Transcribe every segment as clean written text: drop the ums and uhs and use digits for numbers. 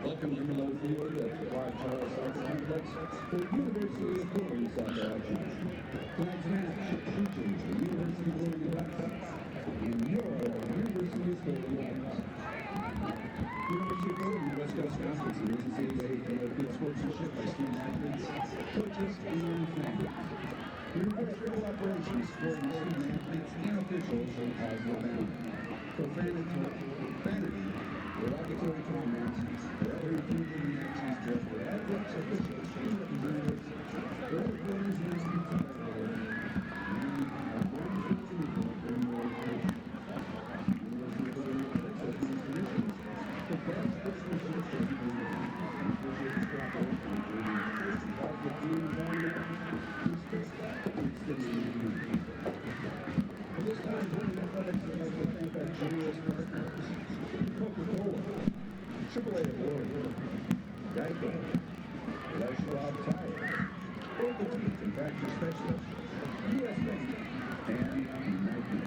Welcome to Remote Field at the Clark Charles Soccer Complex for University of Florida soccer action. Tonight's match features the University of Florida Bucks and your University of Florida Bucks. University of Florida West Coast Conference is a good sportsmanship by student athletes, coaches, and families. We require critical operations supporting student athletes and officials as well bound. Profanity, derogatory comments, or other intimidating actions directed at athletes, officials, and representatives, or other parties and entities of the board, are going to report their moral education. University of Florida Athletics has these conditions. The best sportsmanship should be promoted. Officials cooperate with the positive team environment, respect, and extending the community. At this time, Florida Athletics would like to thank our generous partners, Coca-Cola, AAA Award, Geico, Les Schwab Tires, Orthopedic and Fracture Specialist, U.S. Bank, and Nike.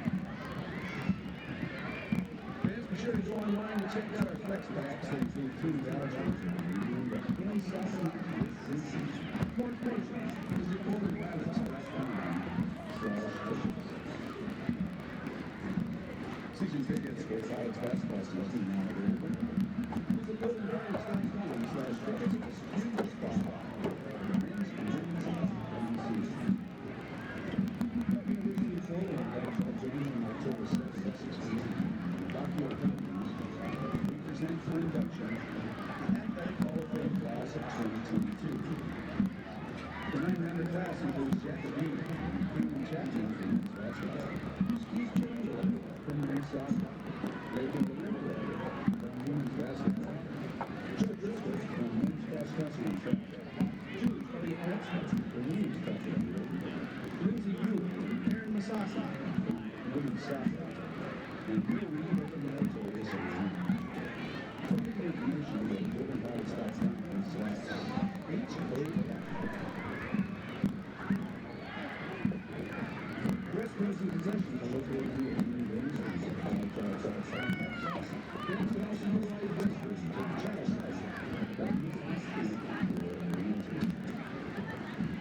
Fans, be sure to go online and check out our flex packs that include food vouchers and any sauce season. More information, visit goldenpilots.com/tickets. Season tickets for college basketball season now available. Visit goldenpilots.com/tickets to secure your spot for the men's and women's season. University of Florida invites all joining on October 7th at 6 p.m. Rocky Companies, we present for induction the Athletic Hall of Fame class of 2022. The 900 class includes Jack Bean, Freeman Chapman from men's basketball, Steve Changel from men's soccer, Latham Olympic from women's basketball, Joe Driscoll from men's cross country and track, Julie Cody Artsman from women's track and field, Lindsay Yu and Aaron Masasi from women's soccer, and Bill Reed from the military association. For more information, go to goldenpilots.com/HOF. Restrooms and concessions are located here in the University of College outside Stalemate. Fans can also utilize restrooms at the child site that meets the street for entry.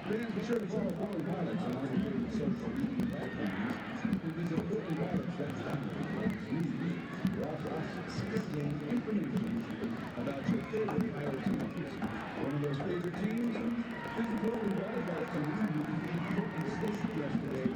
Fans, be sure to follow Golden Pilots on all your favorite social media platforms and visit goldenpilots.com for news, offers, scheduling, information about your favorite pilot teams. One of those favorite teams is the Golden Volleyball team who defeated Portland State yesterday.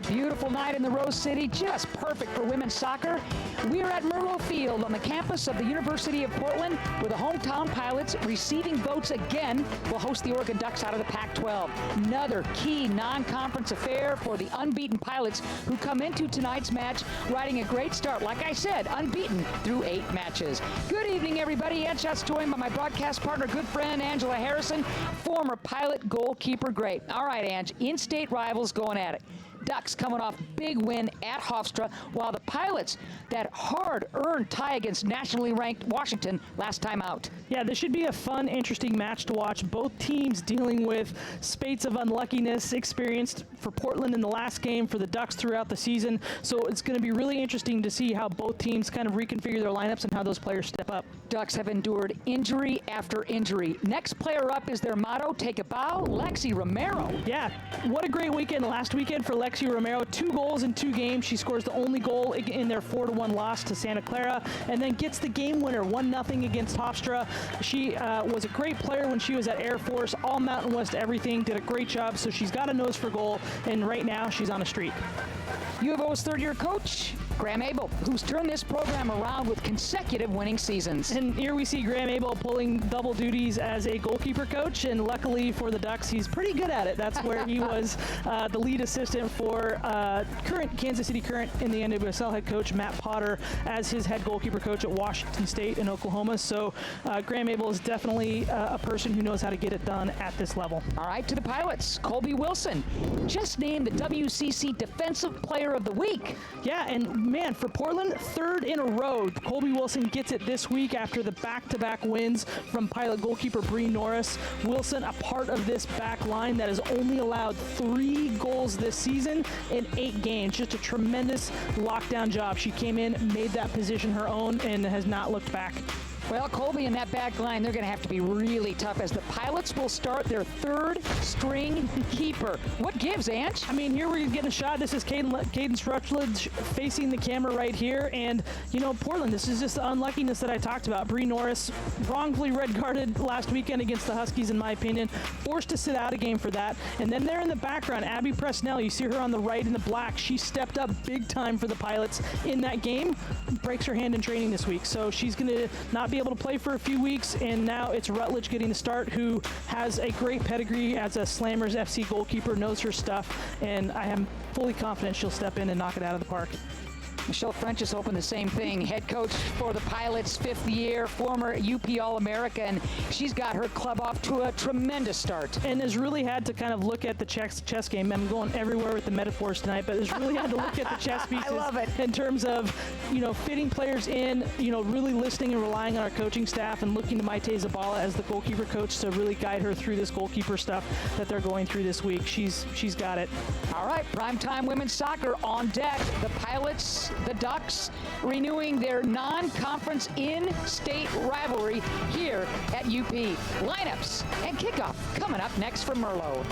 Beautiful night in the Rose City, just perfect for women's soccer. We're at Merlo Field on the campus of the University of Portland, where the hometown Pilots, receiving votes again, will host the Oregon Ducks out of the Pac-12. Another key non-conference affair for the unbeaten Pilots, who come into tonight's match riding a great start. Like I said, unbeaten through 8 matches. Good evening, everybody. Ed Schutt's joined by my broadcast partner, good friend Angela Harrison, former Pilot goalkeeper great. All right, Ange, in-state rivals going at it. Ducks coming off big win at Hofstra, while the Pilots, that hard-earned tie against nationally ranked Washington last time out. Yeah, this should be a fun, interesting match to watch. Both teams dealing with spates of unluckiness experienced for Portland in the last game, for the Ducks throughout the season. So it's going to be really interesting to see how both teams kind of reconfigure their lineups and how those players step up. Ducks have endured injury after injury. Next player up is their motto, take a bow, Lexi Romero. Yeah, what a great weekend last weekend for Lexi Romero. 2 goals in 2 games. She scores the only goal in their 4-1 loss to Santa Clara, and then gets the game winner, 1-0 against Hofstra. She was a great player when she was at Air Force, all Mountain West everything, did a great job, so she's got a nose for goal, and right now she's on a streak. U of O's third-year coach, Graham Abel, who's turned this program around with consecutive winning seasons. And here we see Graham Abel pulling double duties as a goalkeeper coach, and luckily for the Ducks, he's pretty good at it. That's where he was the lead assistant for current Kansas City Current in the NWSL head coach Matt Potter as his head goalkeeper coach at Washington State in Oklahoma. So Graham Abel is definitely a person who knows how to get it done at this level. All right, to the Pilots, Colby Wilson, just named the WCC Defensive Player of the Week. Yeah, and man, for Portland, 3rd in a row. Colby Wilson gets it this week after the back-to-back wins from Pilot goalkeeper Bree Norris. Wilson, a part of this back line that has only allowed 3 goals this season in 8 games. Just a tremendous lockdown job. She came in, made that position her own, and has not looked back. Well, Colby and that back line, they're going to have to be really tough as the Pilots will start their 3rd string keeper. What gives, Ange? I mean, here we're getting a shot. This is Cadence Rutledge facing the camera right here. And, you know, Portland, this is just the unluckiness that I talked about. Bree Norris, wrongfully red-carded last weekend against the Huskies, in my opinion. Forced to sit out a game for that. And then there in the background, Abby Presnell, you see her on the right in the black. She stepped up big time for the Pilots in that game. Breaks her hand in training this week. So she's going to not be able to play for a few weeks, and now it's Rutledge getting the start, who has a great pedigree as a Slammers FC goalkeeper, knows her stuff, and I am fully confident she'll step in and knock it out of the park. Michelle French is hoping the same thing. Head coach for the Pilots, 5th year, former UP All-America, and she's got her club off to a tremendous start. And has really had to kind of look at the chess game. I'm going everywhere with the metaphors tonight, but has really had to look at the chess pieces. I love it. In terms of, you know, fitting players in, you know, really listening and relying on our coaching staff, and looking to Maite Zabala as the goalkeeper coach to really guide her through this goalkeeper stuff that they're going through this week. She's got it. All right, primetime women's soccer on deck. The Pilots, the Ducks, renewing their non-conference in-state rivalry here at UP. Lineups and kickoff coming up next from Merlo.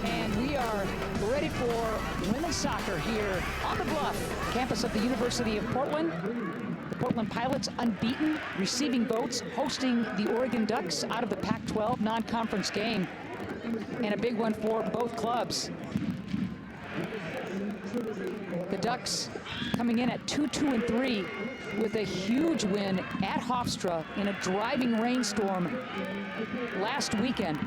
And we are ready for women's soccer here on the Bluff, campus of the University of Portland. The Portland Pilots unbeaten, receiving votes, hosting the Oregon Ducks out of the Pac-12 non-conference game. And a big one for both clubs. The Ducks coming in at 2-2-3 with a huge win at Hofstra in a driving rainstorm last weekend.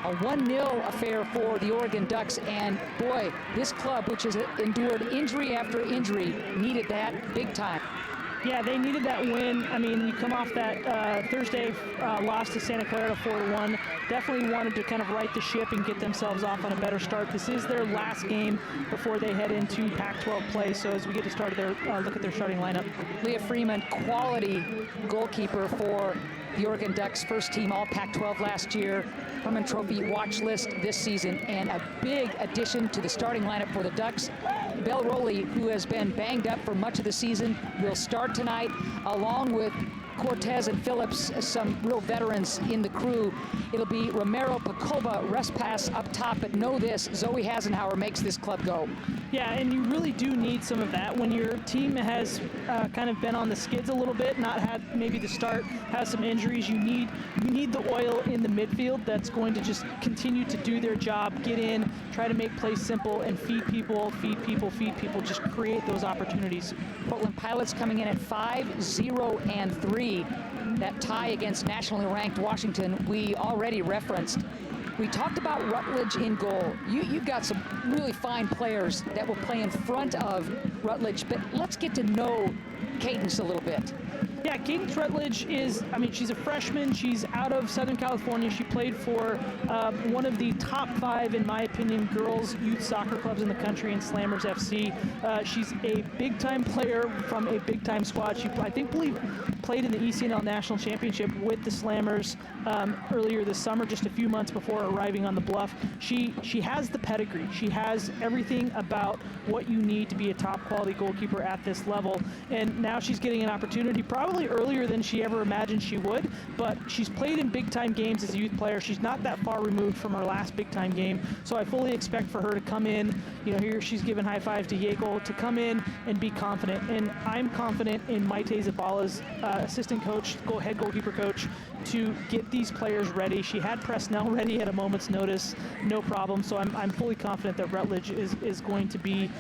A 1-0 affair for the Oregon Ducks, and boy, this club, which has endured injury after injury, needed that big time. Yeah, they needed that win. I mean, you come off that Thursday loss to Santa Clara 4-1. Definitely wanted to kind of right the ship and get themselves off on a better start. This is their last game before they head into Pac-12 play. So as we get to start their look at their starting lineup, Leah Freeman, quality goalkeeper for the Oregon Ducks, first team all Pac-12 last year, Herman Trophy watch list this season, and a big addition to the starting lineup for the Ducks. Bell Rowley, who has been banged up for much of the season, will start tonight, along with Cortez and Phillips, some real veterans in the crew. It'll be Romero, Pacoba, Respass up top, but know this, Zoe Hasenhauer makes this club go. Yeah, and you really do need some of that when your team has kind of been on the skids a little bit, not had maybe the start, has some injuries. You need the oil in the midfield that's going to just continue to do their job, get in, try to make plays simple, and feed people, just create those opportunities. Portland Pilots coming in at 5-0-3. That tie against nationally ranked Washington we already referenced. We talked about Rutledge in goal. You've got some really fine players that will play in front of Rutledge, but let's get to know Cadence a little bit. Yeah, Cadence Rutledge is, I mean, she's a freshman. She's out of Southern California. She played for one of the top 5, in my opinion, girls youth soccer clubs in the country in Slammers FC. She's a big-time player from a big-time squad. She, I believe, played in the ECNL National Championship with the Slammers earlier this summer, just a few months before arriving on the Bluff. She has the pedigree. She has everything about what you need to be a top-quality goalkeeper at this level, and now she's getting an opportunity probably earlier than she ever imagined she would, but she's played in big-time games as a youth player. She's not that far removed from her last big-time game, so I fully expect for her to come in, you know, here she's giving high fives to Yeakel, to come in and be confident, and I'm confident in Maite Zabala's assistant coach, head goalkeeper coach, to get these players ready. She had Presnell ready at a moment's notice, no problem, so I'm fully confident that Rutledge is going to be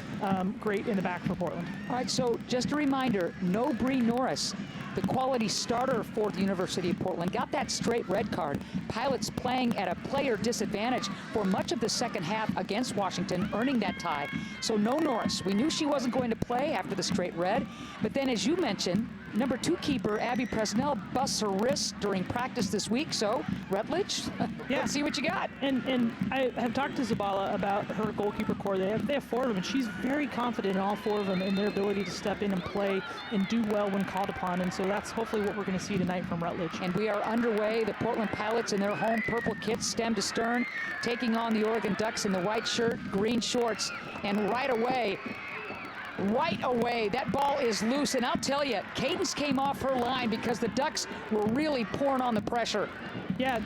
great in the back for Portland. All right, so just a reminder, no Bree Norris, the quality starter for the University of Portland, got that straight red card. Pilots playing at a player disadvantage for much of the second half against Washington, earning that tie. So no Norris. We knew she wasn't going to play after the straight red, but then as you mentioned, number 2 keeper Abby Presnell busts her wrist during practice this week, so Rutledge, yeah. Let's see what you got. And I have talked to Zabala about her goalkeeper core. They have 4 of them, and she's very confident in all 4 of them in their ability to step in and play and do well when called upon, and so that's hopefully what we're going to see tonight from Rutledge. And we are underway. The Portland Pilots in their home purple kits, stem to stern, taking on the Oregon Ducks in the white shirt, green shorts, and right away, that ball is loose, and I'll tell you, Cadence came off her line because the Ducks were really pouring on the pressure. Yeah,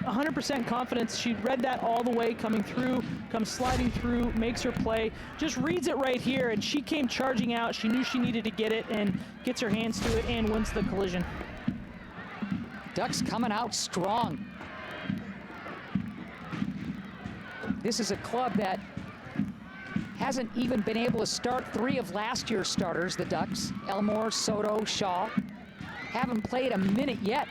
100% confidence. She read that all the way, coming through, comes sliding through, makes her play, just reads it right here, and she came charging out. She knew she needed to get it and gets her hands to it and wins the collision. Ducks coming out strong. This is a club that hasn't even been able to start 3 of last year's starters, the Ducks. Elmore, Soto, Shaw. Haven't played a minute yet.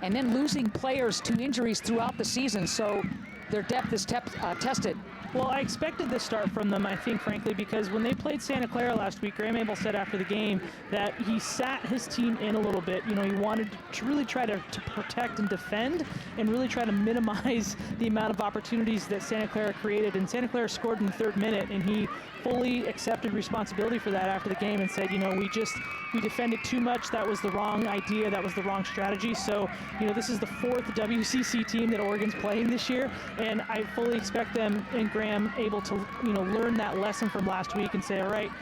And then losing players to injuries throughout the season, so their depth is tested. Well, I expected this start from them, I think, frankly, because when they played Santa Clara last week, Graham Abel said after the game that he sat his team in a little bit. You know, he wanted to really try to protect and defend and really try to minimize the amount of opportunities that Santa Clara created. And Santa Clara scored in the 3rd minute, and he fully accepted responsibility for that after the game and said, you know, we defended too much. That was the wrong idea. That was the wrong strategy. So, you know, this is the 4th WCC team that Oregon's playing this year, and I fully expect them and Graham able to, you know, learn that lesson from last week and say, all right,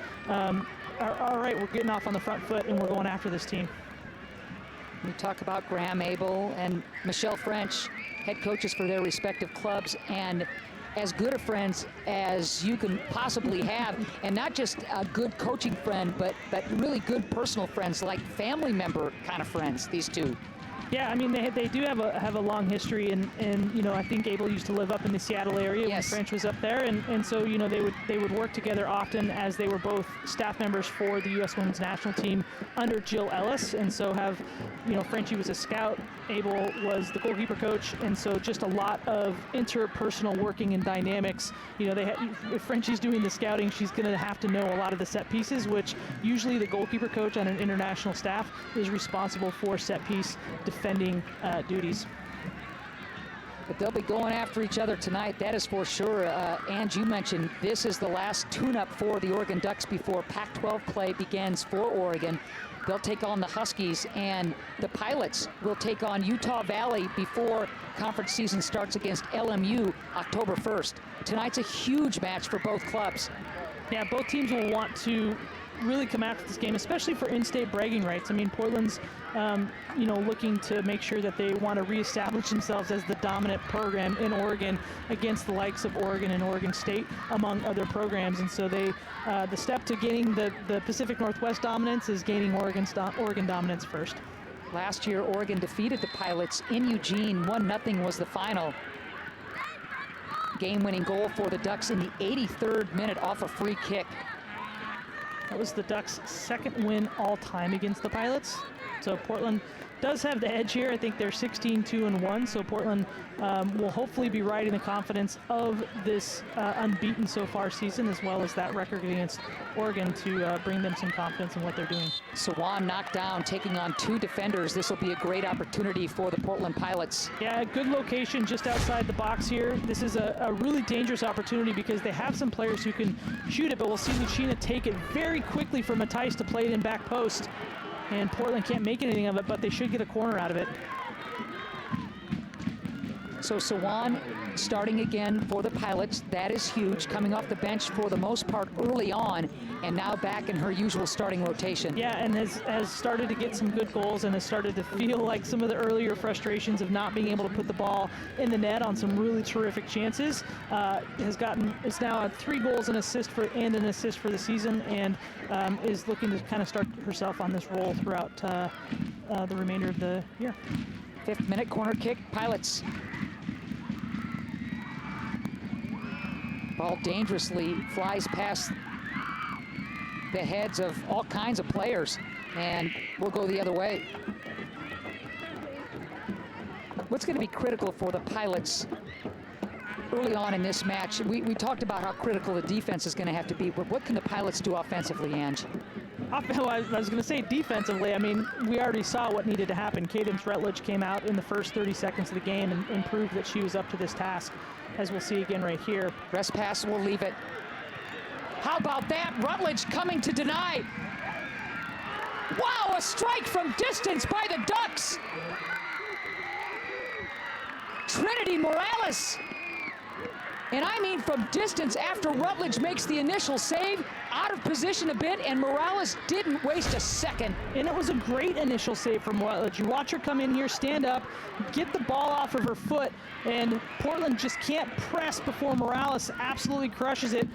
we're getting off on the front foot and we're going after this team. We talk about Graham Abel and Michelle French, head coaches for their respective clubs, and as good of friends as you can possibly have, and not just a good coaching friend, but really good personal friends, like family member kind of friends, these two. Yeah, I mean they do have a long history, and you know, I think Abel used to live up in the Seattle area Yes. when French was up there, and so you know they would work together often as they were both staff members for the U.S. Women's National Team under Jill Ellis, and so have, you know, Frenchie was a scout, Abel was the goalkeeper coach, and so just a lot of interpersonal working and dynamics. You know, if Frenchie's doing the scouting, she's going to have to know a lot of the set pieces, which usually the goalkeeper coach on an international staff is responsible for set piece defending duties. But they'll be going after each other tonight, that is for sure. And you mentioned this is the last tune-up for the Oregon Ducks before Pac-12 play begins for Oregon. They'll take on the Huskies, and the Pilots will take on Utah Valley before conference season starts against LMU October 1st. Tonight's a huge match for both clubs. Yeah, both teams will want to really come after this game, especially for in-state bragging rights. I mean, Portland's, you know, looking to make sure that they want to reestablish themselves as the dominant program in Oregon against the likes of Oregon and Oregon State, among other programs. And so they, the step to gaining the Pacific Northwest dominance is gaining Oregon dominance first. Last year, Oregon defeated the Pilots in Eugene. 1-0 was the final. Game-winning goal for the Ducks in the 83rd minute off a free kick. That was the Ducks' second win all time against the Pilots. So Portland does have the edge here. I think they're 16-2-1. So Portland will hopefully be riding the confidence of this unbeaten so far season, as well as that record against Oregon, to bring them some confidence in what they're doing. Sawan knocked down, taking on two defenders. This will be a great opportunity for the Portland Pilots. Yeah, good location just outside the box here. This is a really dangerous opportunity because they have some players who can shoot it, but we'll see Lucina take it very quickly for Matthijs to play it in back post. And Portland can't make anything of it, but they should get a corner out of it. So Sawan starting again for the Pilots. That is huge, coming off the bench for the most part early on, and now back in her usual starting rotation. Yeah, and has started to get some good goals and has started to feel like some of the earlier frustrations of not being able to put the ball in the net on some really terrific chances. Is now at 3 goals and an assist for the season, and is looking to kind of start herself on this role throughout the remainder of the year. 5th minute corner kick, Pilots. Ball dangerously flies past the heads of all kinds of players, and will go the other way. What's going to be critical for the Pilots early on in this match? We talked about how critical the defense is going to have to be, but what can the Pilots do offensively, Ange? I was going to say defensively. I mean, we already saw what needed to happen. Cadence Rutledge came out in the first 30 seconds of the game and proved that she was up to this task, as we'll see again right here. Rest pass will leave it. How about that? Rutledge coming to deny. Wow, a strike from distance by the Ducks. Trinity Morales. And I mean from distance after Rutledge makes the initial save, out of position a bit, and Morales didn't waste a second. And it was a great initial save from Rutledge. You watch her come in here, stand up, get the ball off of her foot, and Portland just can't press before Morales absolutely crushes it.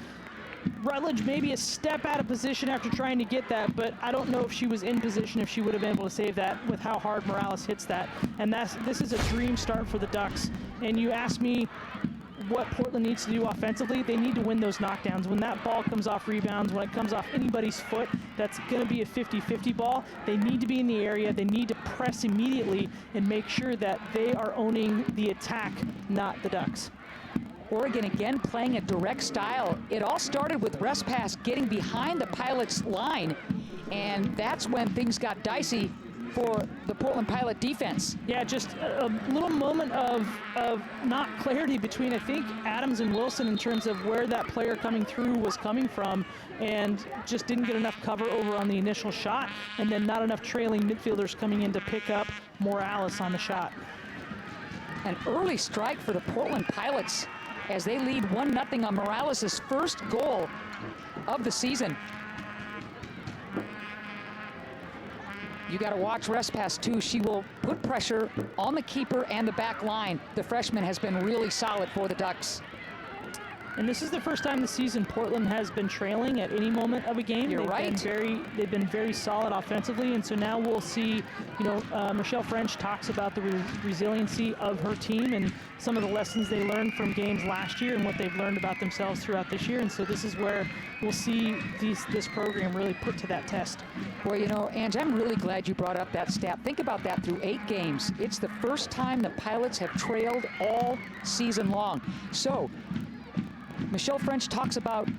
Rutledge maybe a step out of position after trying to get that, but I don't know if she was in position if she would have been able to save that with how hard Morales hits that. And this is a dream start for the Ducks. And you ask me what Portland needs to do offensively, they need to win those knockdowns. When that ball comes off rebounds, when it comes off anybody's foot, that's going to be a 50-50 ball. They need to be in the area. They need to press immediately and make sure that they are owning the attack, not the Ducks. Oregon again playing a direct style. It all started with Rest Pass getting behind the Pilots' line, and that's when things got dicey for the Portland Pilot defense. Yeah, just a little moment of not clarity between, I think, Adams and Wilson in terms of where that player coming through was coming from, and just didn't get enough cover over on the initial shot, and then not enough trailing midfielders coming in to pick up Morales on the shot. An early strike for the Portland Pilots as they lead 1-0 on Morales' first goal of the season. You got to watch Rest Pass too. She will put pressure on the keeper and the back line. The freshman has been really solid for the Ducks. And this is the first time this season Portland has been trailing at any moment of a game. You're right. They've been very solid offensively, and so now we'll see. Michelle French talks about the resiliency of her team and some of the lessons they learned from games last year and what they've learned about themselves throughout this year. And so this is where we'll see this program really put to that test. Well, Ange, I'm really glad you brought up that stat. Think about that through 8 games. It's the first time the Pilots have trailed all season long. So Michelle French talks about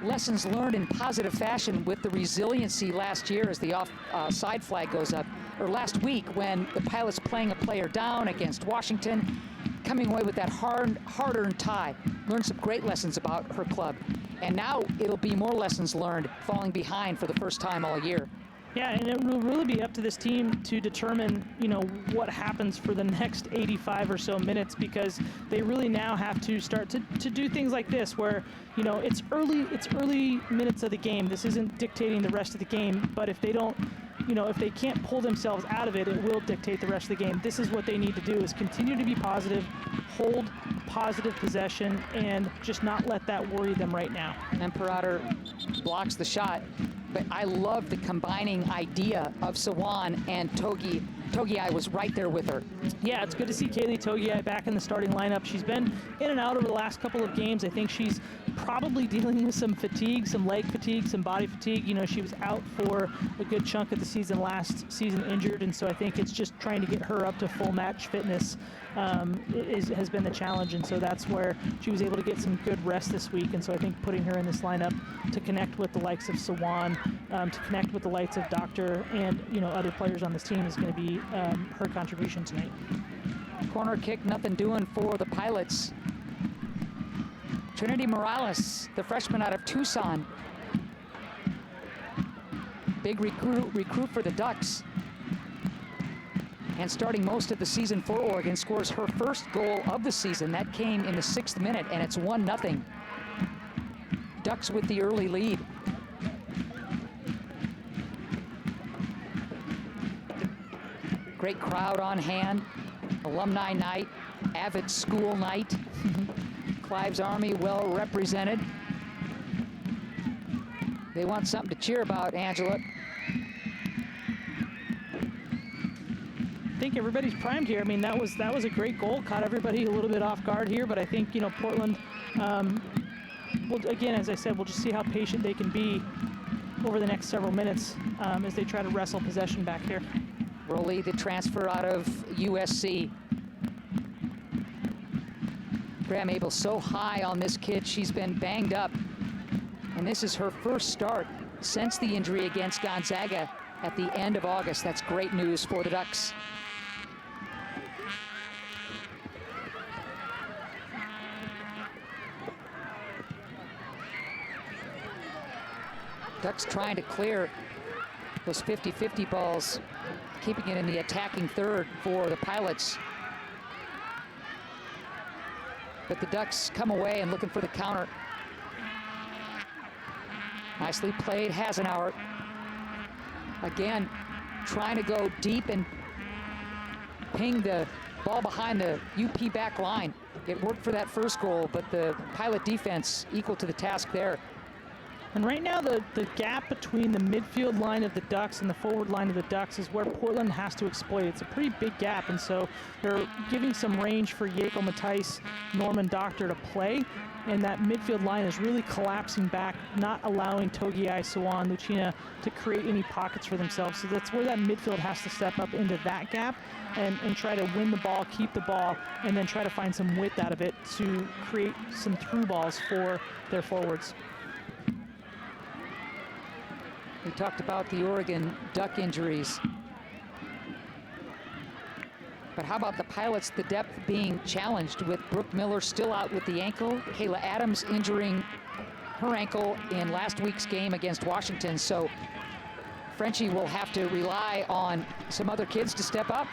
lessons learned in positive fashion with the resiliency last year as the offside flag goes up, or last week when the Pilots playing a player down against Washington, coming away with that hard-earned tie. Learned some great lessons about her club. And now it'll be more lessons learned falling behind for the first time all year. Yeah, and it will really be up to this team to determine, what happens for the next 85 or so minutes, because they really now have to start to do things like this where, it's early minutes of the game. This isn't dictating the rest of the game, but if they don't, if they can't pull themselves out of it, it will dictate the rest of the game. This is what they need to do, is continue to be positive, hold positive possession, and just not let that worry them right now. And Perader blocks the shot. But I love the combining idea of Sawan and Togi. Togi was right there with her. Yeah, it's good to see Kaylee Togi back in the starting lineup. She's been in and out over the last couple of games. I think she's probably dealing with some fatigue, some leg fatigue, some body fatigue. She was out for a good chunk of the season last season injured, and so I think it's just trying to get her up to full match fitness has been the challenge, and so that's where she was able to get some good rest this week. And so I think putting her in this lineup to connect with the likes of Sawan, to connect with the likes of Doctor and other players on this team is going to be her contribution tonight. Corner kick, nothing doing for the Pilots. Trinity Morales, the freshman out of Tucson. Big recruit for the Ducks. And starting most of the season for Oregon, scores her first goal of the season. That came in the 6th minute, and it's 1-0. Ducks with the early lead. Great crowd on hand. Alumni night, Avid school night. Clive's Army well represented. They want something to cheer about, Angela. I think everybody's primed here. I mean, that was a great goal. Caught everybody a little bit off guard here, but I think Portland. Well, again, as I said, we'll just see how patient they can be over the next several minutes as they try to wrestle possession back here. Rowley, the transfer out of USC. Graham Abel so high on this kid. She's been banged up, and this is her first start since the injury against Gonzaga at the end of August. That's great news for the Ducks. Ducks trying to clear those 50-50 balls, keeping it in the attacking third for the Pilots. But the Ducks come away and looking for the counter. Nicely played, Hasenauer. Again, trying to go deep and ping the ball behind the UP back line. It worked for that first goal, but the Pilot defense equal to the task there. And right now, the gap between the midfield line of the Ducks and the forward line of the Ducks is where Portland has to exploit. It's a pretty big gap, and so they're giving some range for Jacob Matthijs, Norman Doctor to play, and that midfield line is really collapsing back, not allowing Togiai, Sawan, Lucina to create any pockets for themselves. So that's where that midfield has to step up into that gap and try to win the ball, keep the ball, and then try to find some width out of it to create some through balls for their forwards. We talked about the Oregon Duck injuries. But how about the Pilots, the depth being challenged with Brooke Miller still out with the ankle, Kayla Adams injuring her ankle in last week's game against Washington. So Frenchie will have to rely on some other kids to step up.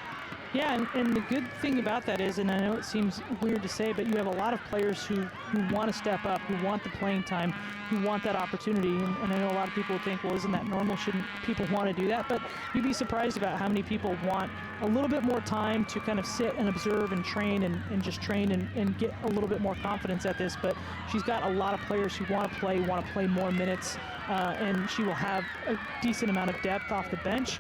Yeah, and the good thing about that is, and I know it seems weird to say, but you have a lot of players who want to step up, who want the playing time, who want that opportunity. And I know a lot of people would think, well, isn't that normal? Shouldn't people want to do that? But you'd be surprised about how many people want a little bit more time to kind of sit and observe and train and just train and get a little bit more confidence at this. But she's got a lot of players who want to play more minutes, and she will have a decent amount of depth off the bench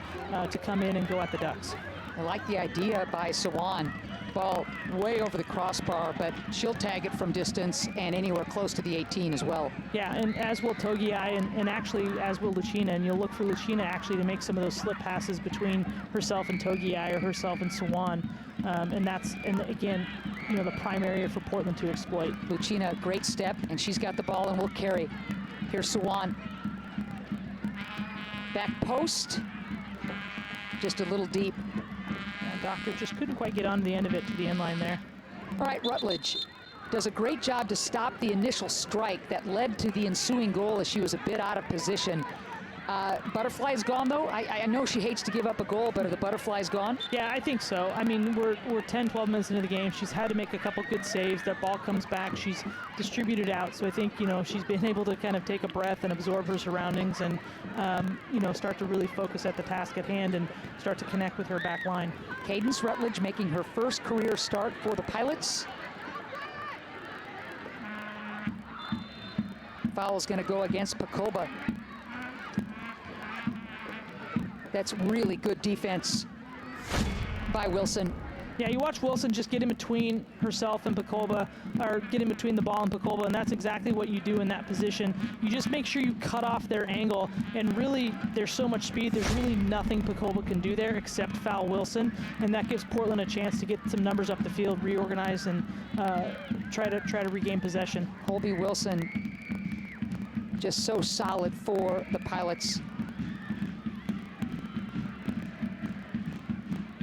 to come in and go at the Ducks. I like the idea by Sawan. Ball way over the crossbar, but she'll tag it from distance and anywhere close to the 18 as well. Yeah, and as will Togiai, and actually as will Lucina, and you'll look for Lucina actually to make some of those slip passes between herself and Togiai or herself and Sawan, and again, you know, the prime area for Portland to exploit. Lucina, great step, and she's got the ball and will carry. Here's Sawan. Back post, just a little deep. Doctor just couldn't quite get on the end of it to the end line there. All right, Rutledge does a great job to stop the initial strike that led to the ensuing goal as she was a bit out of position. Butterfly's gone, though. I know she hates to give up a goal, but are the Butterflies gone? Yeah, I think so. I mean, we're 10, 12 minutes into the game. She's had to make a couple good saves. That ball comes back. She's distributed out. So I think, you know, she's been able to kind of take a breath and absorb her surroundings and, you know, start to really focus at the task at hand and start to connect with her back line. Cadence Rutledge making her first career start for the Pilots. Foul's going to go against Pacoba. That's really good defense by Wilson. Yeah, you watch Wilson just get in between herself and Pacoba, or get in between the ball and Pacoba, and that's exactly what you do in that position. You just make sure you cut off their angle, and really, there's so much speed, there's really nothing Pacoba can do there except foul Wilson, and that gives Portland a chance to get some numbers up the field, reorganize, and try to regain possession. Colby Wilson, just so solid for the Pilots.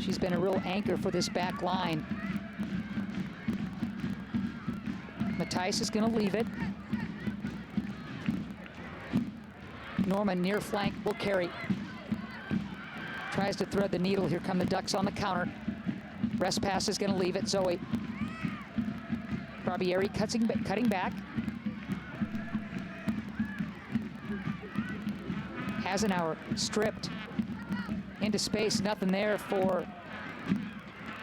She's been a real anchor for this back line. Matthijs is going to leave it. Norman near flank will carry. Tries to thread the needle. Here come the Ducks on the counter. Rest pass is going to leave it. Zoe. Barbieri cutting back. Hasenauer stripped. Into space, nothing there for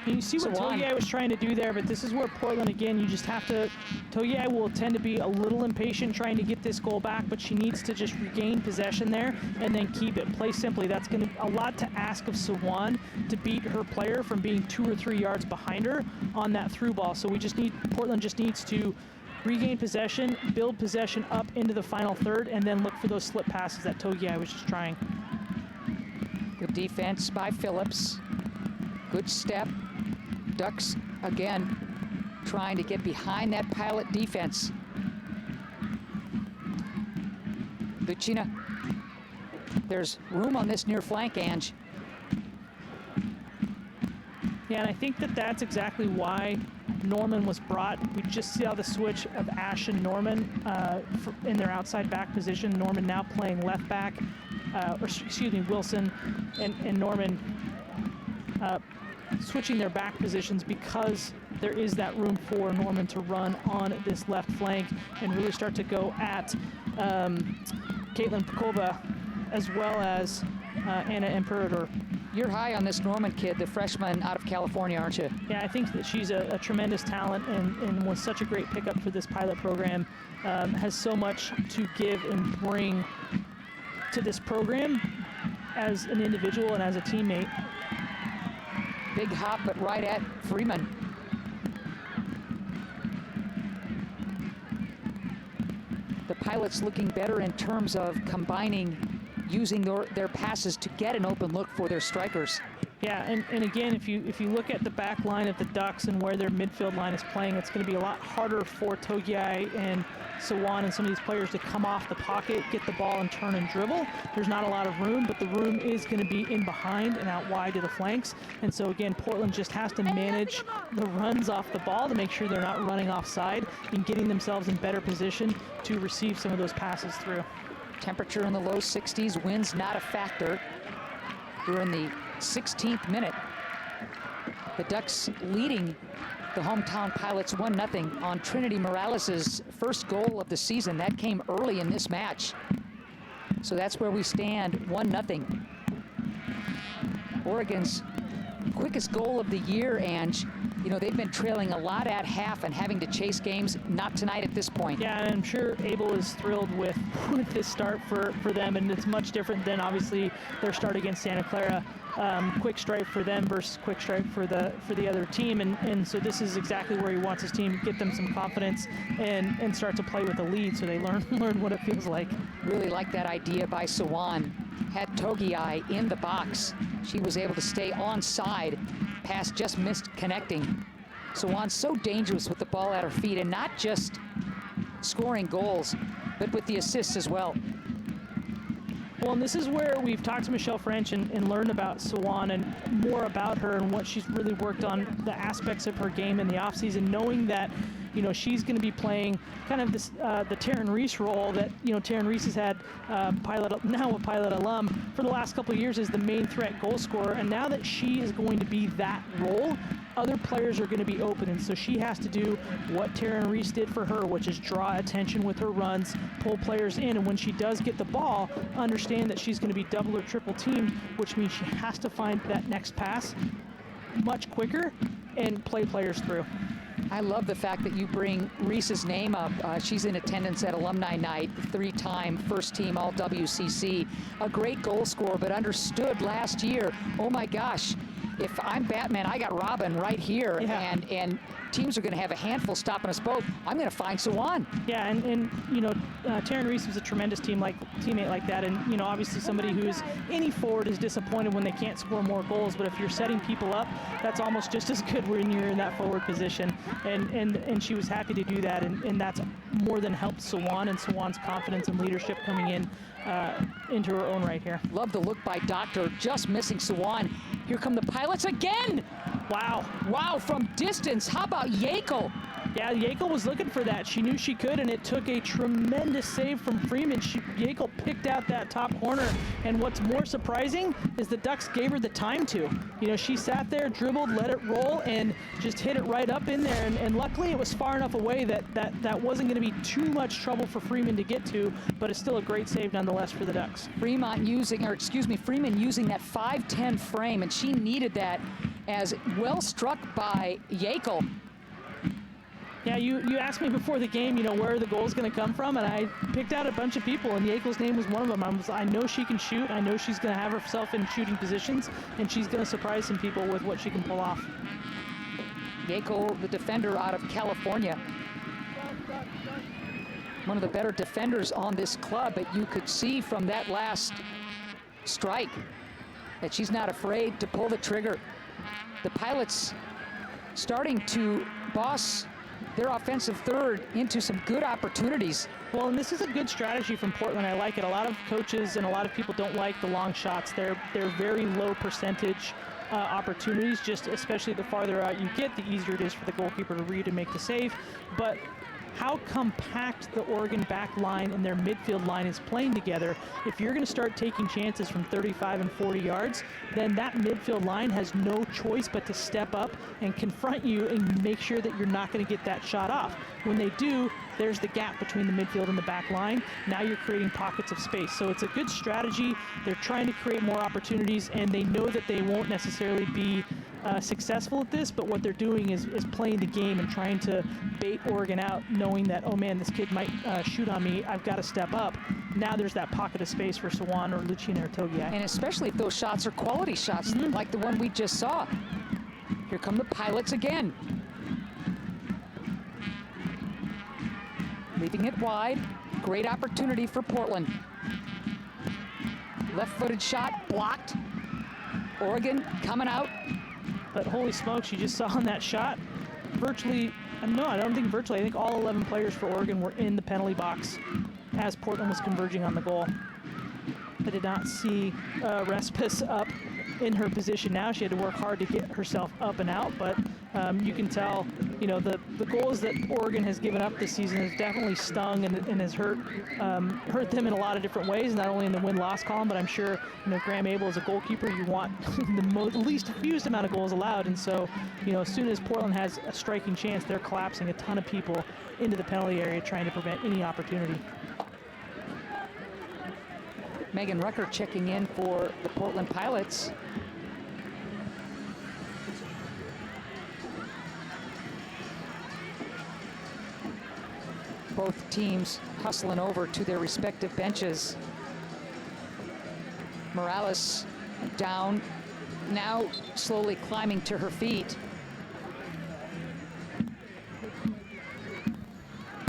And you see what Togiai was trying to do there, but this is where Portland, again, you just have to, Togiai will tend to be a little impatient trying to get this goal back, but she needs to just regain possession there and then keep it. Play simply. That's going to a lot to ask of Sawan to beat her player from being 2 or 3 yards behind her on that through ball. So Portland just needs to regain possession, build possession up into the final third, and then look for those slip passes that Togiai was just trying. Good defense by Phillips. Good step. Ducks, again, trying to get behind that Pilot defense. Lucina. There's room on this near flank, Ange. Yeah, and I think that's exactly why Norman was brought. We just saw the switch of Ash and Norman in their outside back position. Norman now playing left back. Wilson and Norman switching their back positions because there is that room for Norman to run on this left flank and really start to go at Caitlin Pacoba as well as Anna Imperator. You're high on this Norman kid, the freshman out of California, aren't you? Yeah, I think that she's a tremendous talent and was such a great pickup for this pilot program. Has so much to give and bring to this program as an individual and as a teammate. Big hop, but right at Freeman. The Pilots looking better in terms of combining, using their passes to get an open look for their strikers. Yeah, and again, if you look at the back line of the Ducks and where their midfield line is playing, it's going to be a lot harder for Togiai and Sawan and some of these players to come off the pocket, get the ball and turn and dribble. There's not a lot of room, but the room is going to be in behind and out wide to the flanks. And so again, Portland just has to manage the runs off the ball to make sure they're not running offside and getting themselves in better position to receive some of those passes through. Temperature in the low 60s, wind's not a factor. We're in the 16th minute. The Ducks leading the hometown Pilots 1-0 on Trinity Morales' first goal of the season. That came early in this match. So that's where we stand, 1-0. Oregon's quickest goal of the year, and you know, they've been trailing a lot at half and having to chase games. Not tonight at this point. Yeah, and I'm sure Abel is thrilled with this start for them, and it's much different than obviously their start against Santa Clara. Quick strike for them versus quick strike for the other team, and so this is exactly where he wants his team, get them some confidence and start to play with a lead so they learn what it feels like. Really like that idea by Sawan. Had Togiai in the box. She was able to stay onside. Pass just missed connecting. Sawan's so dangerous with the ball at her feet, and not just scoring goals, but with the assists as well. Well, and this is where we've talked to Michelle French and learned about Sawan and more about her and what she's really worked on, the aspects of her game in the offseason, knowing that, you know, she's going to be playing kind of this the Taryn Reese role that, you know, Taryn Reese has had, now a Pilot alum, for the last couple of years as the main threat goal scorer. And now that she is going to be that role, other players are going to be open, and so she has to do what Taryn Reese did for her, which is draw attention with her runs, pull players in, and when she does get the ball, understand that she's going to be double or triple teamed, which means she has to find that next pass much quicker and play players through. I love the fact that you bring Reese's name up. She's in attendance at Alumni Night, 3-time first team all WCC. A great goal scorer, but understood last year, oh my gosh, if I'm Batman, I got Robin right here, yeah. and teams are going to have a handful stopping us both. I'm going to find Sawan. Yeah, and you know, Taryn Reese was a tremendous teammate like that, and you know, obviously somebody who's any forward is disappointed when they can't score more goals, but if you're setting people up, that's almost just as good when you're in that forward position, and she was happy to do that, and that's more than helped Sawan and Sawan's confidence and leadership coming in into her own right here. Love the look by Doctor, just missing Sawan. Here come the Pilots again. Wow. Wow, from distance. How about Yakel? Yeah, Yakel was looking for that. She knew she could, and it took a tremendous save from Freeman. Yakel picked out that top corner, and what's more surprising is the Ducks gave her the time to. You know, she sat there, dribbled, let it roll, and just hit it right up in there, and luckily it was far enough away that wasn't going to be too much trouble for Freeman to get to, but it's still a great save nonetheless for the Ducks. Freeman using that 5'10" frame, and she needed that, as well struck by Yakel. Yeah, you asked me before the game, you know, where are the goals going to come from, and I picked out a bunch of people, and Yakel's name was one of them. I know she can shoot. I know she's going to have herself in shooting positions, and she's going to surprise some people with what she can pull off. Yakel, the defender out of California. One of the better defenders on this club, but you could see from that last strike that she's not afraid to pull the trigger. The Pilots starting to boss their offensive third into some good opportunities. Well, and this is a good strategy from Portland. I like it. A lot of coaches and a lot of people don't like the long shots. They're very low percentage opportunities, just especially the farther out you get, the easier it is for the goalkeeper to read and make the save. But how compact the Oregon back line and their midfield line is playing together, if you're going to start taking chances from 35 and 40 yards, then that midfield line has no choice but to step up and confront you and make sure that you're not going to get that shot off. When they do, there's the gap between the midfield and the back line. Now you're creating pockets of space. So it's a good strategy. They're trying to create more opportunities, and they know that they won't necessarily be successful at this, but what they're doing is playing the game and trying to bait Oregon out, knowing that, oh man, this kid might shoot on me, I've got to step up. Now there's that pocket of space for Sawan or Lucina or Togiai. And especially if those shots are quality shots, like the one we just saw. Here come the Pilots again. Leaving it wide. Great opportunity for Portland. Left-footed shot, blocked. Oregon coming out. But holy smokes, you just saw on that shot, virtually, no, I don't think virtually, I think all 11 players for Oregon were in the penalty box as Portland was converging on the goal. I did not see Respis up in her position now. She had to work hard to get herself up and out, but you can tell, you know, the goals that Oregon has given up this season has definitely stung and has hurt them in a lot of different ways, not only in the win-loss column, but I'm sure, you know, Graham Abel as a goalkeeper, you want the least fewest amount of goals allowed, and so, you know, as soon as Portland has a striking chance, they're collapsing a ton of people into the penalty area trying to prevent any opportunity. Megan Rucker checking in for the Portland Pilots. Both teams hustling over to their respective benches. Morales down, now slowly climbing to her feet.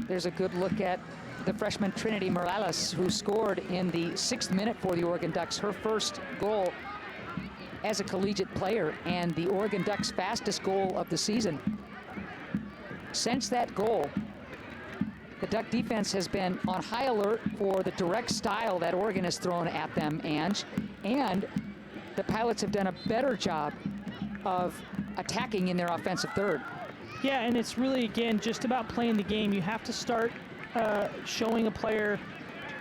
There's a good look at the freshman Trinity Morales, who scored in the 6th minute for the Oregon Ducks, her first goal as a collegiate player, and the Oregon Ducks' fastest goal of the season. Since that goal, the Duck defense has been on high alert for the direct style that Oregon has thrown at them, Ange, and the Pilots have done a better job of attacking in their offensive third. Yeah, and it's really, again, just about playing the game. You have to start showing a player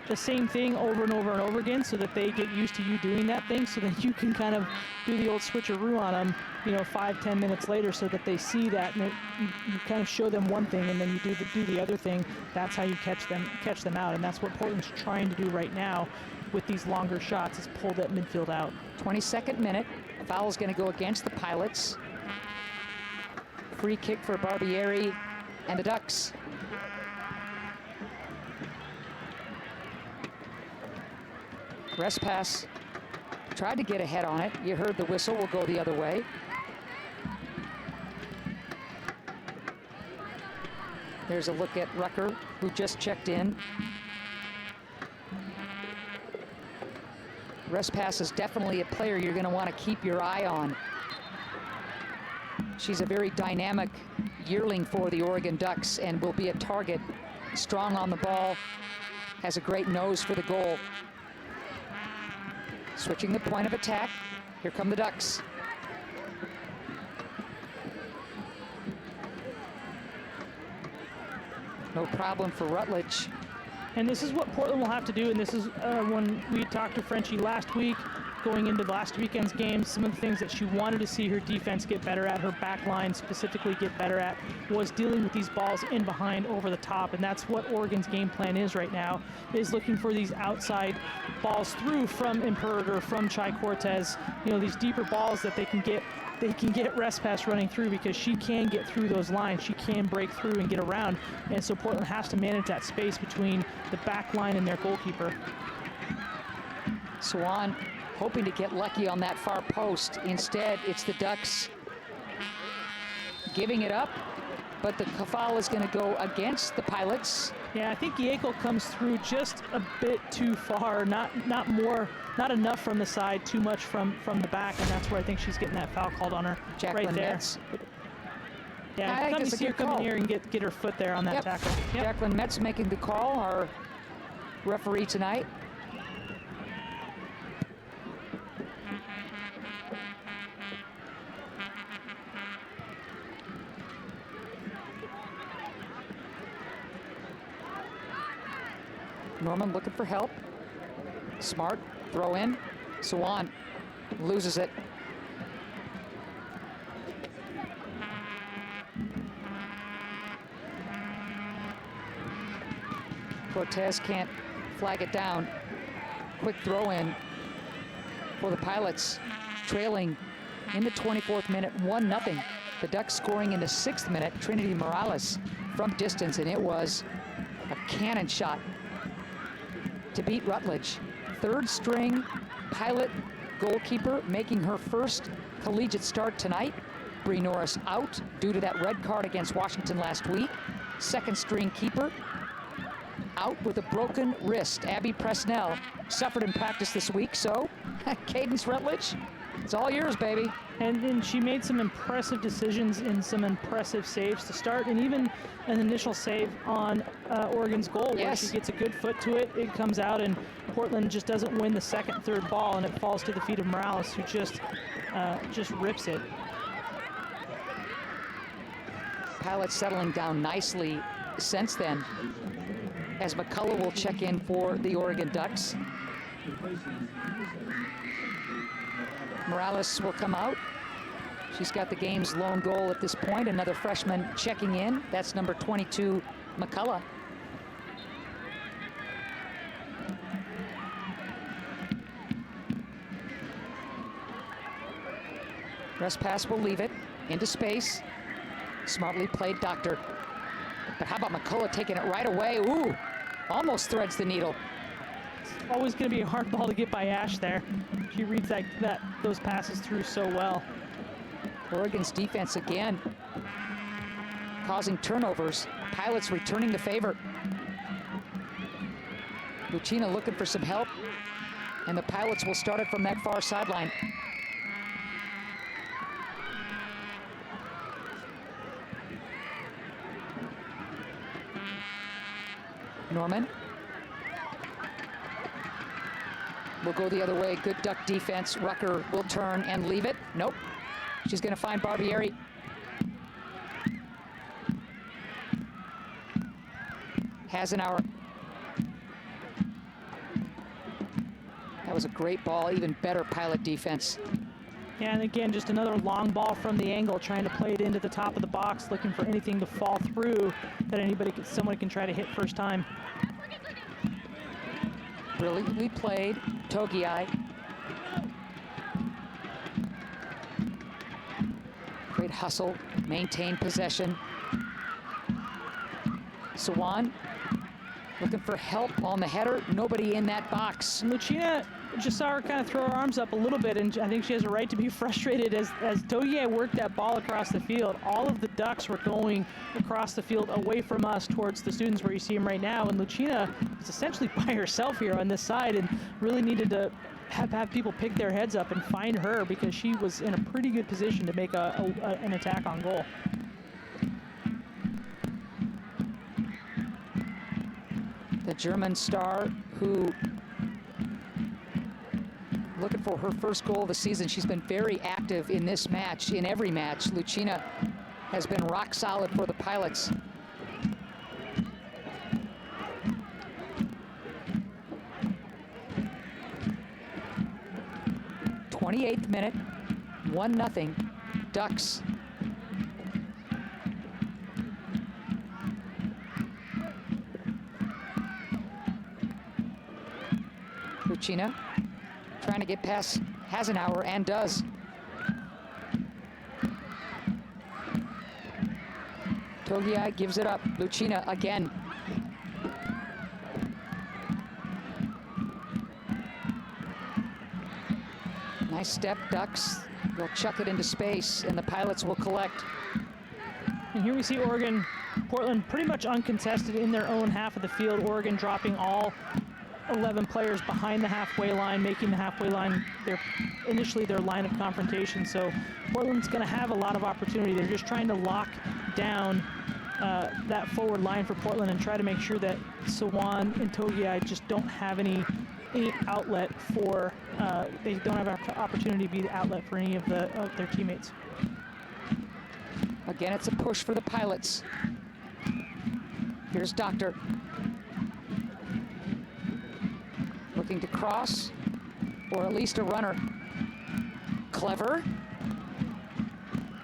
the same thing over and over and over again so that they get used to you doing that thing, so that you can kind of do the old switcheroo on them, you know, 5-10 minutes later, so that they see that, and you kind of show them one thing and then you do the other thing. That's how you catch them out, and that's what Portland's trying to do right now with these longer shots, is pull that midfield out. 22nd minute, a foul is going to go against the Pilots. Free kick for Barbieri and the Ducks. Respass tried to get ahead on it. You heard the whistle, will go the other way. There's a look at Rucker, who just checked in. Respass is definitely a player you're going to want to keep your eye on. She's a very dynamic yearling for the Oregon Ducks and will be a target. Strong on the ball, has a great nose for the goal. Switching the point of attack. Here come the Ducks. No problem for Rutledge. And this is what Portland will have to do, and this is when we talked to Frenchie last week, going into last weekend's game, some of the things that she wanted to see her defense get better at, her back line specifically get better at, was dealing with these balls in behind over the top, and that's what Oregon's game plan is right now, is looking for these outside balls through from Imperator, from Chai Cortez, you know, these deeper balls that they can get Respass running through, because she can get through those lines. She can break through and get around, and so Portland has to manage that space between the back line and their goalkeeper. Swan hoping to get lucky on that far post. Instead, it's the Ducks giving it up, but the foul is going to go against the Pilots. Yeah, I think Yeakel comes through just a bit too far, not enough from the side, too much from the back, and that's where I think she's getting that foul called on her. Jacqueline right there. Metz. Yeah, I think it's a good come call. in here and get her foot there on that tackle. Yep. Jacqueline Metz making the call, our referee tonight. Norman looking for help. Smart, throw in. Swan loses it. Cortez can't flag it down. Quick throw in for the Pilots, trailing in the 24th minute, 1-0. The Ducks scoring in the 6th minute, Trinity Morales from distance, and it was a cannon shot to beat Rutledge. Third string Pilot goalkeeper making her first collegiate start tonight. Bree Norris out due to that red card against Washington last week. Second string keeper out with a broken wrist. Abby Presnell suffered in practice this week, so Cadence Rutledge, it's all yours, baby. And she made some impressive decisions in some impressive saves to start, and even an initial save on Oregon's goal, where she gets a good foot to it. It comes out, and Portland just doesn't win the second, third ball, and it falls to the feet of Morales, who just rips it. Pilots settling down nicely since then, as McCullough will check in for the Oregon Ducks. Morales will come out. She's got the game's lone goal at this point. Another freshman checking in. That's number 22, McCullough. Rest pass will leave it into space. Smartly played Doctor. But how about McCullough taking it right away? Ooh, almost threads the needle. It's always going to be a hard ball to get by Ash there. She reads those passes through so well. Oregon's defense again causing turnovers. Pilots returning the favor. Lucina looking for some help, and the Pilots will start it from that far sideline. Norman will go the other way. Good Duck defense. Rucker will turn and leave it. Nope. She's going to find Barbieri. Hasenauer. That was a great ball. Even better Pilot defense. Yeah, and again, just another long ball from the angle, trying to play it into the top of the box, looking for anything to fall through that someone can try to hit first time. Brilliantly played. Togiai. Great hustle, maintain possession. Sawan looking for help on the header. Nobody in that box. Lucina just saw her kind of throw her arms up a little bit, and I think she has a right to be frustrated as Togiai worked that ball across the field. All of the Ducks were going across the field away from us towards the students where you see them right now, and Lucina is essentially by herself here on this side and really needed to have people pick their heads up and find her, because she was in a pretty good position to make an attack on goal. The German star who looking for her first goal of the season. She's been very active in this match, in every match. Lucina has been rock solid for the Pilots. '28th minute, 1-0, Ducks. Lucina trying to get past Hasenauer, and does. Togiai gives it up. Lucina again. Nice step, Ducks. They'll chuck it into space, and the Pilots will collect. And here we see Portland pretty much uncontested in their own half of the field. Oregon dropping all 11 players behind the halfway line, making the halfway line initially their line of confrontation. So Portland's going to have a lot of opportunity. They're just trying to lock down that forward line for Portland and try to make sure that Sawan and Togiai just don't have any outlet for, they don't have an opportunity to be the outlet for any of their teammates. Again, it's a push for the Pilots. Here's Doctor. Looking to cross, or at least a runner. Clever.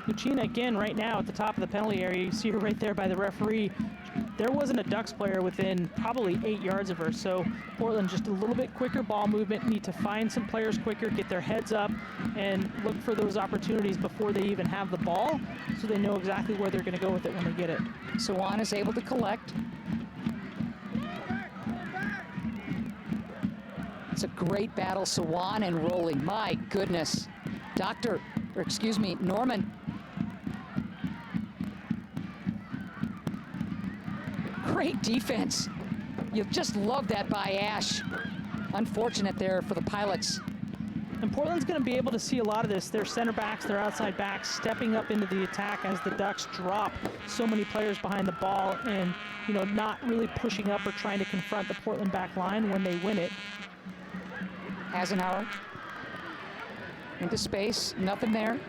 Lucina again right now at the top of the penalty area. You see her right there by the referee. There wasn't a Ducks player within probably 8 yards of her, so Portland just a little bit quicker ball movement, need to find some players quicker, get their heads up, and look for those opportunities before they even have the ball, so they know exactly where they're going to go with it when they get it. Sawan is able to collect. It's a great battle, Sawan and rolling. My goodness. Norman. Great defense. You just love that by Ash. Unfortunate there for the Pilots. And Portland's going to be able to see a lot of this. Their center backs, their outside backs stepping up into the attack as the Ducks drop so many players behind the ball and, not really pushing up or trying to confront the Portland back line when they win it. Hasenauer into space, nothing there.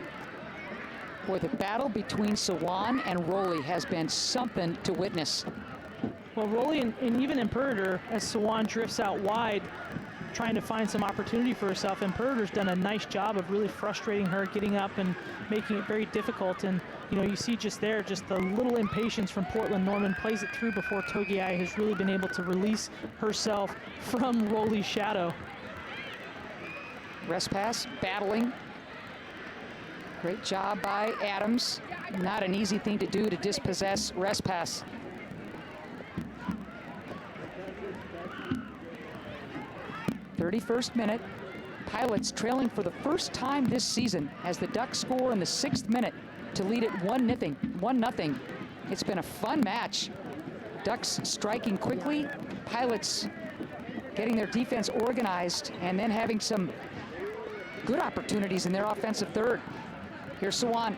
Boy, the battle between Sawan and Rowley has been something to witness. Well, Rowley and even Imperator, as Sawan drifts out wide, trying to find some opportunity for herself. Imperator's done a nice job of really frustrating her, getting up and making it very difficult. And, you know, you see just there, just the little impatience from Portland. Norman plays it through before Togiai has really been able to release herself from Rowley's shadow. Rest pass, battling. Great job by Adams. Not an easy thing to do to dispossess rest pass. .31st minute. Pilots trailing for the first time this season as the Ducks score in the 6th minute to lead it 1-0. It's been a fun match. Ducks striking quickly, Pilots getting their defense organized, and then having some good opportunities in their offensive third. Here's Sawan.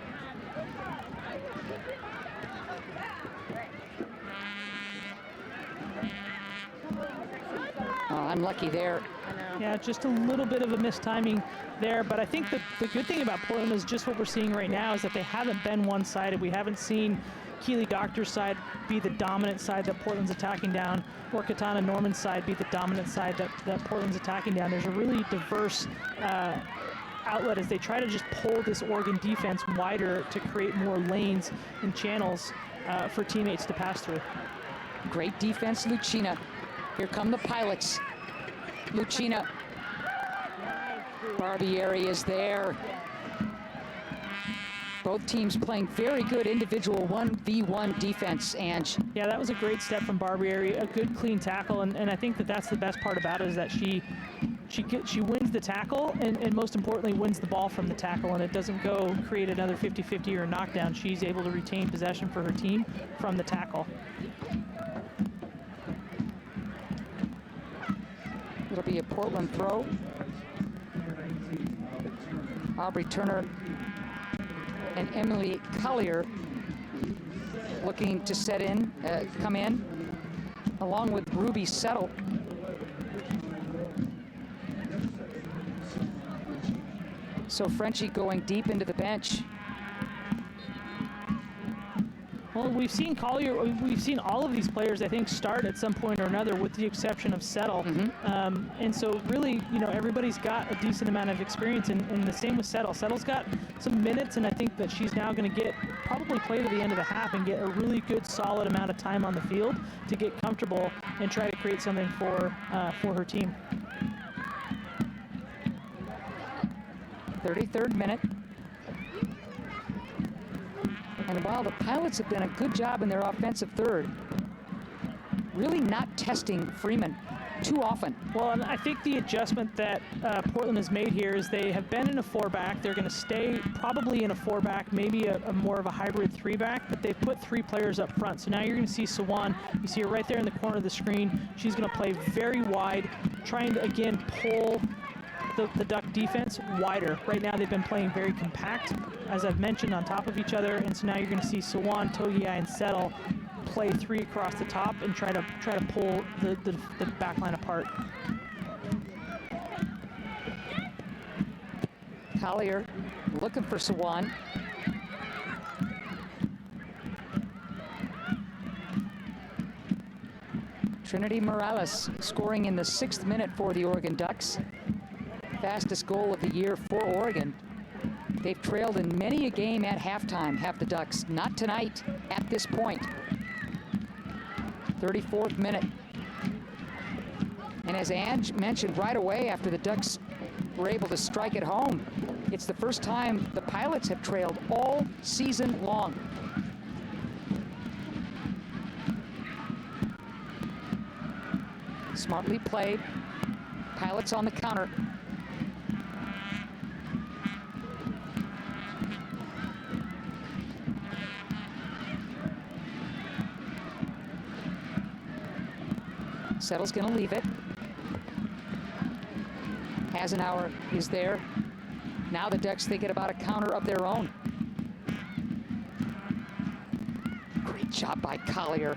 Unlucky there. Yeah, just a little bit of a mistiming there, but I think the good thing about Portland is just what we're seeing right now is that they haven't been one-sided. We haven't seen Keely Doctor's side be the dominant side that Portland's attacking down, or Katana Norman's side be the dominant side that Portland's attacking down. There's a really diverse outlet as they try to just pull this Oregon defense wider to create more lanes and channels for teammates to pass through. Great defense, Lucina. Here come the Pilots. Lucina. Barbieri is there. Both teams playing very good individual 1v1 defense, Ange. Yeah, that was a great step from Barbieri, a good clean tackle, and I think that's the best part about it is that she wins the tackle and most importantly wins the ball from the tackle, and it doesn't go create another 50-50 or a knockdown. She's able to retain possession for her team from the tackle. It'll be a Portland throw. Aubrey Turner and Emily Collier looking to come in, along with Ruby Settle. So Frenchie going deep into the bench. Well, we've seen Collier, we've seen all of these players, I think, start at some point or another, with the exception of Settle. And so really, you know, everybody's got a decent amount of experience, and the same with Settle. Settle's got some minutes, and I think that she's now going to probably play to the end of the half and get a really good, solid amount of time on the field to get comfortable and try to create something for her team. 33rd minute. And while the Pilots have done a good job in their offensive third, really not testing Freeman too often. Well, and I think the adjustment that Portland has made here is they have been in a 4-back. They're going to stay probably in a 4-back, maybe a more of a hybrid 3-back, but they've put 3 players up front. So now you're going to see Sawan. You see her right there in the corner of the screen. She's going to play very wide, trying to, again, pull the Duck defense wider. Right now they've been playing very compact, as I've mentioned, on top of each other, and so now you're going to see Sawan, Togiai, and Settle play 3 across the top and try to pull the back line apart. Collier looking for Sawan. Trinity Morales scoring in the 6th minute for the Oregon Ducks. Fastest goal of the year for Oregon. They've trailed in many a game at halftime, have the Ducks. Not tonight, at this point. 34th minute. And as Ange mentioned right away after the Ducks were able to strike it home, it's the first time the Pilots have trailed all season long. Smartly played. Pilots on the counter. Settle's going to leave it. Hasenauer is there. Now the Ducks thinking about a counter of their own. Great job by Collier.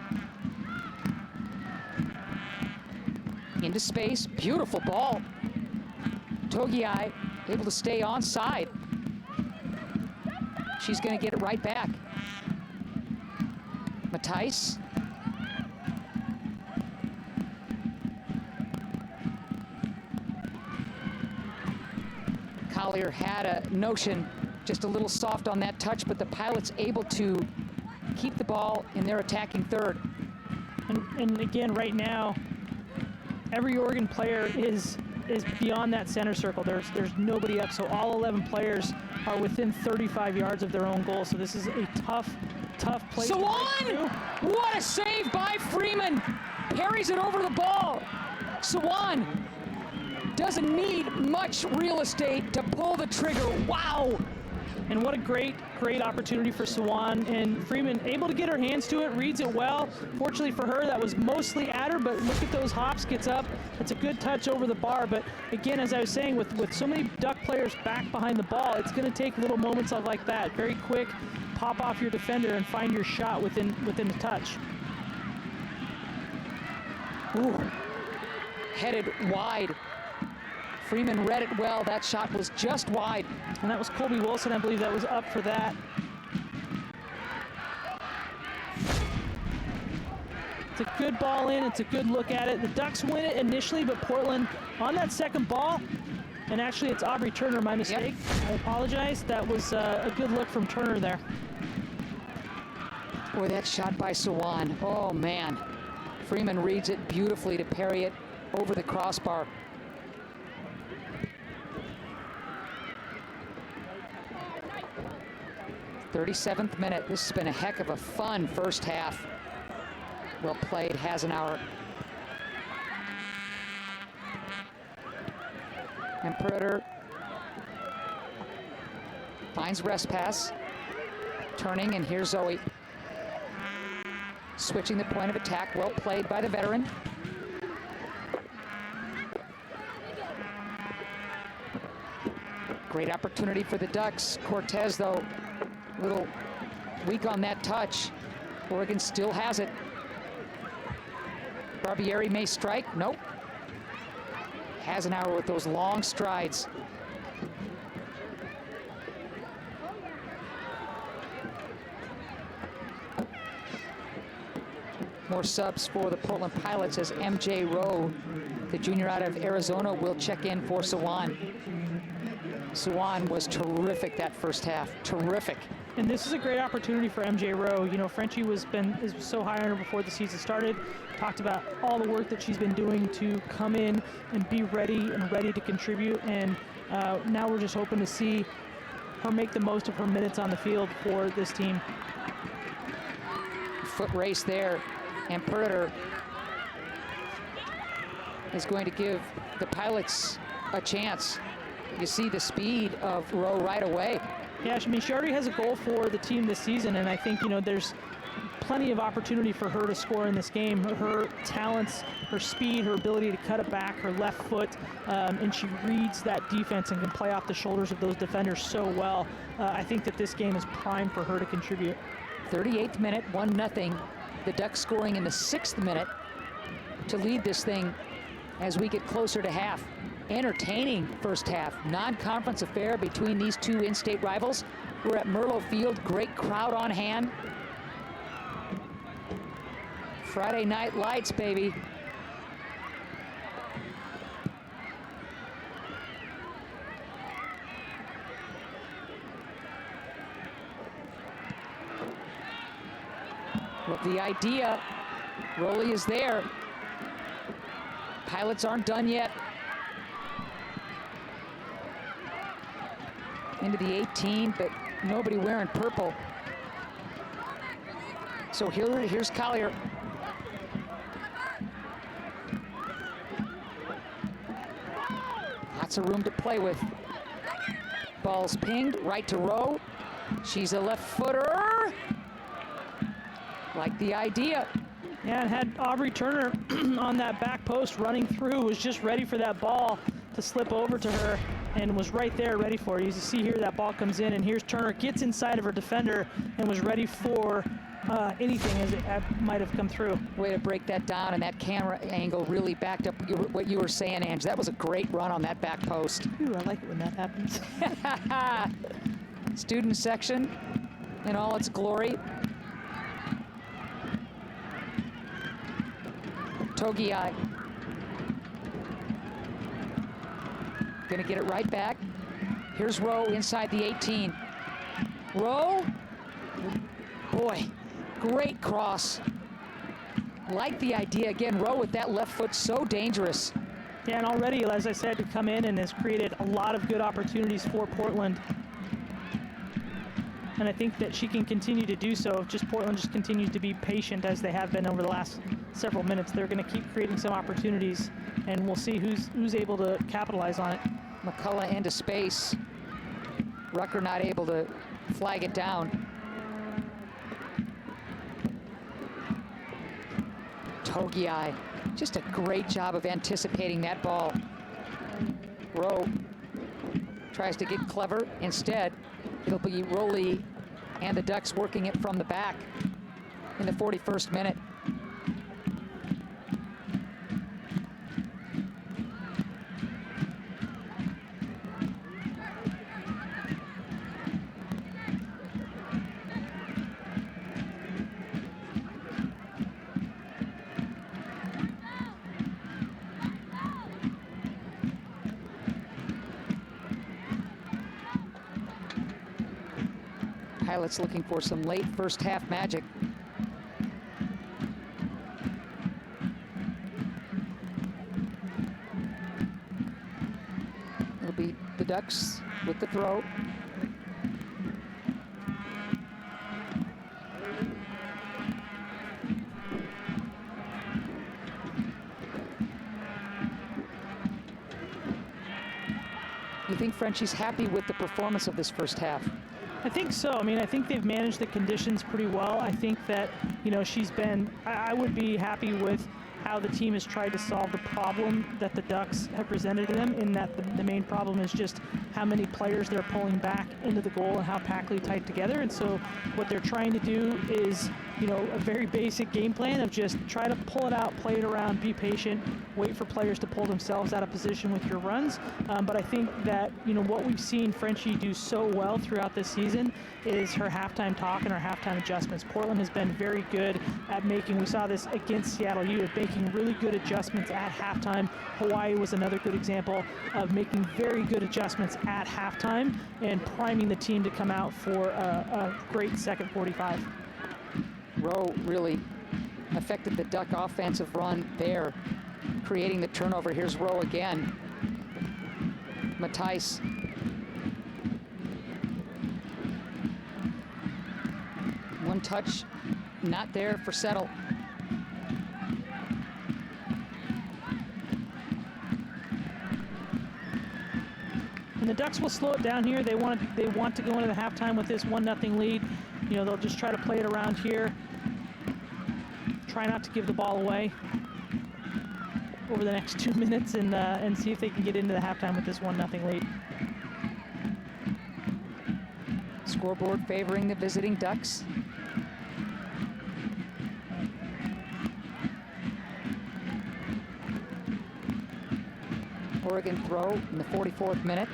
Into space, beautiful ball. Togiai able to stay onside. She's going to get it right back. Matthijs. Collier had a notion, just a little soft on that touch, but the Pilots able to keep the ball in their attacking third. And again, right now, every Oregon player is beyond that center circle. There's nobody up, so all 11 players are within 35 yards of their own goal. So this is a tough place. Sawan! What a save by Freeman! Parries it over the ball. Sawan doesn't need much real estate to pull the trigger. Wow! And what a great opportunity for Sawan. And Freeman able to get her hands to it, reads it well. Fortunately for her, that was mostly at her, but look at those hops, gets up. It's a good touch over the bar. But again, as I was saying, with so many Duck players back behind the ball, it's going to take little moments like that. Very quick, pop off your defender and find your shot within the touch. Ooh. Headed wide. Freeman read it well. That shot was just wide. And that was Colby Wilson, I believe, that was up for that. It's a good ball in. It's a good look at it. The Ducks win it initially, but Portland on that second ball. And actually, it's Aubrey Turner, my mistake. Yep. I apologize. That was a good look from Turner there. Boy, that shot by Sawan. Oh, man. Freeman reads it beautifully to parry it over the crossbar. .37th minute. This has been a heck of a fun first half. Well played, Hasenauer. And Predator finds rest pass. Turning, and here's Zoe. Switching the point of attack. Well played by the veteran. Great opportunity for the Ducks. Cortez, though, a little weak on that touch. Oregon still has it. Barbieri may strike. Nope. Hasenauer with those long strides. More subs for the Portland Pilots as MJ Rowe, the junior out of Arizona, will check in for Sawan. Sawan was terrific that first half. Terrific. And this is a great opportunity for MJ Rowe. You know, Frenchie is so high on her before the season started. Talked about all the work that she's been doing to come in and be ready to contribute. And now we're just hoping to see her make the most of her minutes on the field for this team. Foot race there, and Predator is going to give the Pilots a chance. You see the speed of Rowe right away. Yeah, I mean, she already has a goal for the team this season, and I think, you know, there's plenty of opportunity for her to score in this game. Her talents, her speed, her ability to cut it back, her left foot, and she reads that defense and can play off the shoulders of those defenders so well. I think that this game is primed for her to contribute. 38th minute, 1-0. The Ducks scoring in the 6th minute to lead this thing as we get closer to half. Entertaining first half, non-conference affair between these two in-state rivals. We're at Merlo Field, great crowd on hand. Friday night lights, baby. Well, the idea, Rowley is there. Pilots aren't done yet. Into the 18, but nobody wearing purple. So here's Collier. Lots of room to play with. Ball's pinged right to Rowe. She's a left footer. Like the idea. Yeah, and had Aubrey Turner on that back post running through, was just ready for that ball to slip over to her, and was right there ready for it. You see here that ball comes in, and here's Turner, gets inside of her defender and was ready for anything as it might have come through. Way to break that down, and that camera angle really backed up what you were saying, Ange. That was a great run on that back post. Ooh, I like it when that happens. Student section in all its glory. Togiai. Gonna get it right back. Here's Rowe inside the 18. Rowe, boy, great cross. Like the idea, again, Rowe with that left foot, so dangerous. Yeah, and already, as I said, to come in and has created a lot of good opportunities for Portland. And I think that she can continue to do so if just Portland just continues to be patient as they have been over the last several minutes. They're going to keep creating some opportunities, and we'll see who's able to capitalize on it. McCullough into space. Rucker not able to flag it down. Togiai, just a great job of anticipating that ball. Rowe tries to get clever. Instead, it'll be Rowley and the Ducks working it from the back in the 41st minute. Pilots looking for some late first half magic. It'll be the Ducks with the throw. You think Frenchie's happy with the performance of this first half? I think so. I mean, I think they've managed the conditions pretty well. I think that, you know, she's been, I would be happy with how the team has tried to solve the problem that the Ducks have presented to them, in that the main problem is just how many players they're pulling back into the goal and how packly tight together. And so what they're trying to do is, you know, a very basic game plan of just try to pull it out, play it around, be patient, wait for players to pull themselves out of position with your runs. But I think that, you know, what we've seen Frenchie do so well throughout this season is her halftime talk and her halftime adjustments. Portland has been very good at making, we saw this against Seattle U, at making really good adjustments at halftime. Hawaii was another good example of making very good adjustments at halftime and priming the team to come out for a great second 45. Rowe really affected the Duck offensive run there, creating the turnover. Here's Rowe again. Matthijs. One touch, not there for Settle. And the Ducks will slow it down here. They want to go into the halftime with this 1-0 lead. You know, they'll just try to play it around here. Try not to give the ball away over the next 2 minutes, and see if they can get into the halftime with this 1-0 lead. Scoreboard favoring the visiting Ducks. Oregon throw in the 44th minute.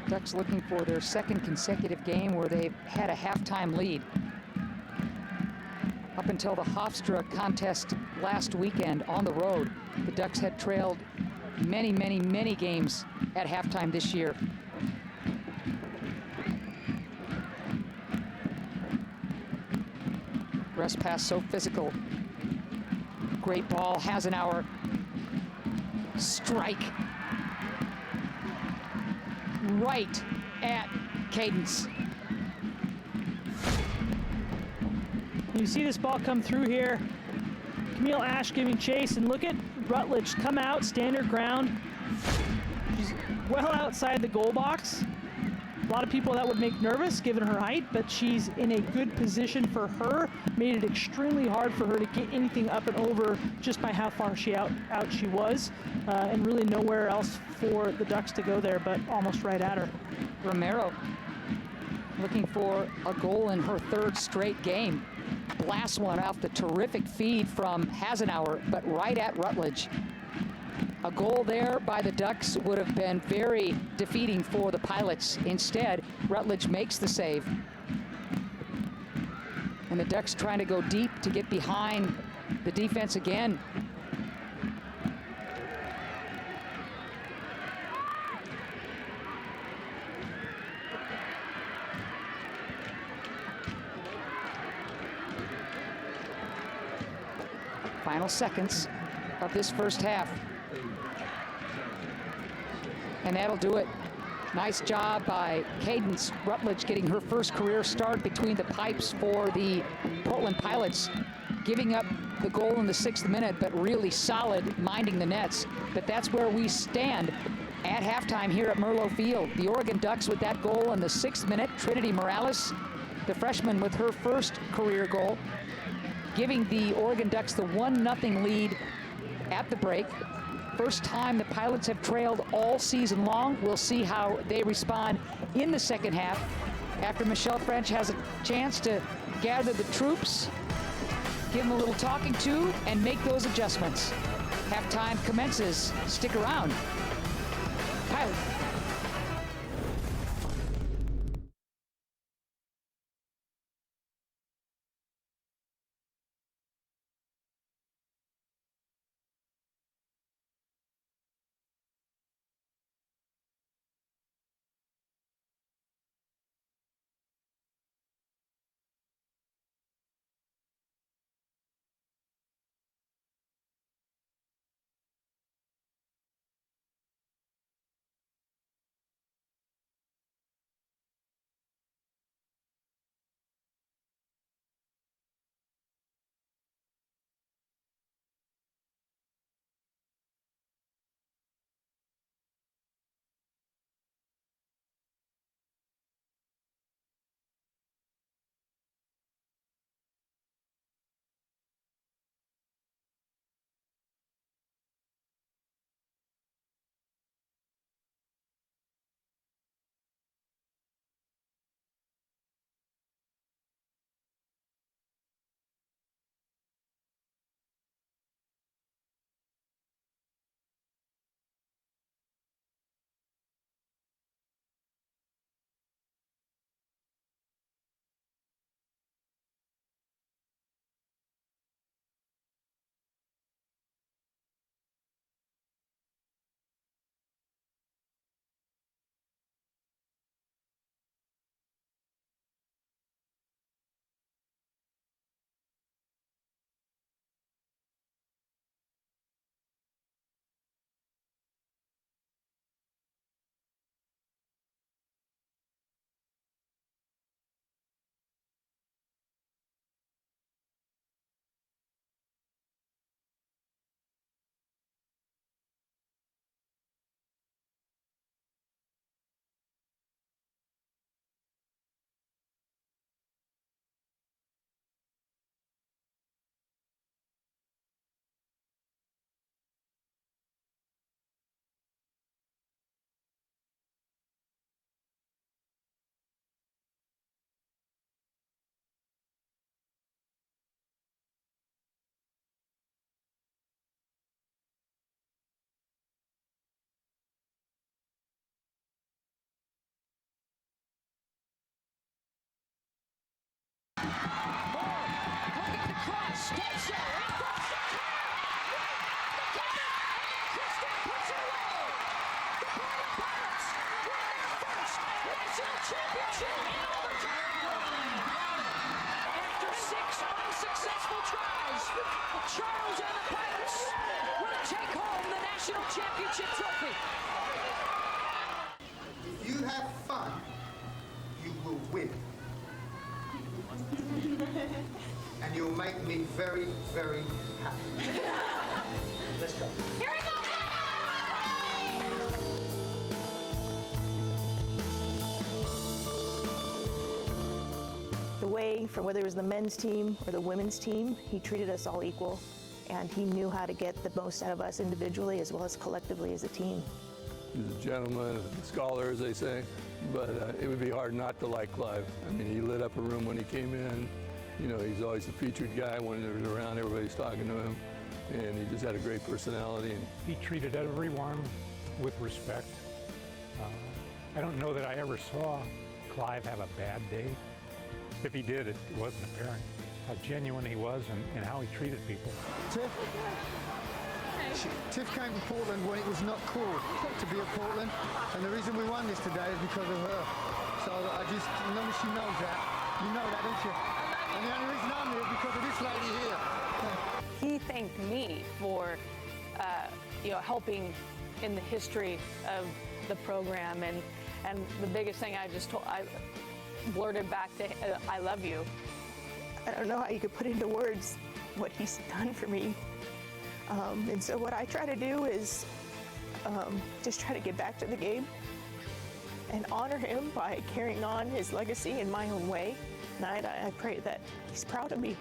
Ducks looking for their second consecutive game where they've had a halftime lead. Up until the Hofstra contest last weekend on the road, the Ducks had trailed many, many, many games at halftime this year. Rest pass so physical. Great ball, Hasenauer. Strike. Right at Cadence. You see this ball come through here. Camille Ash giving chase, and look at Rutledge come out, stand her ground. She's well outside the goal box. A lot of people that would make nervous given her height, but she's in a good position for her. Made it extremely hard for her to get anything up and over just by how far out she was, and really nowhere else for the Ducks to go there, but almost right at her. Romero looking for a goal in her third straight game. Blasts one off the terrific feed from Hasenauer, but right at Rutledge. A goal there by the Ducks would have been very defeating for the Pilots. Instead, Rutledge makes the save. And the Ducks trying to go deep to get behind the defense again. Final seconds of this first half. And that'll do it. Nice job by Cadence Rutledge getting her first career start between the pipes for the Portland Pilots, giving up the goal in the 6th minute, but really solid minding the nets. But that's where we stand at halftime here at Merlo Field. The Oregon Ducks with that goal in the 6th minute. Trinity Morales, the freshman, with her first career goal, giving the Oregon Ducks the 1-0 lead at the break. First time the Pilots have trailed all season long. We'll see how they respond in the second half after Michelle French has a chance to gather the troops, give them a little talking to, and make those adjustments. Halftime commences. Stick around. Pilot. If you have fun, you will win. And you'll make me very, very happy. Let's go. Here we go! way, from whether it was the men's team or the women's team, he treated us all equal, and he knew how to get the most out of us individually as well as collectively as a team. He's a gentleman, a scholar, as they say, but it would be hard not to like Clive. I mean, he lit up a room when he came in. You know, he's always the featured guy when he was around, everybody's talking to him, and he just had a great personality. He treated everyone with respect. I don't know that I ever saw Clive have a bad day. If he did, it wasn't apparent. How genuine he was and how he treated people. Tiff came to Portland when it was not cool to be at Portland, and the reason we won this today is because of her. So I just, as long as she knows that, you know that, don't you? And the only reason I'm here is because of this lady here. He thanked me for, helping in the history of the program, and the biggest thing I blurted back to, I love you. I don't know how you could put into words what he's done for me. And so what I try to do is just try to get back to the game and honor him by carrying on his legacy in my own way. And I pray that he's proud of me.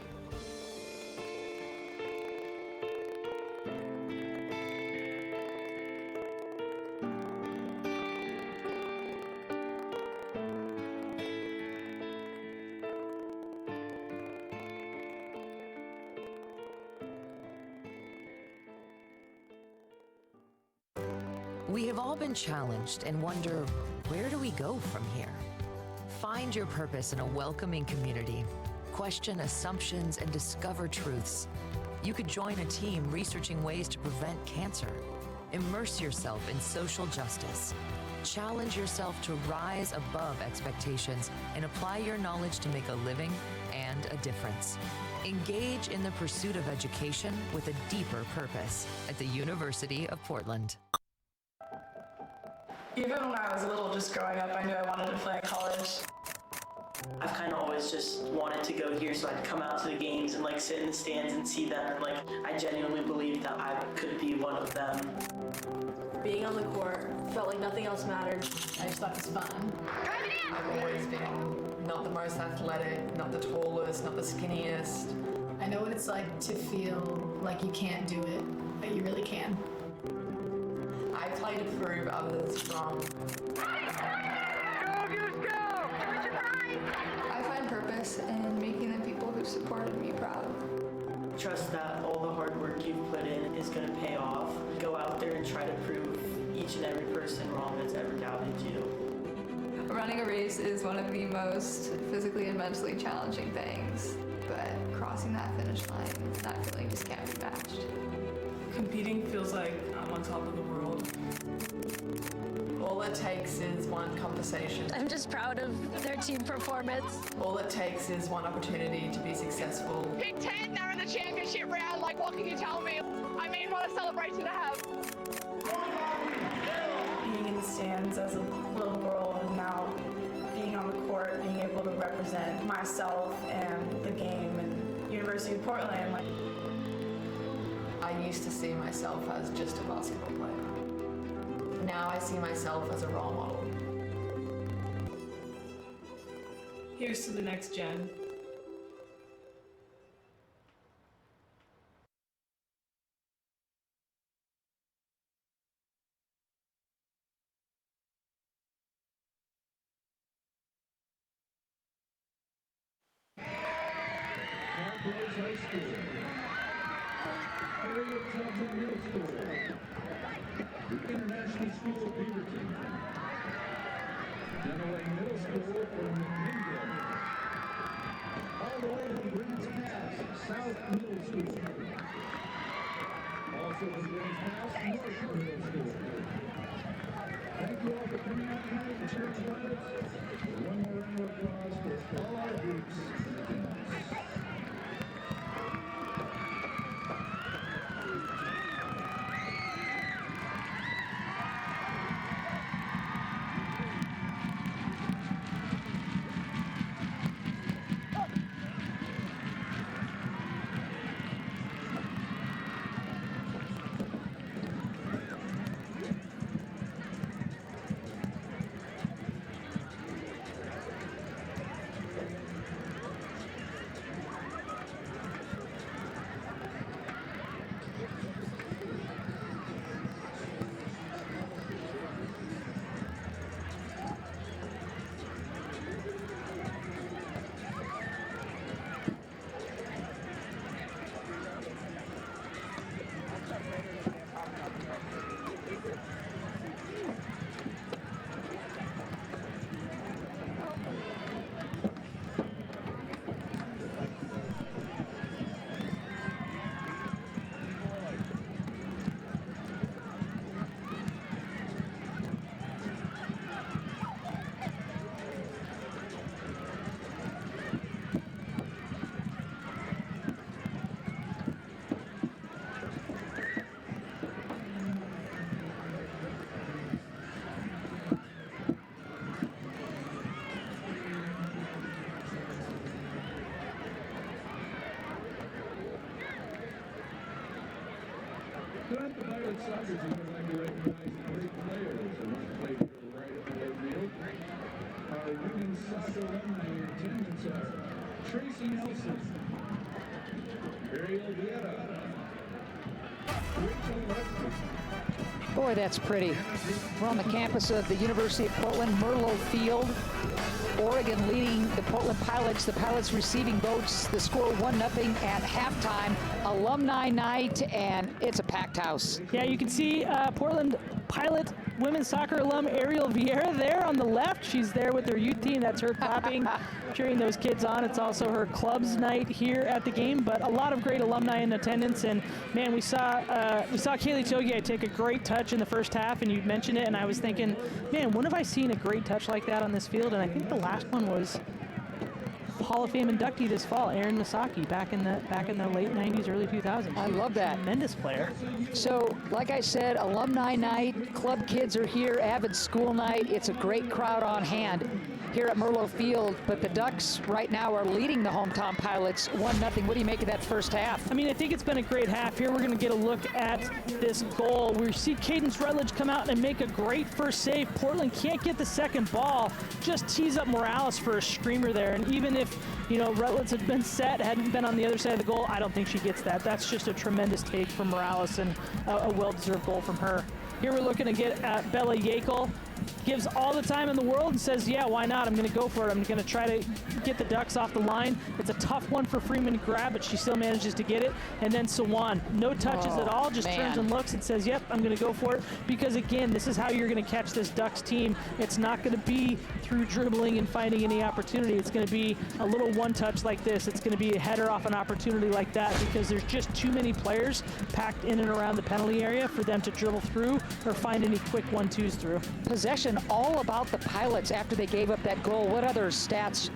We have all been challenged and wonder, where do we go from here? Find your purpose in a welcoming community. Question assumptions and discover truths. You could join a team researching ways to prevent cancer. Immerse yourself in social justice. Challenge yourself to rise above expectations and apply your knowledge to make a living and a difference. Engage in the pursuit of education with a deeper purpose at the University of Portland. Even when I was little, just growing up, I knew I wanted to play at college. I've kind of always just wanted to go here so I could come out to the games and like sit in the stands and see them, and like I genuinely believed that I could be one of them. Being on the court felt like nothing else mattered. I just thought it was fun. I've always been not the most athletic, not the tallest, not the skinniest. I know what it's like to feel like you can't do it, but you really can. I play to prove others wrong. I find purpose in making the people who supported me proud. Trust that all the hard work you've put in is going to pay off. Go out there and try to prove each and every person wrong that's ever doubted you. Running a race is one of the most physically and mentally challenging things, but crossing that finish line, that feeling just can't be matched. Competing feels like I'm on top of the world. All it takes is one conversation. I'm just proud of their team performance. All it takes is one opportunity to be successful. Big 10, they're in the championship round. Like, what can you tell me? I mean, what a celebration to have. Being in the stands as a little girl and now being on the court, being able to represent myself and the game and University of Portland. I used to see myself as just a basketball player. Now I see myself as a role model. Here's to the next gen. High School. Harriet Tubman Middle School. The International School of Beaverton. Dunaway Middle School from Minden. All the way from Grants Pass, South Middle School. Also from Grants Pass, North Middle School. Thank you all for coming out tonight to Church Rabbits. One more round of applause for all our groups. Tonight, the Pirates soccer team would like to recognize great players who have played here right at the field. Our women's soccer alumni in attendance are Tracy Nelson, Ariel Vieira, Rachel Leslie. Boy, that's pretty. We're on the campus of the University of Portland, Merlo Field. Oregon leading the Portland Pilots. The Pilots receiving votes. The score 1-0 at halftime. Alumni night, and it's a packed house. Yeah, you can see Portland Pilot women's soccer alum Ariel Vieira there on the left. She's there with her youth team. That's her clapping, cheering those kids on. It's also her club's night here at the game, but a lot of great alumni in attendance. And man, we saw Kaylee Togiai take a great touch in the first half, and you mentioned it, and I was thinking, man, when have I seen a great touch like that on this field? And I think the last one was Hall of Fame inductee this fall, Erin Misaki, back in the late 90s, early 2000s. I love that. Tremendous player. So, like I said, alumni night, club kids are here, avid school night. It's a great crowd on hand here at Merlo Field, but the Ducks right now are leading the hometown Pilots 1-0. What do you make of that first half? I mean, I think it's been a great half. Here we're going to get a look at this goal. We see Cadence Rutledge come out and make a great first save. Portland can't get the second ball, just tees up Morales for a screamer there. And even if, Rutledge had been set, hadn't been on the other side of the goal, I don't think she gets that. That's just a tremendous take from Morales and a well-deserved goal from her. Here we're looking to get Bella Yakel. Gives all the time in the world and says, yeah, why not? I'm going to go for it. I'm going to try to get the Ducks off the line. It's a tough one for Freeman to grab, but she still manages to get it. And then Sawan, no touches at all, just turns and looks and says, yep, I'm going to go for it. Because, again, this is how you're going to catch this Ducks team. It's not going to be through dribbling and finding any opportunity. It's going to be a little one-touch like this. It's going to be a header off an opportunity like that because there's just too many players packed in and around the penalty area for them to dribble through or find any quick 1-2s through. Possession all about the Pilots after they gave up that goal. What other stats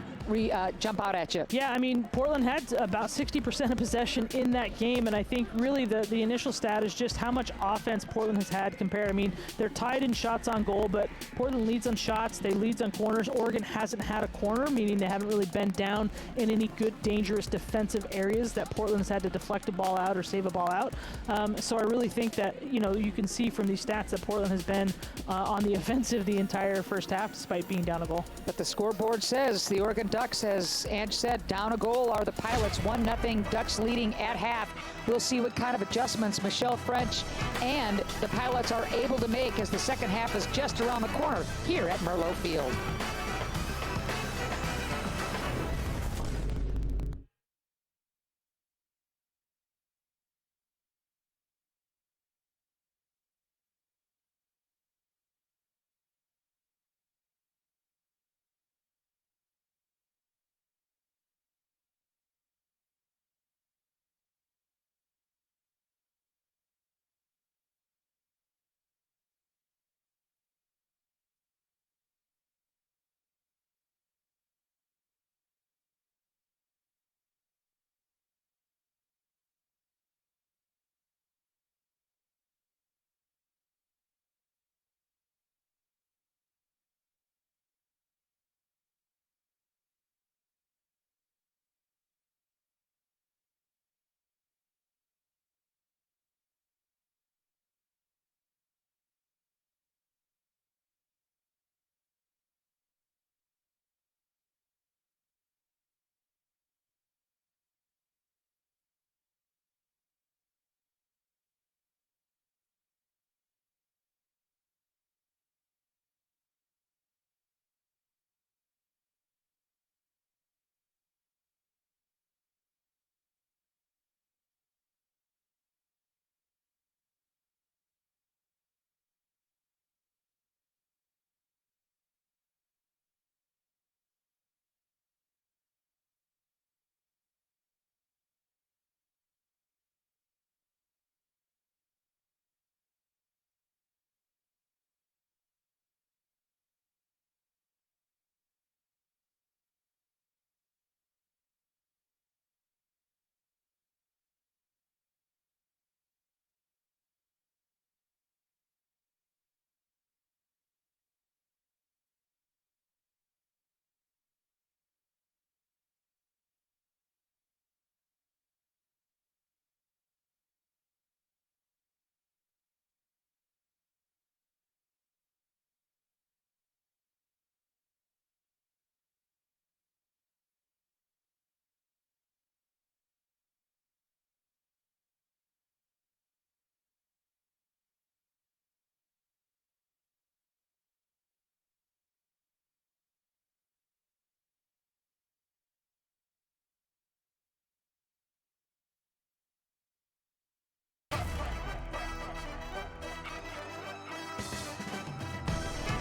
jump out at you? Yeah, I mean, Portland had about 60% of possession in that game, and I think really the initial stat is just how much offense Portland has had compared. I mean, they're tied in shots on goal, but Portland leads on shots, they leads on corners. Oregon hasn't had a corner, meaning they haven't really been down in any good, dangerous defensive areas that Portland has had to deflect a ball out or save a ball out. So I really think that, you can see from these stats that Portland has been on the offensive the entire first half despite being down a goal. But the scoreboard says the Oregon Ducks, as Ange said, down a goal are the Pilots, 1-0, Ducks leading at half. We'll see what kind of adjustments Michelle French and the Pilots are able to make as the second half is just around the corner here at Merlo Field.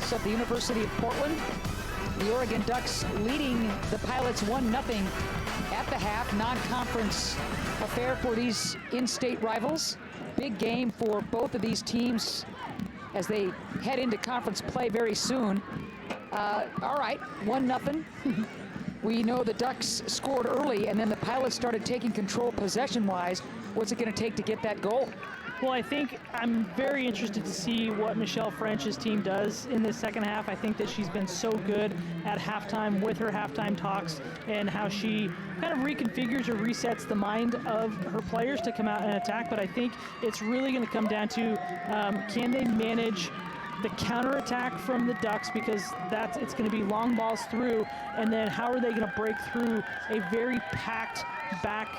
campus of the University of Portland. The Oregon Ducks leading the Pilots 1-0 at the half. Non-conference affair for these in-state rivals. Big game for both of these teams as they head into conference play very soon. All right, 1-0. We know the Ducks scored early, and then the Pilots started taking control possession-wise. What's it going to take to get that goal? Well, I think I'm very interested to see what Michelle French's team does in this second half. I think that she's been so good at halftime with her halftime talks and how she kind of reconfigures or resets the mind of her players to come out and attack. But I think it's really going to come down to can they manage the counterattack from the Ducks, because it's going to be long balls through, and then how are they going to break through a very packed back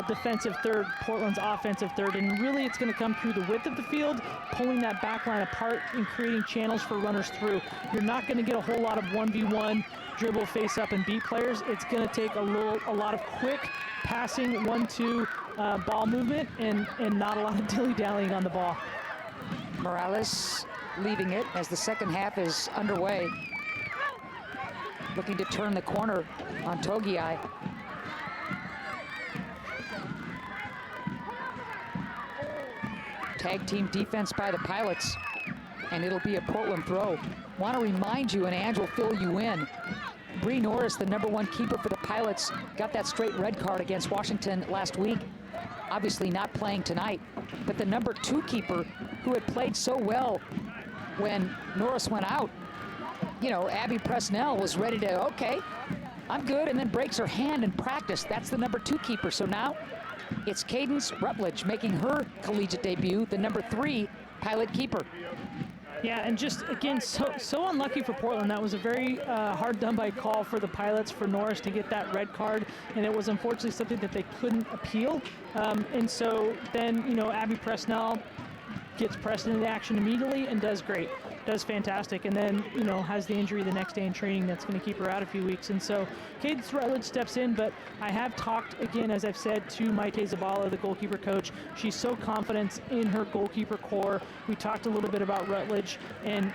defensive third, Portland's offensive third, and really it's going to come through the width of the field, pulling that back line apart and creating channels for runners through. You're not going to get a whole lot of 1v1 dribble, face up, and beat players. It's going to take a lot of quick passing, 1-2 ball movement, and not a lot of dilly-dallying on the ball. Morales leaving it as the second half is underway. Looking to turn the corner on Togiai. Tag team defense by the Pilots, and it'll be a Portland throw. Want to remind you, and Ange will fill you in, Bree Norris, the #1 keeper for the Pilots, got that straight red card against Washington last week. Obviously not playing tonight, but the #2 keeper who had played so well when Norris went out, you know, Abby Presnell was ready to, okay, I'm good, and then breaks her hand in practice. That's the #2 keeper. So now it's Cadence Rutledge making her collegiate debut, the #3 Pilot keeper. Yeah, and just, again, so unlucky for Portland. That was a very hard done by call for the Pilots, for Norris to get that red card, and it was unfortunately something that they couldn't appeal. And so then, you know, Abby Presnell gets pressed into action immediately and does great, does fantastic, and then, you know, has the injury the next day in training that's going to keep her out a few weeks. And so Cadence Rutledge steps in, but I have talked, again, as I've said, to Maite Zabala, the goalkeeper coach. She's so confident in her goalkeeper core. We talked a little bit about Rutledge and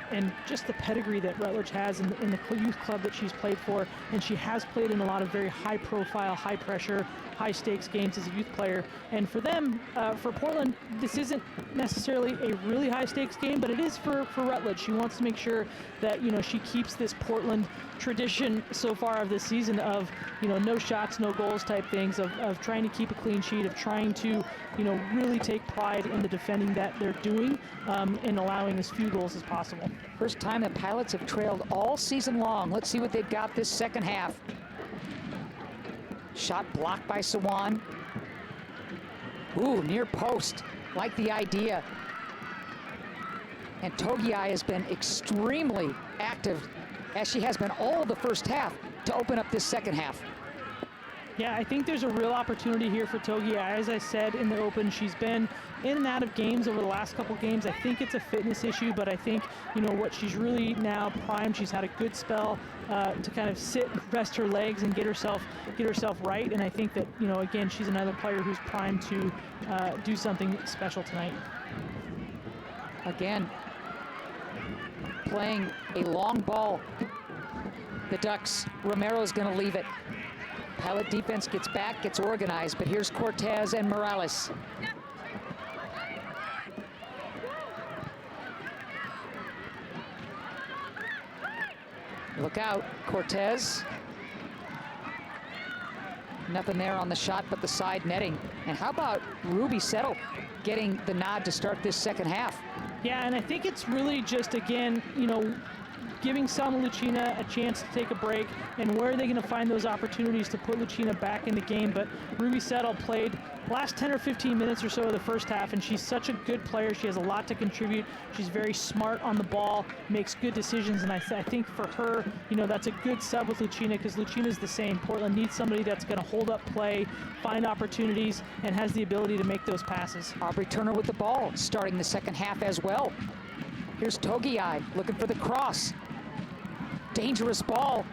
just the pedigree that Rutledge has in the youth club that she's played for, and she has played in a lot of very high-profile, high-pressure, high-stakes games as a youth player. And for them, for Portland, this isn't necessarily a really high-stakes game, but it is for Rutledge. She wants to make sure that, you know, she keeps this Portland tradition so far of this season of, you know, no shots, no goals type things, of trying to keep a clean sheet, of trying to, you know, really take pride in the defending that they're doing, and allowing as few goals as possible. First time the Pilots have trailed all season long. Let's see what they've got this second half. Shot blocked by Sawan. Ooh, near post. Like the idea. And Togiai has been extremely active, as she has been all the first half, to open up this second half. Yeah, I think there's a real opportunity here for Togiai. As I said in the open, she's been in and out of games over the last couple games. I think it's a fitness issue, but I think, you know, what she's really now primed. She's had a good spell to kind of sit, rest her legs, and get herself right. And I think that, you know, again, she's another player who's primed to do something special tonight. Again, playing a long ball. The Ducks, Romero's going to leave it. Pilot defense gets back, gets organized, but here's Cortez and Morales. Look out, Cortez. Nothing there on the shot but the side netting. And how about Ruby Settle getting the nod to start this second half? Yeah, and I think it's really just, again, you know, giving Selma Lucina a chance to take a break, and where are they going to find those opportunities to put Lucina back in the game. But Ruby Settle played last 10 or 15 minutes or so of the first half, and she's such a good player. She has a lot to contribute. She's very smart on the ball, makes good decisions, and I think for her, you know, that's a good sub with Lucina, because Lucina's the same. Portland needs somebody that's going to hold up play, find opportunities, and has the ability to make those passes. Aubrey Turner with the ball, starting the second half as well. Here's Togiai looking for the cross. Dangerous ball.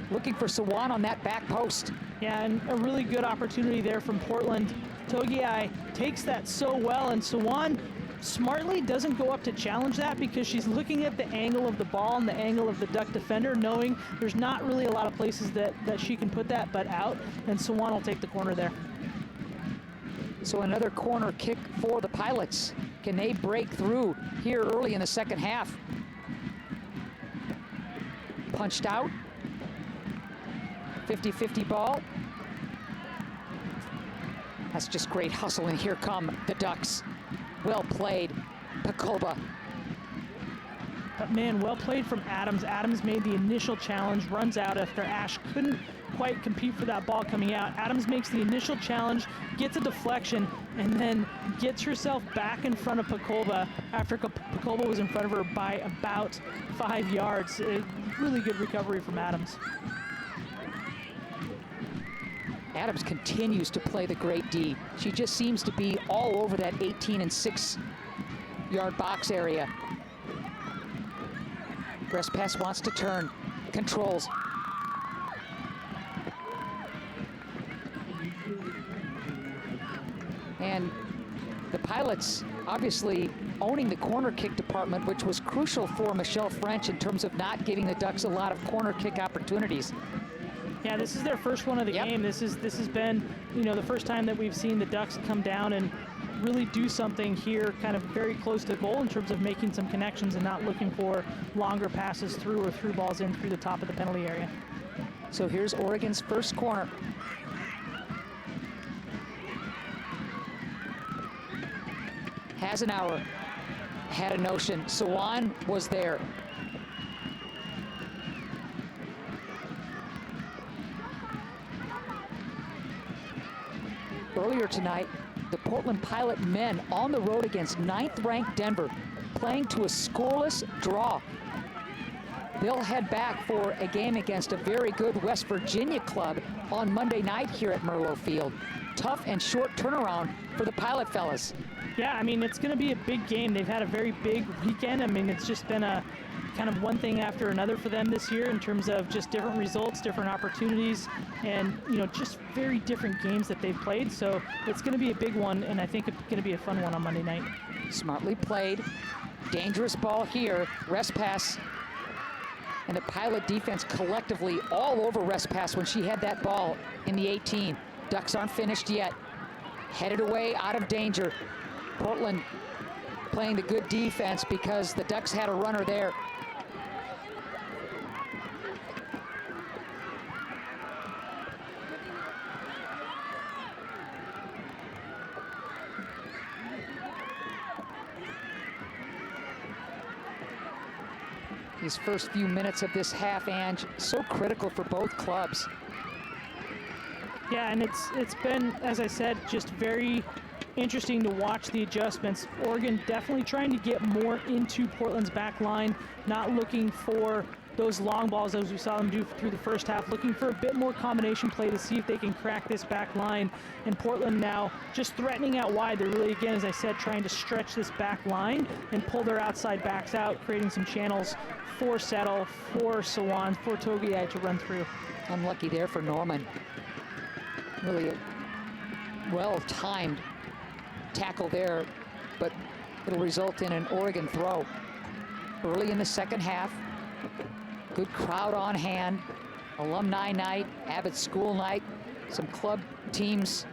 Looking for Sawan on that back post. Yeah, and a really good opportunity there from Portland. Togiai takes that so well, and Sawan smartly doesn't go up to challenge that because she's looking at the angle of the ball and the angle of the Duck defender, knowing there's not really a lot of places that she can put that butt out, and Sawan will take the corner there. So another corner kick for the Pilots. Can they break through here early in the second half? Punched out. 50-50 ball. That's just great hustle, and here come the Ducks. Well played, Pakolba. But man, well played from Adams. Adams made the initial challenge, runs out after Ash couldn't quite compete for that ball coming out. Adams makes the initial challenge, gets a deflection, and then gets herself back in front of Pakolba after Pakolba was in front of her by about 5 yards. A really good recovery from Adams. Adams continues to play the great D. She just seems to be all over that 18 and 6 yard box area. Breast pass wants to turn, controls. And the Pilots obviously owning the corner kick department, which was crucial for Michelle French in terms of not giving the Ducks a lot of corner kick opportunities. Yeah, this is their first one of the game. This has been, you know, the first time that we've seen the Ducks come down and really do something here kind of very close to the goal in terms of making some connections and not looking for longer passes through or through balls in through the top of the penalty area. So here's Oregon's first corner. Has an hour, had a notion. Sawan was there. Earlier tonight, the Portland Pilot men on the road against 9th-ranked Denver, playing to a scoreless draw. They'll head back for a game against a very good West Virginia club on Monday night here at Merlo Field. Tough and short turnaround for the Pilot fellas. Yeah, I mean, it's going to be a big game. They've had a very big weekend. I mean, it's just been a kind of one thing after another for them this year in terms of just different results, different opportunities, and, you know, just very different games that they've played. So it's going to be a big one, and I think it's going to be a fun one on Monday night. Smartly played. Dangerous ball here. Rest pass. And the Pilot defense collectively all over Rest pass when she had that ball in the 18. Ducks aren't finished yet. Headed away out of danger. Portland playing the good defense because the Ducks had a runner there. These first few minutes of this half, Ange, so critical for both clubs. Yeah, and it's been, as I said, just very interesting to watch the adjustments. Oregon definitely trying to get more into Portland's back line, not looking for those long balls as we saw them do through the first half, looking for a bit more combination play to see if they can crack this back line. And Portland now just threatening out wide. They're really, again, as I said, trying to stretch this back line and pull their outside backs out, creating some channels for Settle, for Sawan, for Togiai to run through. Unlucky there for Norman. Really a well-timed tackle there, but it'll result in an Oregon throw. Early in the second half, good crowd on hand, alumni night, Abbott school night, some club teams,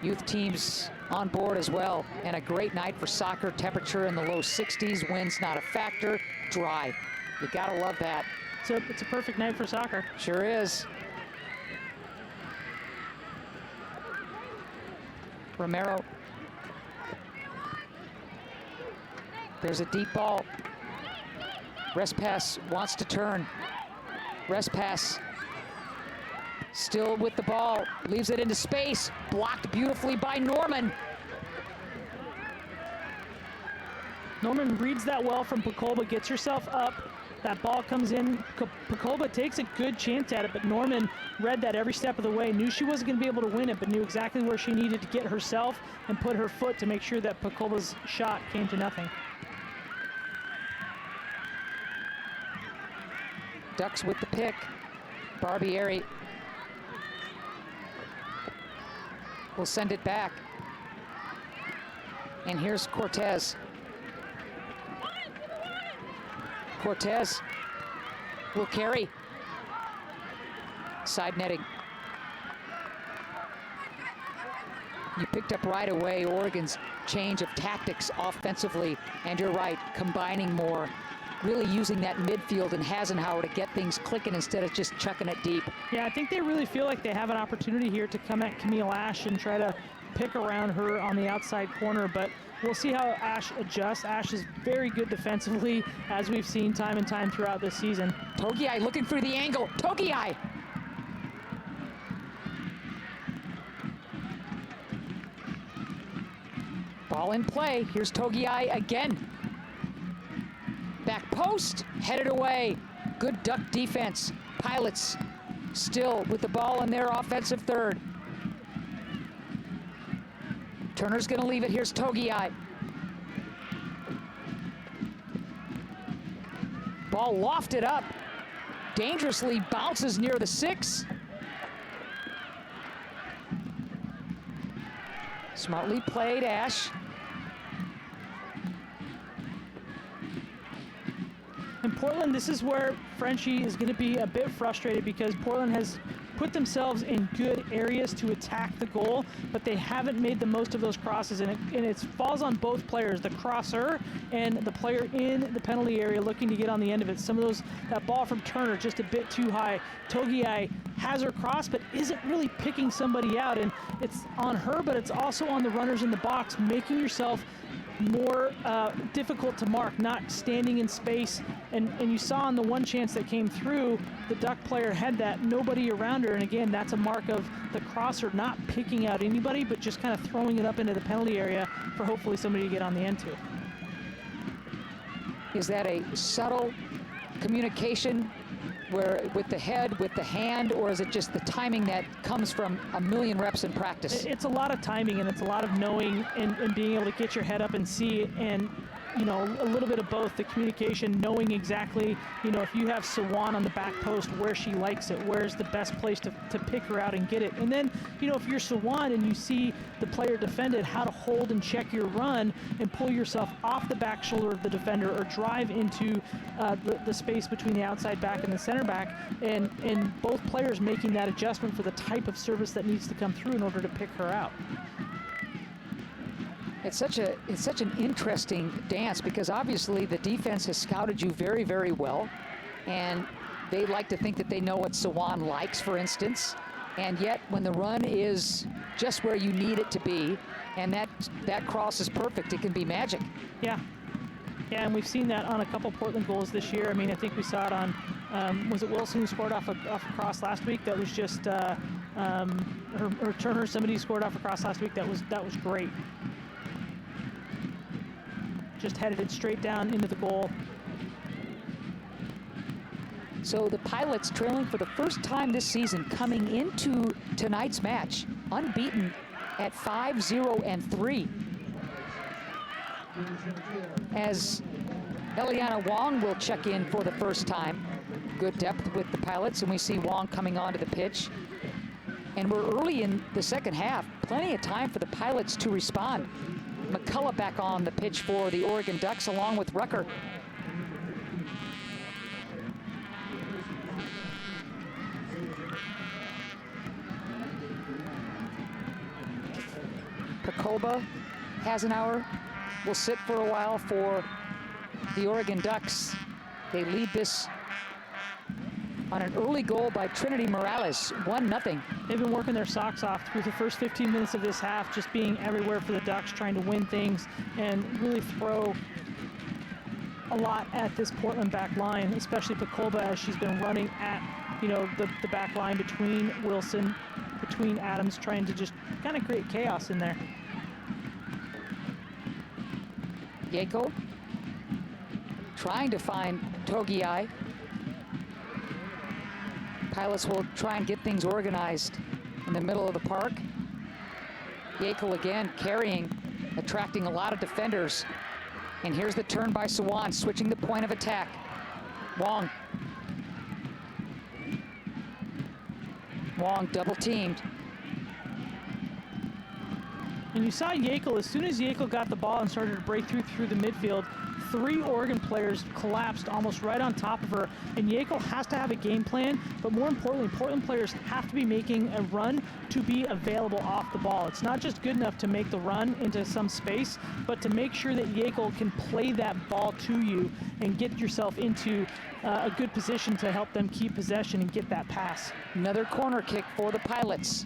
youth teams on board as well, and a great night for soccer. Temperature in the low 60s, wind's not a factor, dry. You gotta love that. So it's a perfect night for soccer. Sure is. Romero. There's a deep ball. Rest pass wants to turn. Rest pass still with the ball. Leaves it into space. Blocked beautifully by Norman. Norman reads that well from Pakolba, gets herself up. That ball comes in. Pakolba takes a good chance at it, but Norman read that every step of the way, knew she wasn't going to be able to win it, but knew exactly where she needed to get herself and put her foot to make sure that Pakolba's shot came to nothing. Ducks with the pick. Barbieri will send it back. And here's Cortez. Cortez will carry. Side netting. You picked up right away Oregon's change of tactics offensively, and you're right, combining more, really using that midfield and Hasenhauer to get things clicking instead of just chucking it deep. Yeah, I think they really feel like they have an opportunity here to come at Camille Ash and try to pick around her on the outside corner, but we'll see how Ash adjusts. Ash is very good defensively, as we've seen time and time throughout this season. Togiai looking through the angle. Togiai! Ball in play. Here's Togiai again. Back post, headed away. Good duck defense. Pilots still with the ball in their offensive third. Turner's gonna leave it. Here's Togiai. Ball lofted up. Dangerously bounces near the 6. Smartly played, Ash. In Portland, this is where Frenchie is going to be a bit frustrated because Portland has put themselves in good areas to attack the goal, but they haven't made the most of those crosses, and it falls on both players, the crosser and the player in the penalty area looking to get on the end of it. Some of those, that ball from Turner just a bit too high. Togiai has her cross, but isn't really picking somebody out, and it's on her, but it's also on the runners in the box, making yourself more difficult to mark, not standing in space. And you saw on the one chance that came through, the Duck player had that, nobody around her. And again, that's a mark of the crosser not picking out anybody, but just kind of throwing it up into the penalty area for hopefully somebody to get on the end to. Is that a subtle communication where with the head, with the hand, or is it just the timing that comes from a million reps in practice? It's a lot of timing, and it's a lot of knowing and being able to get your head up and see, and you know, a little bit of both. The communication, knowing exactly, you know, if you have Sawan on the back post, where she likes it, where's the best place to pick her out and get it. And then, you know, if you're Sawan and you see the player defend it, how to hold and check your run and pull yourself off the back shoulder of the defender or drive into the space between the outside back and the center back, and both players making that adjustment for the type of service that needs to come through in order to pick her out. It's such an interesting dance because obviously the defense has scouted you very, very well, and they like to think that they know what Sawan likes, for instance, and yet when the run is just where you need it to be, and that cross is perfect, it can be magic. Yeah, and we've seen that on a couple Portland goals this year. I mean, I think we saw it on, was it Wilson who scored off a cross last week? That was just, or Turner, somebody scored off a cross last week. That was great. Just headed it straight down into the goal. So the Pilots trailing for the first time this season, coming into tonight's match, unbeaten at 5-0-3. As Eliana Wong will check in for the first time. Good depth with the Pilots, and we see Wong coming onto the pitch. And we're early in the second half. Plenty of time for the Pilots to respond. McCullough back on the pitch for the Oregon Ducks along with Rucker. Pacoba, Hasenhauer will sit for a while for the Oregon Ducks. They lead this on an early goal by Trinity Morales, 1-0. They've been working their socks off through the first 15 minutes of this half, just being everywhere for the Ducks, trying to win things and really throw a lot at this Portland back line, especially Pacoba, as she's been running at, you know, the back line between Wilson, between Adams, trying to just kind of create chaos in there. Yako trying to find Togiai. Pilots will try and get things organized in the middle of the park. Yako again carrying, attracting a lot of defenders. And here's the turn by Sawan, switching the point of attack. Wong. Wong double teamed. And you saw Yekel, as soon as Yekel got the ball and started to break through the midfield, 3 Oregon players collapsed almost right on top of her. And Yekel has to have a game plan, but more importantly, Portland players have to be making a run to be available off the ball. It's not just good enough to make the run into some space, but to make sure that Yekel can play that ball to you and get yourself into a good position to help them keep possession and get that pass. Another corner kick for the Pilots.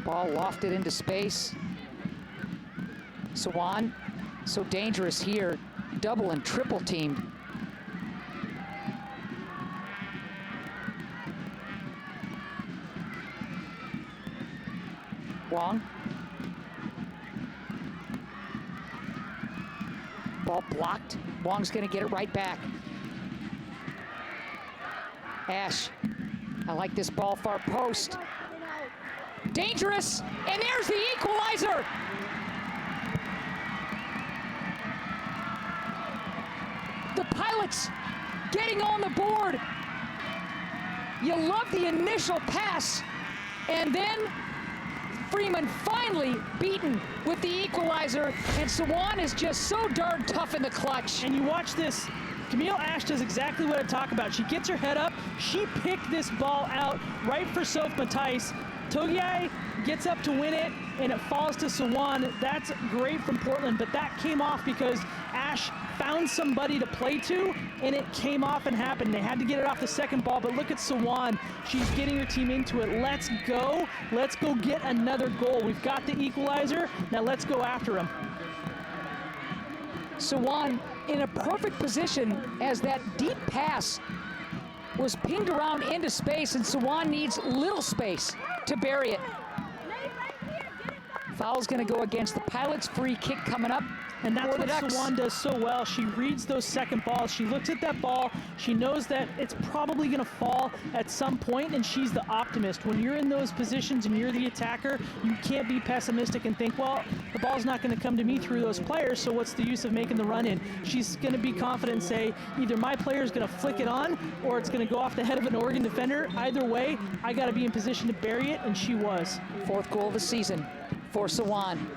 Ball lofted into space. Swan, so dangerous here, double and triple teamed. Wong. Ball blocked. Wong's gonna get it right back. Ash, I like this ball, far post. Dangerous, and there's the equalizer. The Pilots getting on the board. You love the initial pass, and then Freeman finally beaten with the equalizer, and Swan is just so darn tough in the clutch. And you watch this, Camille Ash does exactly what I talk about. She gets her head up, she picked this ball out right for Soph Matthijs. Togiai gets up to win it, and it falls to Swan. That's great from Portland, but that came off because Ash found somebody to play to, and it came off and happened. They had to get it off the second ball, but look at Swan. She's getting her team into it. Let's go. Let's go get another goal. We've got the equalizer. Now let's go after him. Swan in a perfect position as that deep pass was pinged around into space, and Swan needs little space to bury it. Foul's going to go against the Pilots. Free kick coming up. And that's what Ducks. Swan does so well. She reads those second balls. She looks at that ball. She knows that it's probably going to fall at some point, and she's the optimist. When you're in those positions and you're the attacker, you can't be pessimistic and think, well, the ball's not going to come to me through those players, so what's the use of making the run in? She's going to be confident and say, either my player is going to flick it on or it's going to go off the head of an Oregon defender. Either way, I got to be in position to bury it, and she was. 4th goal of the season for Swan.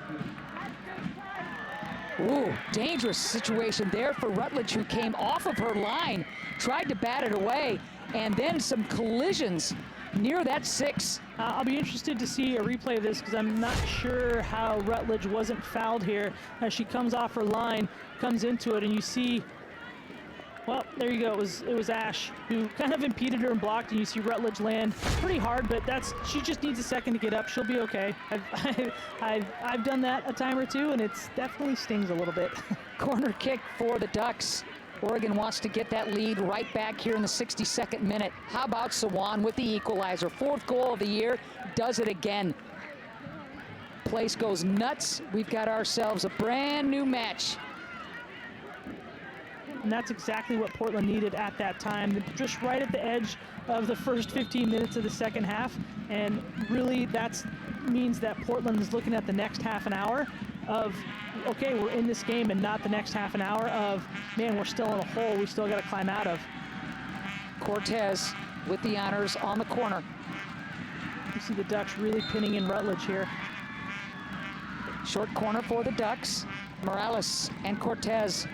Ooh, dangerous situation there for Rutledge, who came off of her line, tried to bat it away, and then some collisions near that 6. I'll be interested to see a replay of this because I'm not sure how Rutledge wasn't fouled here. As she comes off her line, comes into it, and you see, well, there you go. It was Ash who kind of impeded her and blocked, and you see Rutledge land pretty hard, but she just needs a second to get up. She'll be okay. I've done that a time or two, and it's definitely stings a little bit. Corner kick for the Ducks. Oregon wants to get that lead right back here in the 62nd minute. How about Swan with the equalizer? 4th goal of the year, does it again. Place goes nuts. We've got ourselves a brand new match. And that's exactly what Portland needed at that time, just right at the edge of the first 15 minutes of the second half. And really, that means that Portland is looking at the next half an hour of, okay, we're in this game, and not the next half an hour of, man, we're still in a hole we still got to climb out of. Cortez with the honors on the corner. You see the Ducks really pinning in Rutledge here. Short corner for the Ducks. Morales and Cortez.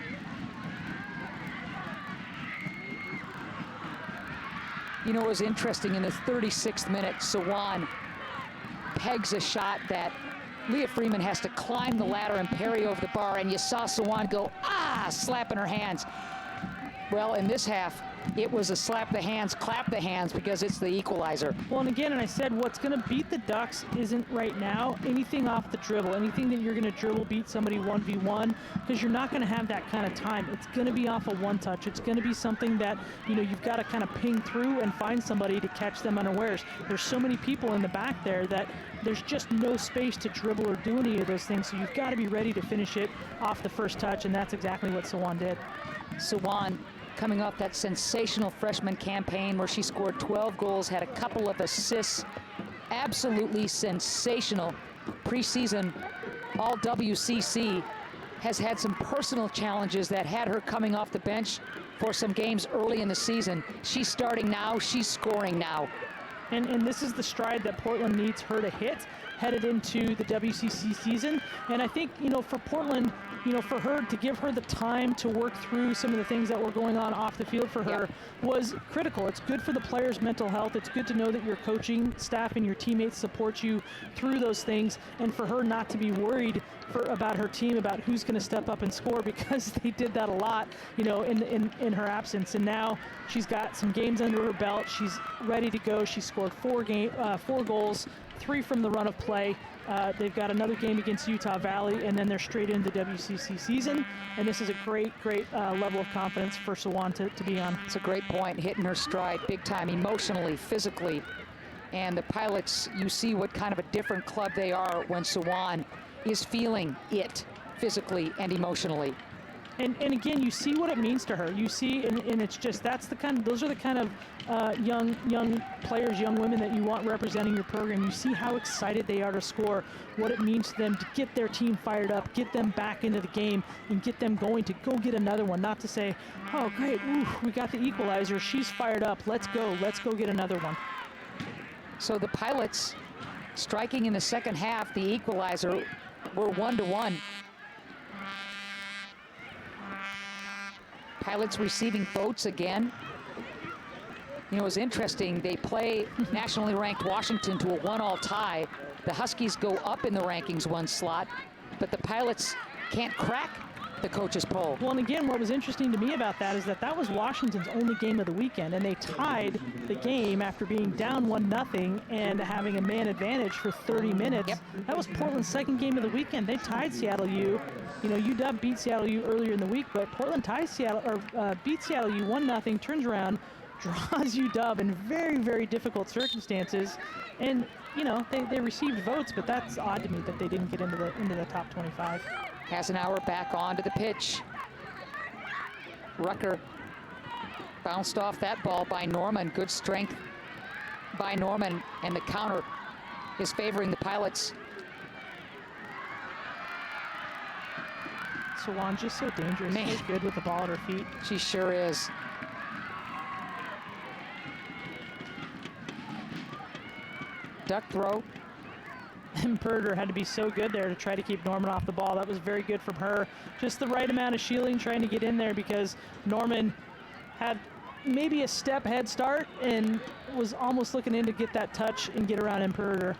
You know, it was interesting in the 36th minute, Swan pegs a shot that Leah Freeman has to climb the ladder and parry over the bar, and you saw Swan go, slapping her hands. Well, in this half, it was a slap the hands, clap the hands, because it's the equalizer. Well, and again, and I said what's going to beat the Ducks isn't right now anything off the dribble, anything that you're going to dribble beat somebody 1v1, because you're not going to have that kind of time. It's going to be off a one-touch. It's going to be something that, you know, you've got to kind of ping through and find somebody to catch them unawares. There's so many people in the back there that there's just no space to dribble or do any of those things, so you've got to be ready to finish it off the first touch, and that's exactly what Swan did. Swan coming off that sensational freshman campaign where she scored 12 goals, had a couple of assists, absolutely sensational preseason All WCC, has had some personal challenges that had her coming off the bench. for some games early in the season. She's starting now. She's scoring now. And this is the stride that Portland needs her to hit headed into the WCC season. And I think, for Portland, for her to give her the time to work through some of the things that were going on off the field for her was critical. It's good for the players' mental health. It's good to know that your coaching staff and your teammates support you through those things, and for her not to be worried about her team, about who's going to step up and score, because they did that a lot, in her absence. And now she's got some games under her belt. She's ready to go. She scored 4 goals, 3 from the run of play. They've got another game against Utah Valley, and then they're straight into the WCC season. And this is a great level of confidence for Sawan to be on. It's a great point, hitting her stride big time, emotionally, physically. And the Pilots, you see what kind of a different club they are when Sawan is feeling it physically and emotionally. And again, you see what it means to her. You see, and it's just, those are the kind of young players, young women that you want representing your program. You see how excited they are to score, what it means to them to get their team fired up, get them back into the game, and get them going to go get another one. Not to say, oh great, we got the equalizer, she's fired up, let's go get another one. So the Pilots striking in the second half, the equalizer, were 1-1. Pilots receiving votes again. It was interesting. They play nationally ranked Washington to a 1-1 tie. The Huskies go up in the rankings 1 slot, but the Pilots can't crack the coaches poll. Well, and again, what was interesting to me about that is that was Washington's only game of the weekend, and they tied the game after being down 1-0 and having a man advantage for 30 minutes. Yep. That was Portland's second game of the weekend. They tied Seattle U. UW beat Seattle U earlier in the week, but Portland ties Seattle, or beat Seattle U 1-0, turns around, draws UW in very, very difficult circumstances, and they received votes, but that's odd to me that they didn't get into the top 25. Hasenauer back onto the pitch. Rucker bounced off that ball by Norman. Good strength by Norman, and the counter is favoring the Pilots. Sawan's just so dangerous. Man. So good with the ball at her feet. She sure is. Duck throw. And Perder had to be so good there to try to keep Norman off the ball. That was very good from her. Just the right amount of shielding, trying to get in there, because Norman had maybe a step head start and was almost looking in to get that touch and get around Perder.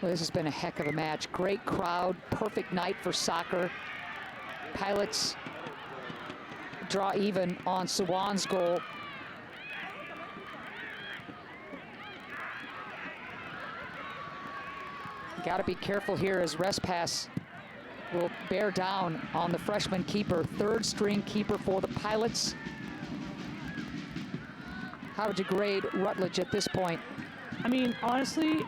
Well, this has been a heck of a match. Great crowd, perfect night for soccer. Pilots draw even on Sawan's goal. Got to be careful here, as Respass will bear down on the freshman keeper, third string keeper for the Pilots. How would you grade Rutledge at this point? I mean, honestly,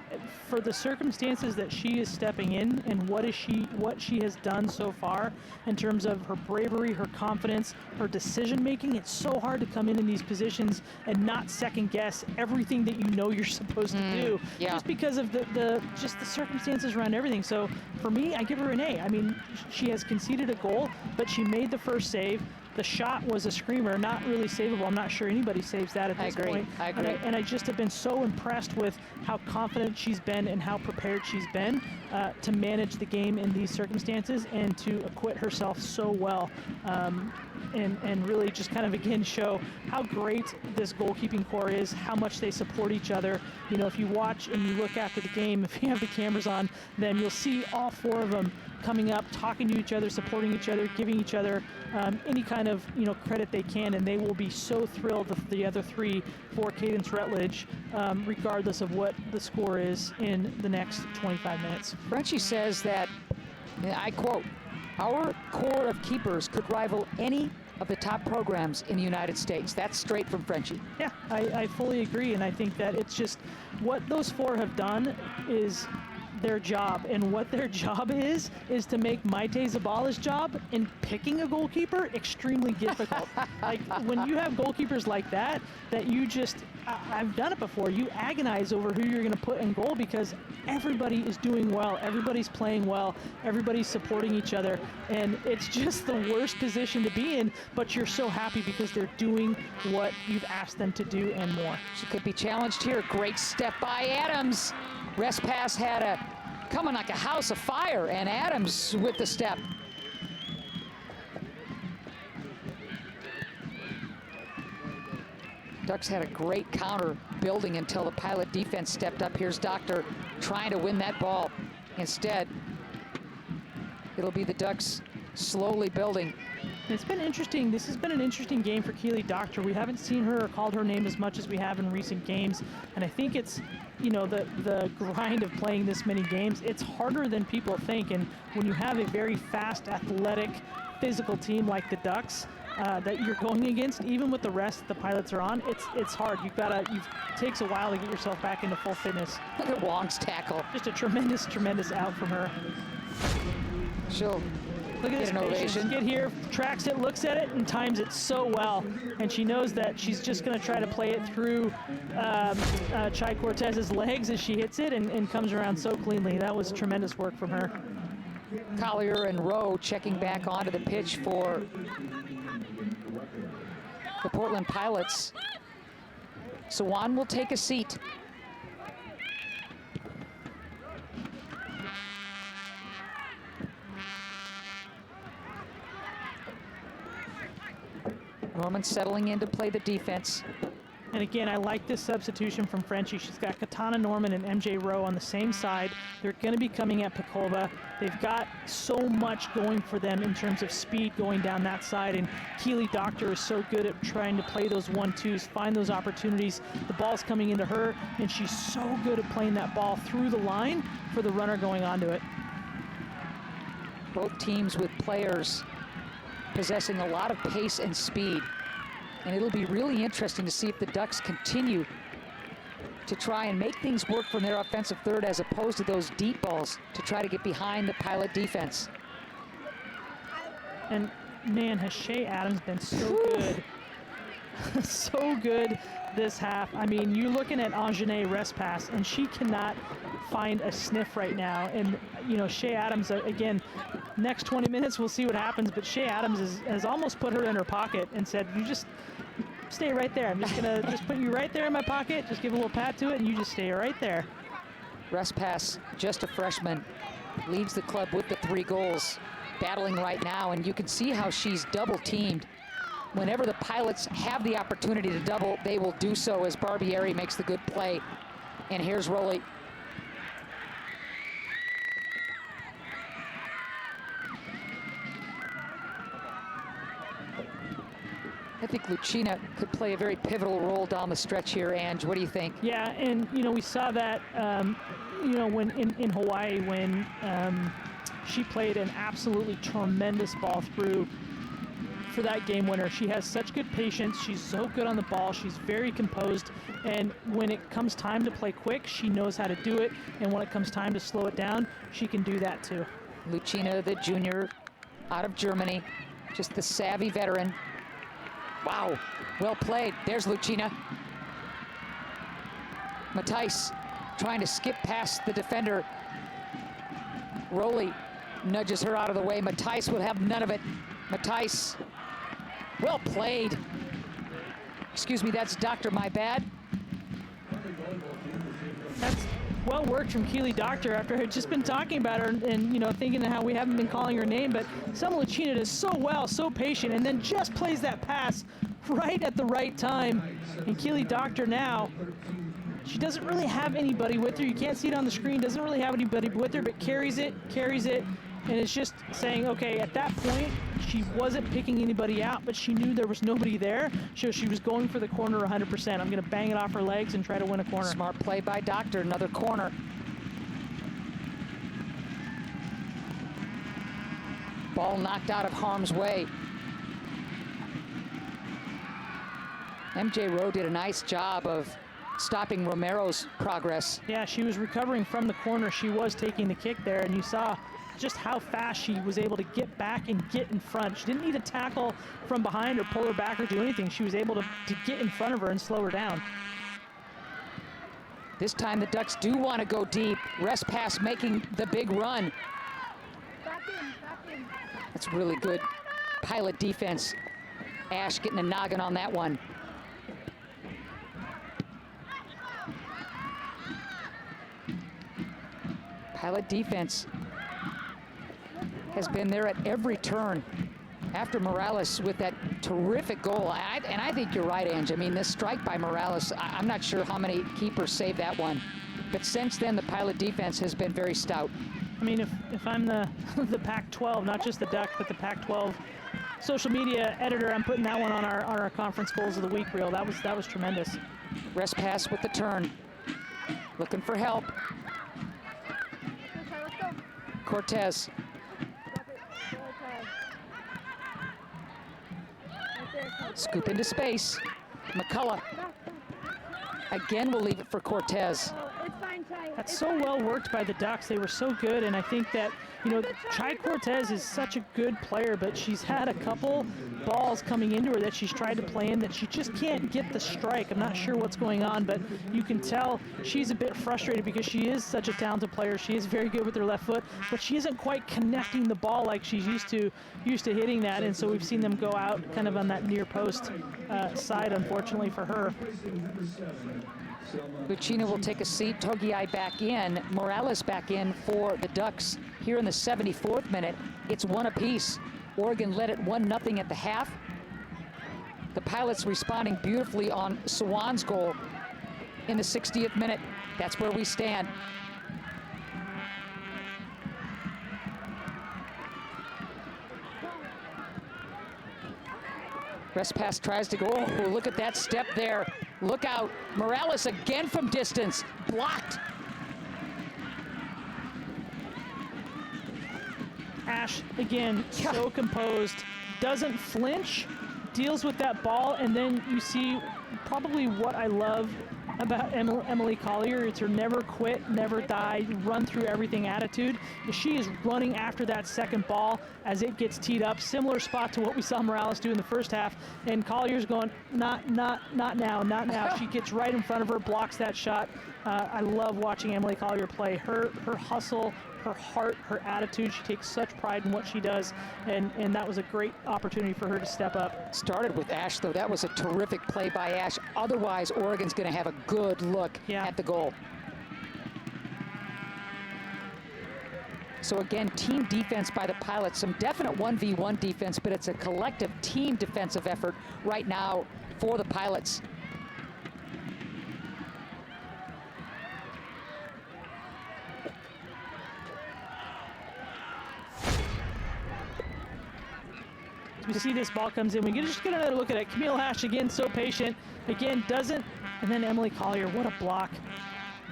for the circumstances that she is stepping in and what she has done so far in terms of her bravery, her confidence, her decision making, it's so hard to come in these positions and not second guess everything that you're supposed to do, just because of the circumstances around everything. So for me, I give her an A. I mean, she has conceded a goal, but she made the first save. The shot was a screamer, not really savable. I'm not sure anybody saves that at this point. I agree. And I just have been so impressed with how confident she's been and how prepared she's been to manage the game in these circumstances and to acquit herself so well. And really just kind of, again, show how great this goalkeeping core is, how much they support each other. If you watch and you look after the game, if you have the cameras on, then you'll see all 4 of them coming up, talking to each other, supporting each other, giving each other any kind of credit they can, and they will be so thrilled with the other 3 for Cadence Rutledge, regardless of what the score is in the next 25 minutes. Frenchie says that, I quote, "Our core of keepers could rival any of the top programs in the United States." That's straight from Frenchie. Yeah, I fully agree, and I think that it's just what those 4 have done is their job, and what their job is to make Maite Zabala's job in picking a goalkeeper extremely difficult. Like when you have goalkeepers like that you just, I've done it before, you agonize over who you're going to put in goal because everybody is doing well, everybody's playing well, everybody's supporting each other, and it's just the worst position to be in, but you're so happy because they're doing what you've asked them to do and more. She could be challenged here. Great step by Adams. Rest pass had a coming like a house of fire, and Adams with the step. Ducks had a great counter building until the Pilot defense stepped up. Here's Doctor trying to win that ball. Instead, it'll be the Ducks slowly building. It's been interesting. This has been an interesting game for Keely Doctor. We haven't seen her or called her name as much as we have in recent games, and I think it's, you know, the grind of playing this many games. It's harder than people think, and when you have a very fast, athletic, physical team like the Ducks that you're going against, even with the rest the Pilots are on, it's hard. It takes a while to get yourself back into full fitness. Look at Wong's tackle. Just a tremendous out from her. She'll look at this ovation. Get here, tracks it, looks at it, and times it so well. And she knows that she's just going to try to play it through Chai Cortez's legs as she hits it and comes around so cleanly. That was tremendous work from her. Collier and Rowe checking back onto the pitch for the Portland Pilots. Sawan will take a seat. Norman settling in to play the defense. And again, I like this substitution from Frenchie. She's got Katana Norman and MJ Rowe on the same side. They're going to be coming at Pacova. They've got so much going for them in terms of speed going down that side, and Keely Doctor is so good at trying to play those 1-2s, find those opportunities. The ball's coming into her, and she's so good at playing that ball through the line for the runner going onto it. Both teams with players possessing a lot of pace and speed. And it'll be really interesting to see if the Ducks continue to try and make things work from their offensive third as opposed to those deep balls to try to get behind the Pilot defense. And man, has Shea Adams been so good. So good this half. I mean, you're looking at Angenet rest pass, and she cannot find a sniff right now. And, you know, Shea Adams, again, next 20 minutes, we'll see what happens, but Shea Adams has almost put her in her pocket and said, you just stay right there. I'm just going to just put you right there in my pocket, just give a little pat to it, and you just stay right there. Rest pass, just a freshman, leads the club with the 3 goals, battling right now, and you can see how she's double-teamed. Whenever the Pilots have the opportunity to double, they will do so as Barbieri makes the good play. And here's Rowley. I think Lucina could play a very pivotal role down the stretch here. Ange, what do you think? Yeah, and you know, we saw that you know, when in Hawaii when she played an absolutely tremendous ball through for that game winner. She has such good patience. She's so good on the ball. She's very composed, and when it comes time to play quick, she knows how to do it, and when it comes time to slow it down, she can do that too. Lucina, the junior out of Germany, just the savvy veteran. Wow, well played. There's Lucina. Matthijs trying to skip past the defender. Rowley nudges her out of the way. Matthijs will have none of it. Matthijs, well played. Excuse me, that's Doctor, my bad. That's well worked from Keely Doctor after I had just been talking about her and you know, thinking how we haven't been calling her name, but Selma Lucina does so well, so patient, and then just plays that pass right at the right time. And Keely Doctor now, she doesn't really have anybody with her. You can't see it on the screen, doesn't really have anybody with her, but carries it, and it's just saying, okay, at that point, she wasn't picking anybody out, but she knew there was nobody there, so she was going for the corner 100%. I'm going to bang it off her legs and try to win a corner. Smart play by Doctor, another corner. Ball knocked out of harm's way. MJ Rowe did a nice job of stopping Romero's progress. Yeah, she was recovering from the corner. She was taking the kick there, and you saw just how fast she was able to get back and get in front. She didn't need to tackle from behind or pull her back or do anything. She was able to get in front of her and slow her down. This time the Ducks do want to go deep. Rest pass making the big run. Back in. That's really good Pilot defense. Ash getting a noggin on that one. Pilot defense has been there at every turn after Morales with that terrific goal. And I think you're right, Ange. I mean, this strike by Morales, I'm not sure how many keepers saved that one. But since then, the Pilot defense has been very stout. I mean, if I'm the Pac-12, not just the Duck, but the Pac-12 social media editor, I'm putting that one on our conference goals of the week reel. That was tremendous. Rest pass with the turn. Looking for help. Cortez. Scoop into space. McCullough. Again, we'll leave it for Cortez. That's so well worked by the Ducks. They were so good, and I think that, you know, Chai Cortez is such a good player, but she's had a couple balls coming into her that she's tried to play in that she just can't get the strike. I'm not sure what's going on, but you can tell she's a bit frustrated because she is such a talented player. She is very good with her left foot, but she isn't quite connecting the ball like she's used to hitting that, and so we've seen them go out kind of on that near post side, unfortunately for her. Lucina will take a seat. Togiai back in. Morales back in for the Ducks here in the 74th minute. It's one apiece. Oregon led it 1-0 at the half. The Pilots responding beautifully on Swan's goal in the 60th minute. That's where we stand. Respass tries to go. Oh, look at that step there. Look out. Morales again from distance. Blocked. Ash, again, so composed. Doesn't flinch. Deals with that ball. And then you see probably what I love about Emily Collier. It's her never quit, never die, run through everything attitude. She is running after that second ball as it gets teed up. Similar spot to what we saw Morales do in the first half. And Collier's going, not now, not now. She gets right in front of her, blocks that shot. I love watching Emily Collier play. Her hustle, her heart, her attitude. She takes such pride in what she does, and that was a great opportunity for her to step up. Started with Ash, though. That was a terrific play by Ash. Otherwise, Oregon's going to have a good look at the goal. So again, team defense by the Pilots. Some definite 1v1 defense, but it's a collective team defensive effort right now for the Pilots. We see this ball comes in. We can just get another look at it. Camille Ash again, so patient. Again, doesn't. And then Emily Collier, what a block.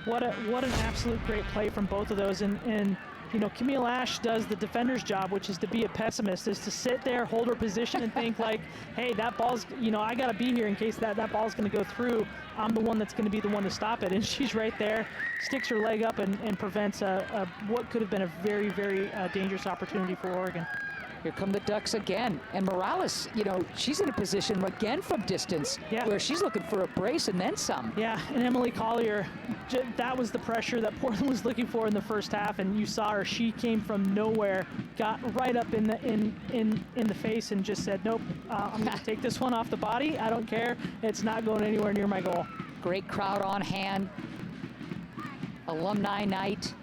What an absolute great play from both of those. And you know, Camille Ash does the defender's job, which is to be a pessimist, is to sit there, hold her position, and think like, hey, that ball's, you know, I got to be here in case that ball's going to go through. I'm the one that's going to be the one to stop it. And she's right there, sticks her leg up and prevents what could have been a very, very dangerous opportunity for Oregon. Here come the Ducks again. And Morales, you know, she's in a position again from distance where she's looking for a brace and then some. Yeah, and Emily Collier, that was the pressure that Portland was looking for in the first half, and you saw her. She came from nowhere, got right up in the face and just said, nope, I'm going to take this one off the body. I don't care. It's not going anywhere near my goal. Great crowd on hand. Alumni night.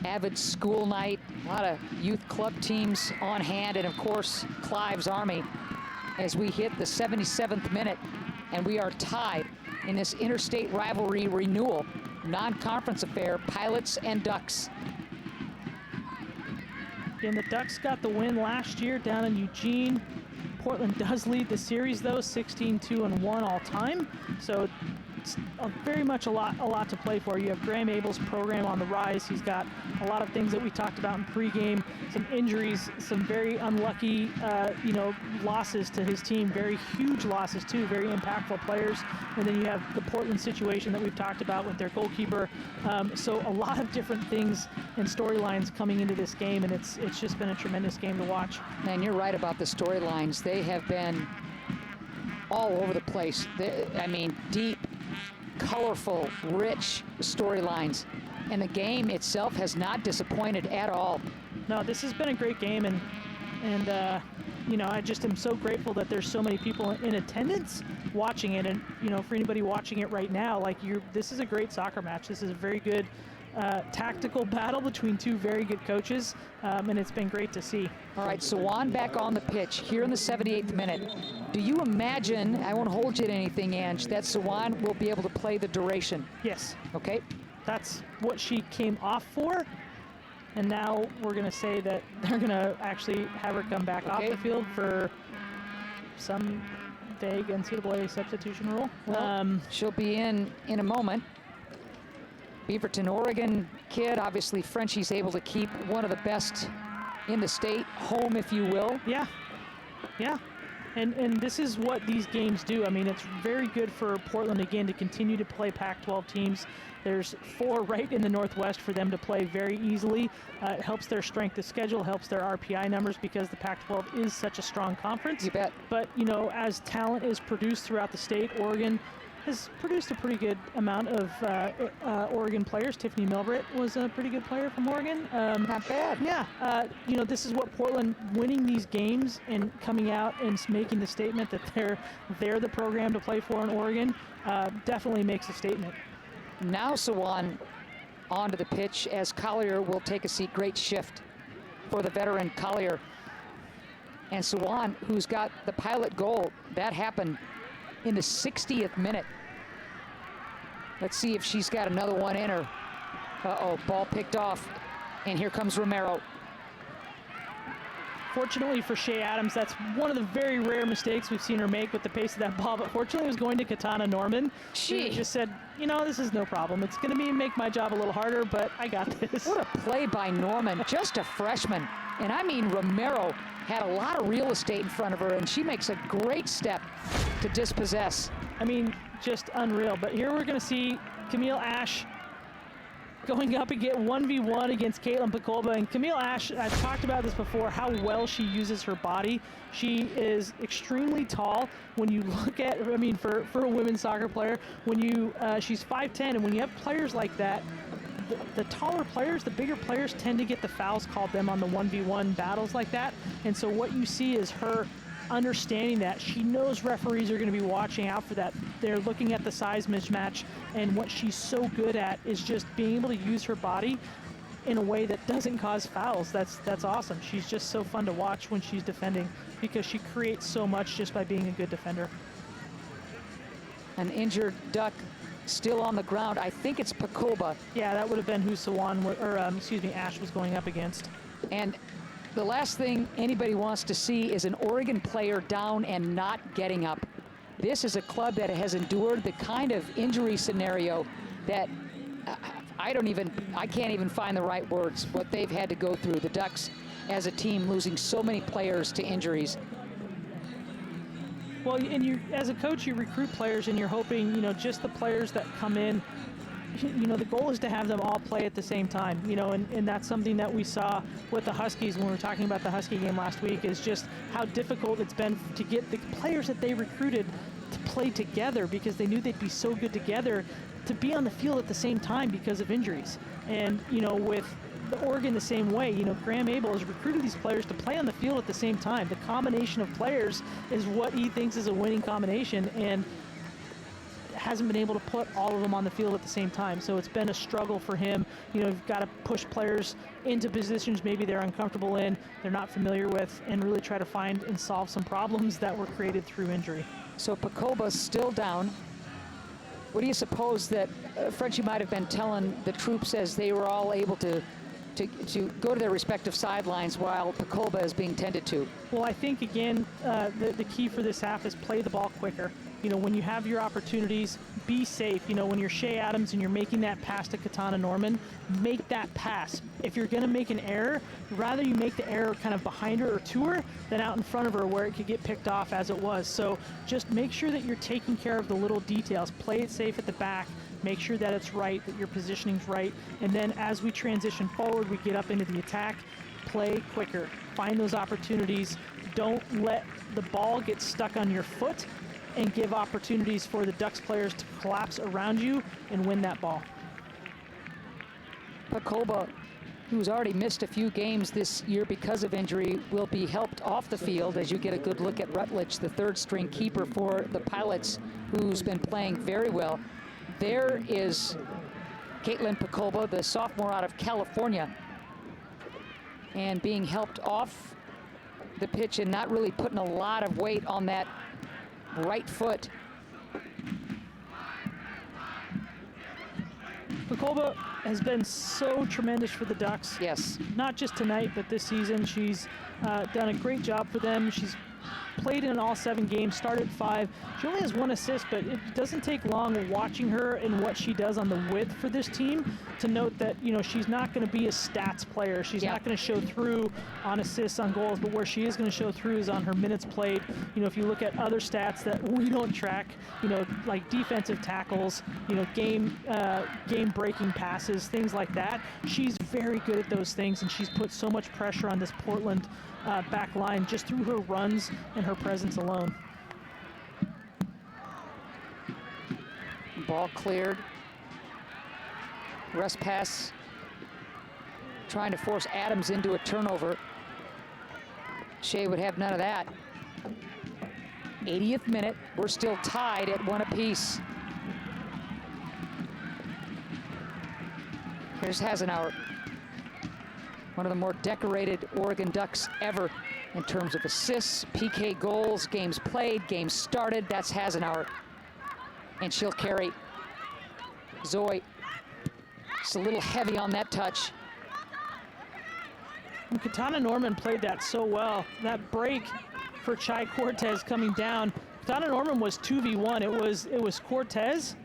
Avid school night, a lot of youth club teams on hand, and of course, Clive's Army as we hit the 77th minute, and we are tied in this interstate rivalry renewal, non-conference affair, Pilots and Ducks. And the Ducks got the win last year down in Eugene. Portland does lead the series, though, 16-2-1 all time. So it's very much a lot to play for. You have Graham Abel's program on the rise. He's got a lot of things that we talked about in pregame, some injuries, some very unlucky, losses to his team, very huge losses too, very impactful players. And then you have the Portland situation that we've talked about with their goalkeeper. So a lot of different things and storylines coming into this game, and it's just been a tremendous game to watch. And you're right about the storylines. They have been all over the place. Deep, colorful, rich storylines. And the game itself has not disappointed at all. No, this has been a great game, and I just am so grateful that there's so many people in attendance watching it. And for anybody watching it right now, this is a great soccer match. This is a very good tactical battle between two very good coaches, and it's been great to see. All right, Sawan back on the pitch here in the 78th minute. Do you imagine, I won't hold you to anything, Ange, that Sawan will be able to play the duration? Yes. Okay. That's what she came off for, and now we're going to say that they're going to actually have her come back off the field for some vague NCAA substitution rule. Well, she'll be in a moment. Beaverton, Oregon kid. Obviously, Frenchie's able to keep one of the best in the state home, if you will. Yeah. And this is what these games do. I mean, it's very good for Portland, again, to continue to play Pac-12 teams. There's 4 right in the Northwest for them to play very easily. It helps their strength of schedule, helps their RPI numbers, because the Pac-12 is such a strong conference. You bet. But, as talent is produced throughout the state, Oregon has produced a pretty good amount of Oregon players. Tiffany Milbritt was a pretty good player from Oregon. Not bad. Yeah. This is what Portland, winning these games and coming out and making the statement that they're the program to play for in Oregon, definitely makes a statement. Now Sawan onto the pitch as Collier will take a seat. Great shift for the veteran Collier. And Sawan, who's got the pilot goal, that happened in the 60th minute. Let's see if she's got another one in her. Uh-oh, ball picked off. And here comes Romero. Fortunately for Shea Adams, that's one of the very rare mistakes we've seen her make with the pace of that ball. But fortunately, it was going to Katana Norman. She just said, this is no problem. It's going to make my job a little harder, but I got this. What a play by Norman, just a freshman. And I mean, Romero had a lot of real estate in front of her, and she makes a great step to dispossess. I mean, just unreal. But here we're going to see Camille Ash going up and get 1v1 against Caitlin Pekolba. And Camille Ash, I've talked about this before, how well she uses her body. She is extremely tall. When you look at, for a women's soccer player, she's 5'10", and when you have players like that, the taller players, the bigger players tend to get the fouls called them on the 1v1 battles like that. And so what you see is her understanding that. She knows referees are going to be watching out for that. They're looking at the size mismatch, and what she's so good at is just being able to use her body in a way that doesn't cause fouls. That's awesome. She's just so fun to watch when she's defending, because she creates so much just by being a good defender. An injured Duck still on the ground. I think it's Pekolba. Yeah, that would have been who Ash was going up against. And the last thing anybody wants to see is an Oregon player down and not getting up. This is a club that has endured the kind of injury scenario that I can't even find the right words, what they've had to go through. The Ducks as a team losing so many players to injuries. Well, and as a coach, you recruit players, and you're hoping, just the players that come in, the goal is to have them all play at the same time, and that's something that we saw with the Huskies when we were talking about the Husky game last week, is just how difficult it's been to get the players that they recruited to play together, because they knew they'd be so good together, to be on the field at the same time because of injuries. And, with the Oregon the same way, Graham Abel has recruited these players to play on the field at the same time. The combination of players is what he thinks is a winning combination, and hasn't been able to put all of them on the field at the same time. So it's been a struggle for him. You've got to push players into positions maybe they're uncomfortable in, they're not familiar with, and really try to find and solve some problems that were created through injury. So Pekolba's still down. What do you suppose that Frenchie might have been telling the troops as they were all able to to go to their respective sidelines while Pekolba is being tended to. Well, I think, again, the key for this half is play the ball quicker. You know, when you have your opportunities, be safe. You know, when you're Shea Adams and you're making that pass to Katana Norman, make that pass. If you're going to make an error, rather you make the error kind of behind her or to her than out in front of her where it could get picked off as it was. So just make sure that you're taking care of the little details. Play it safe at the back. Make sure that it's right, that your positioning's right. And then as we transition forward, we get up into the attack, play quicker. Find those opportunities. Don't let the ball get stuck on your foot, and give opportunities for the Ducks players to collapse around you and win that ball. Pekolba, who's already missed a few games this year because of injury, will be helped off the field as you get a good look at Rutledge, the third string keeper for the Pilots, who's been playing very well. There is Caitlin Pekolba, the sophomore out of California, and being helped off the pitch and not really putting a lot of weight on that right foot. Pekolba has been so tremendous for the Ducks. Yes. Not just tonight, but this season. She's done a great job for them. She's played in all 7 games, started 5. She only has 1 assist, but it doesn't take long watching her and what she does on the width for this team to note that, you know, she's not going to be a stats player. She's not going to show through on assists, on goals, but where she is going to show through is on her minutes played. You know, if you look at other stats that we don't track, you know, like defensive tackles, you know, game-breaking passes, things like that, she's very good at those things, and she's put so much pressure on this Portland back line just through her runs and her presence alone. Ball cleared. Rest pass. Trying to force Adams into a turnover. Shea would have none of that. 80th minute. We're still tied at 1 apiece. Here's Hasenauer. One of the more decorated Oregon Ducks ever in terms of assists, PK goals, games played, games started. That's Hasenauer. And she'll carry. Zoe. Just a little heavy on that touch. And Katana Norman played that so well. That break for Chai Cortez coming down. Katana Norman was 2v1. It was Cortez.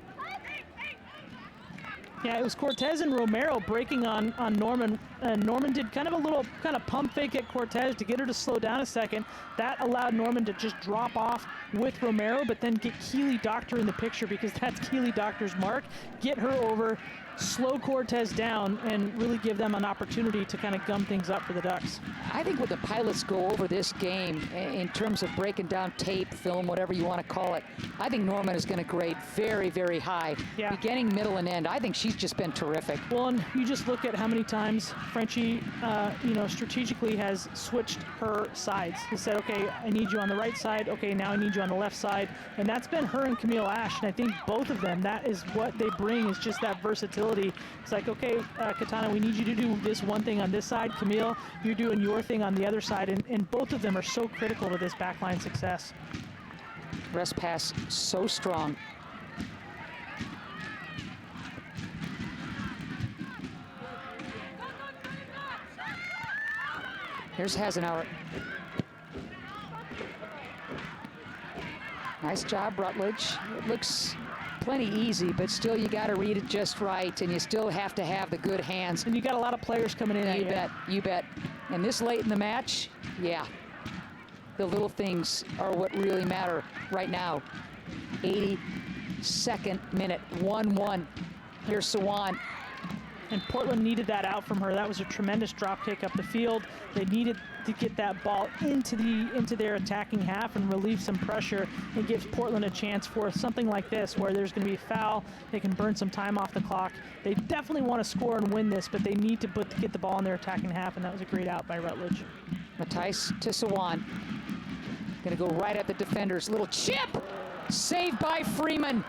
Yeah, it was Cortez and Romero breaking on Norman. And Norman did kind of a little pump fake at Cortez to get her to slow down a second. That allowed Norman to just drop off with Romero, but then get Keely Doctor in the picture because that's Keely Doctor's mark. Get her over, slow Cortez down, and really give them an opportunity to kind of gum things up for the Ducks. I think when the Pilots go over this game in terms of breaking down tape, film, whatever you want to call it, I think Norman is going to grade very, very high. Yeah. Beginning, middle, and end. I think she's just been terrific. Well, and you just look at how many times Frenchie, you know, strategically has switched her sides. He said, okay, I need you on the right side. Okay, now I need you on the left side. And that's been her and Camille Ash. And I think both of them, that is what they bring, is just that versatility. It's like, okay, Katana, we need you to do this one thing on this side. Camille, you're doing your thing on the other side. And both of them are so critical to this backline success. Rest pass so strong. Here's Hasenauer. Nice job, Rutledge. It looks plenty easy, but still you got to read it just right, and you still have to have the good hands. And you got a lot of players coming in. You bet, you bet. And this late in the match, yeah, the little things are what really matter right now. 82nd minute, 1-1. Here's Sawan. And Portland needed that out from her. That was a tremendous drop kick up the field. They needed to get that ball into their attacking half and relieve some pressure. It gives Portland a chance for something like this where there's going to be a foul. They can burn some time off the clock. They definitely want to score and win this, but they need to get the ball in their attacking half, and that was a great out by Rutledge. Matthijs to Sawan. Going to go right at the defenders. Little chip! Saved by Freeman.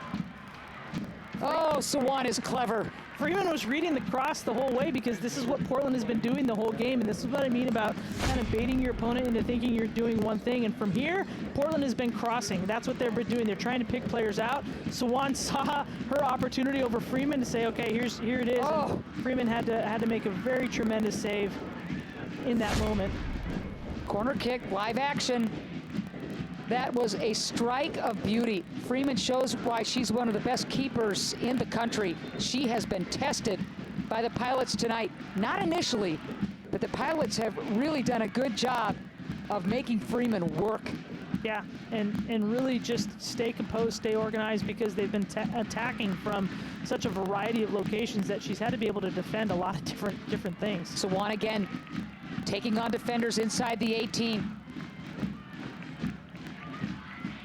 Oh, Sawan is clever. Freeman was reading the cross the whole way because this is what Portland has been doing the whole game, and this is what I mean about kind of baiting your opponent into thinking you're doing one thing. And from here, Portland has been crossing. That's what they've been doing. They're trying to pick players out. Sawan saw her opportunity over Freeman to say, okay, here it is. Oh. And Freeman had to make a very tremendous save in that moment. Corner kick, live action. That was a strike of beauty. Freeman shows why she's one of the best keepers in the country. She has been tested by the Pilots tonight. Not initially, but the Pilots have really done a good job of making Freeman work. Yeah, and really just stay composed, stay organized, because they've been attacking from such a variety of locations that she's had to be able to defend a lot of different things. Sawan again, taking on defenders inside the 18.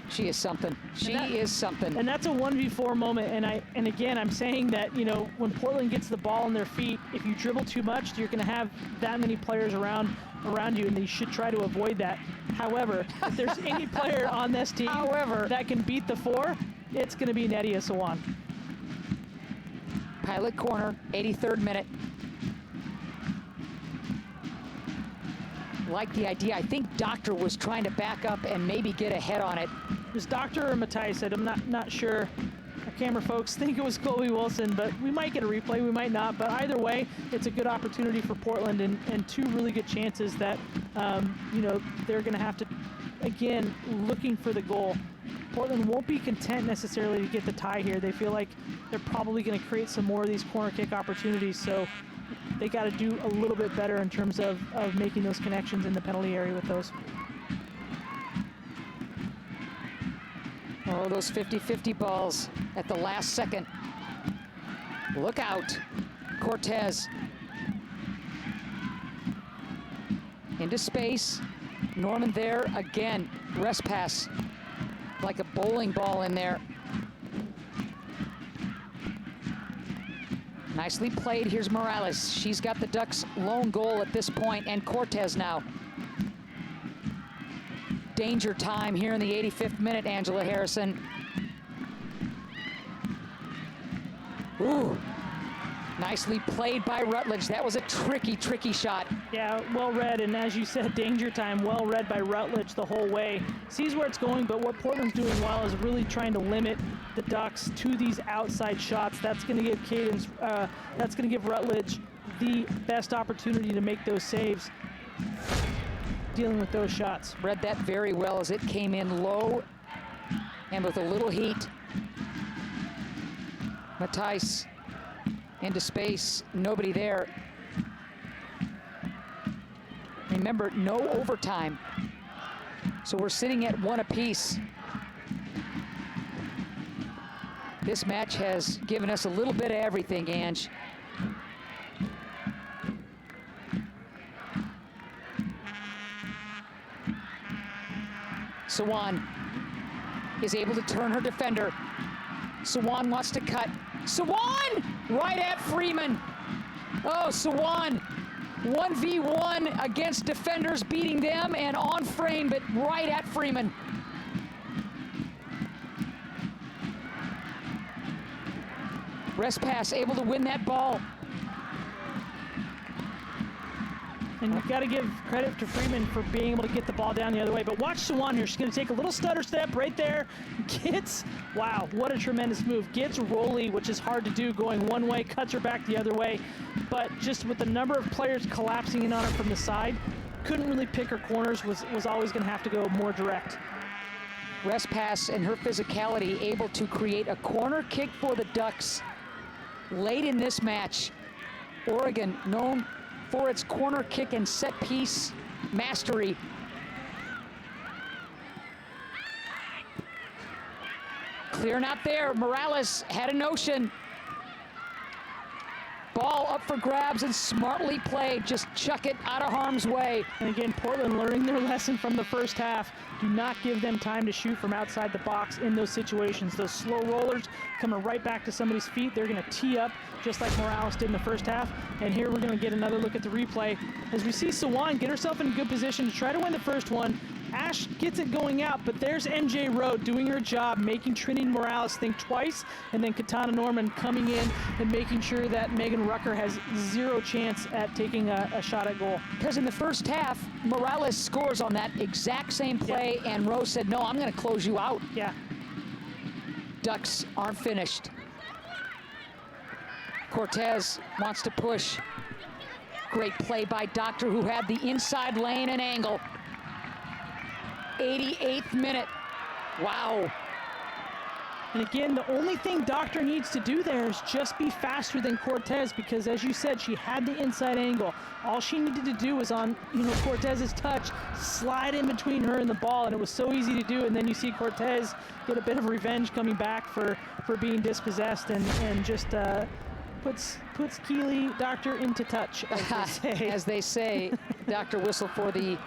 She is something. She is something. And that's a 1v4 moment. And again, I'm saying that, you know, when Portland gets the ball on their feet, if you dribble too much, you're going to have that many players around you, and they should try to avoid that. However, if there's any player on this team that can beat the 4, it's going to be Nadia Sawan. Pilot corner, 83rd minute. Like the idea. I think Doctor was trying to back up and maybe get ahead on it. It was Doctor or Matthijs. I'm not sure. Our camera folks think it was Colby Wilson, but we might get a replay, we might not. But either way, it's a good opportunity for Portland, and 2 really good chances that you know, they're going to have to, again, looking for the goal. Portland won't be content necessarily to get the tie here. They feel like they're probably going to create some more of these corner kick opportunities. So they got to do a little bit better in terms of making those connections in the penalty area with those. Oh, those 50-50 balls at the last second. Look out. Cortez. Into space. Norman there again. Rest pass. Like a bowling ball in there. Nicely played. Here's Morales. She's got the Ducks' lone goal at this point, and Cortez now. Danger time here in the 85th minute, Angela Harrison. Ooh. Nicely played by Rutledge. That was a tricky shot. Yeah, well read, and as you said, danger time, well read by Rutledge the whole way. Sees where it's going, but what Portland's doing well is really trying to limit the Ducks to these outside shots. That's going to give that's going to give Rutledge the best opportunity to make those saves, dealing with those shots. Read that very well as it came in low and with a little heat. Matthijs into space, nobody there. Remember, no overtime. So we're sitting at 1 apiece. This match has given us a little bit of everything, Ange. Sawan is able to turn her defender. Sawan wants to cut. Sawan! Right at Freeman. Oh, Sawan. 1v1 against defenders, beating them, and on frame, but right at Freeman. Rest pass, able to win that ball. And you've got to give credit to Freeman for being able to get the ball down the other way. But watch Sawan here. She's going to take a little stutter step right there. Gets, wow, what a tremendous move. Gets Rolly, which is hard to do, going one way, cuts her back the other way. But just with the number of players collapsing in on her from the side, couldn't really pick her corners, was always going to have to go more direct. Rest pass and her physicality able to create a corner kick for the Ducks late in this match. Oregon known for its corner kick and set piece mastery. Clear not there. Morales had a notion. Ball up for grabs and smartly played. Just chuck it out of harm's way. And again, Portland learning their lesson from the first half. Do not give them time to shoot from outside the box in those situations. Those slow rollers coming right back to somebody's feet. They're going to tee up just like Morales did in the first half. And here we're going to get another look at the replay as we see Sawan get herself in a good position to try to win the first one. Ash gets it going out, but there's MJ Rowe doing her job, making Trinity Morales think twice, and then Katana Norman coming in and making sure that Megan Rucker has zero chance at taking a shot at goal. Because in the first half, Morales scores on that exact same play, and Rowe said, no, I'm going to close you out. Yeah. Ducks aren't finished. Cortez wants to push. Great play by Doctor, who had the inside lane and angle. 88th minute. Wow. And again, the only thing Doctor needs to do there is just be faster than Cortez, because as you said, she had the inside angle. All she needed to do was on, Cortez's touch, slide in between her and the ball, and it was so easy to do. And then you see Cortez get a bit of revenge coming back for being dispossessed, and just puts Keely Doctor into touch, as they say. As they say, Doctor whistled for the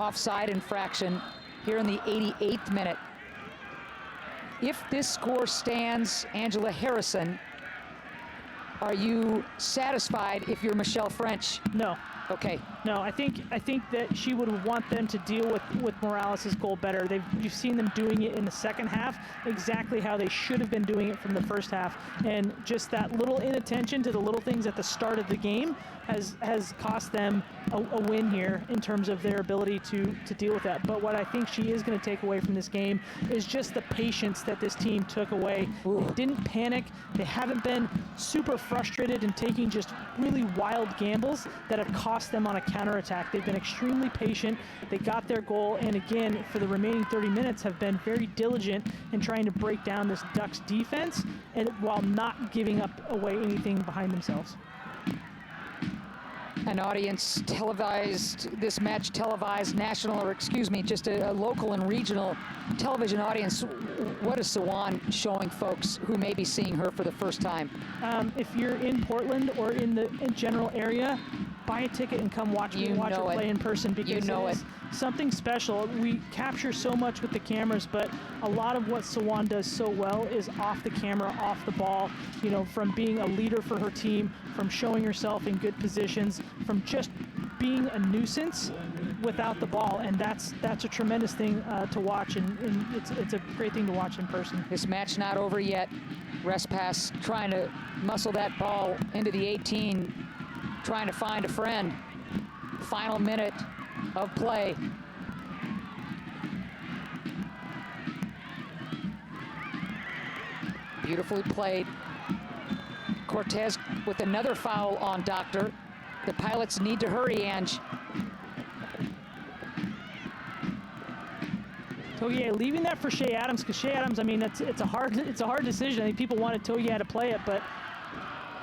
offside infraction here in the 88th minute. If this score stands, Angela Harrison, are you satisfied if you're Michelle French? No. Okay. No, I think that she would want them to deal with Morales' goal better. You've seen them doing it in the second half, exactly how they should have been doing it from the first half. And just that little inattention to the little things at the start of the game has cost them a win here in terms of their ability to deal with that. But what I think she is going to take away from this game is just the patience that this team took away. They didn't panic. They haven't been super frustrated and taking just really wild gambles that have cost them on a counterattack. They've been extremely patient. They got their goal, and again, for the remaining 30 minutes, have been very diligent in trying to break down this Ducks defense, and while not giving up away anything behind themselves. An audience televised, this match televised national, or excuse me, just a local and regional television audience. What is Sawan showing folks who may be seeing her for the first time? If you're in Portland or in the general area, buy a ticket and come watch her play in person, because it is something special. We capture so much with the cameras, but a lot of what Sawan does so well is off the camera, off the ball, from being a leader for her team, from showing herself in good positions, from just being a nuisance without the ball, and that's a tremendous thing to watch, and it's a great thing to watch in person. This match not over yet. Respass trying to muscle that ball into the 18, trying to find a friend. Final minute of play. Beautifully played. Cortez with another foul on Doctor. The Pilots need to hurry, Ange. Togier leaving that for Shea Adams, because Shea Adams, I mean, it's a hard decision. I think people wanted Togier to play it, but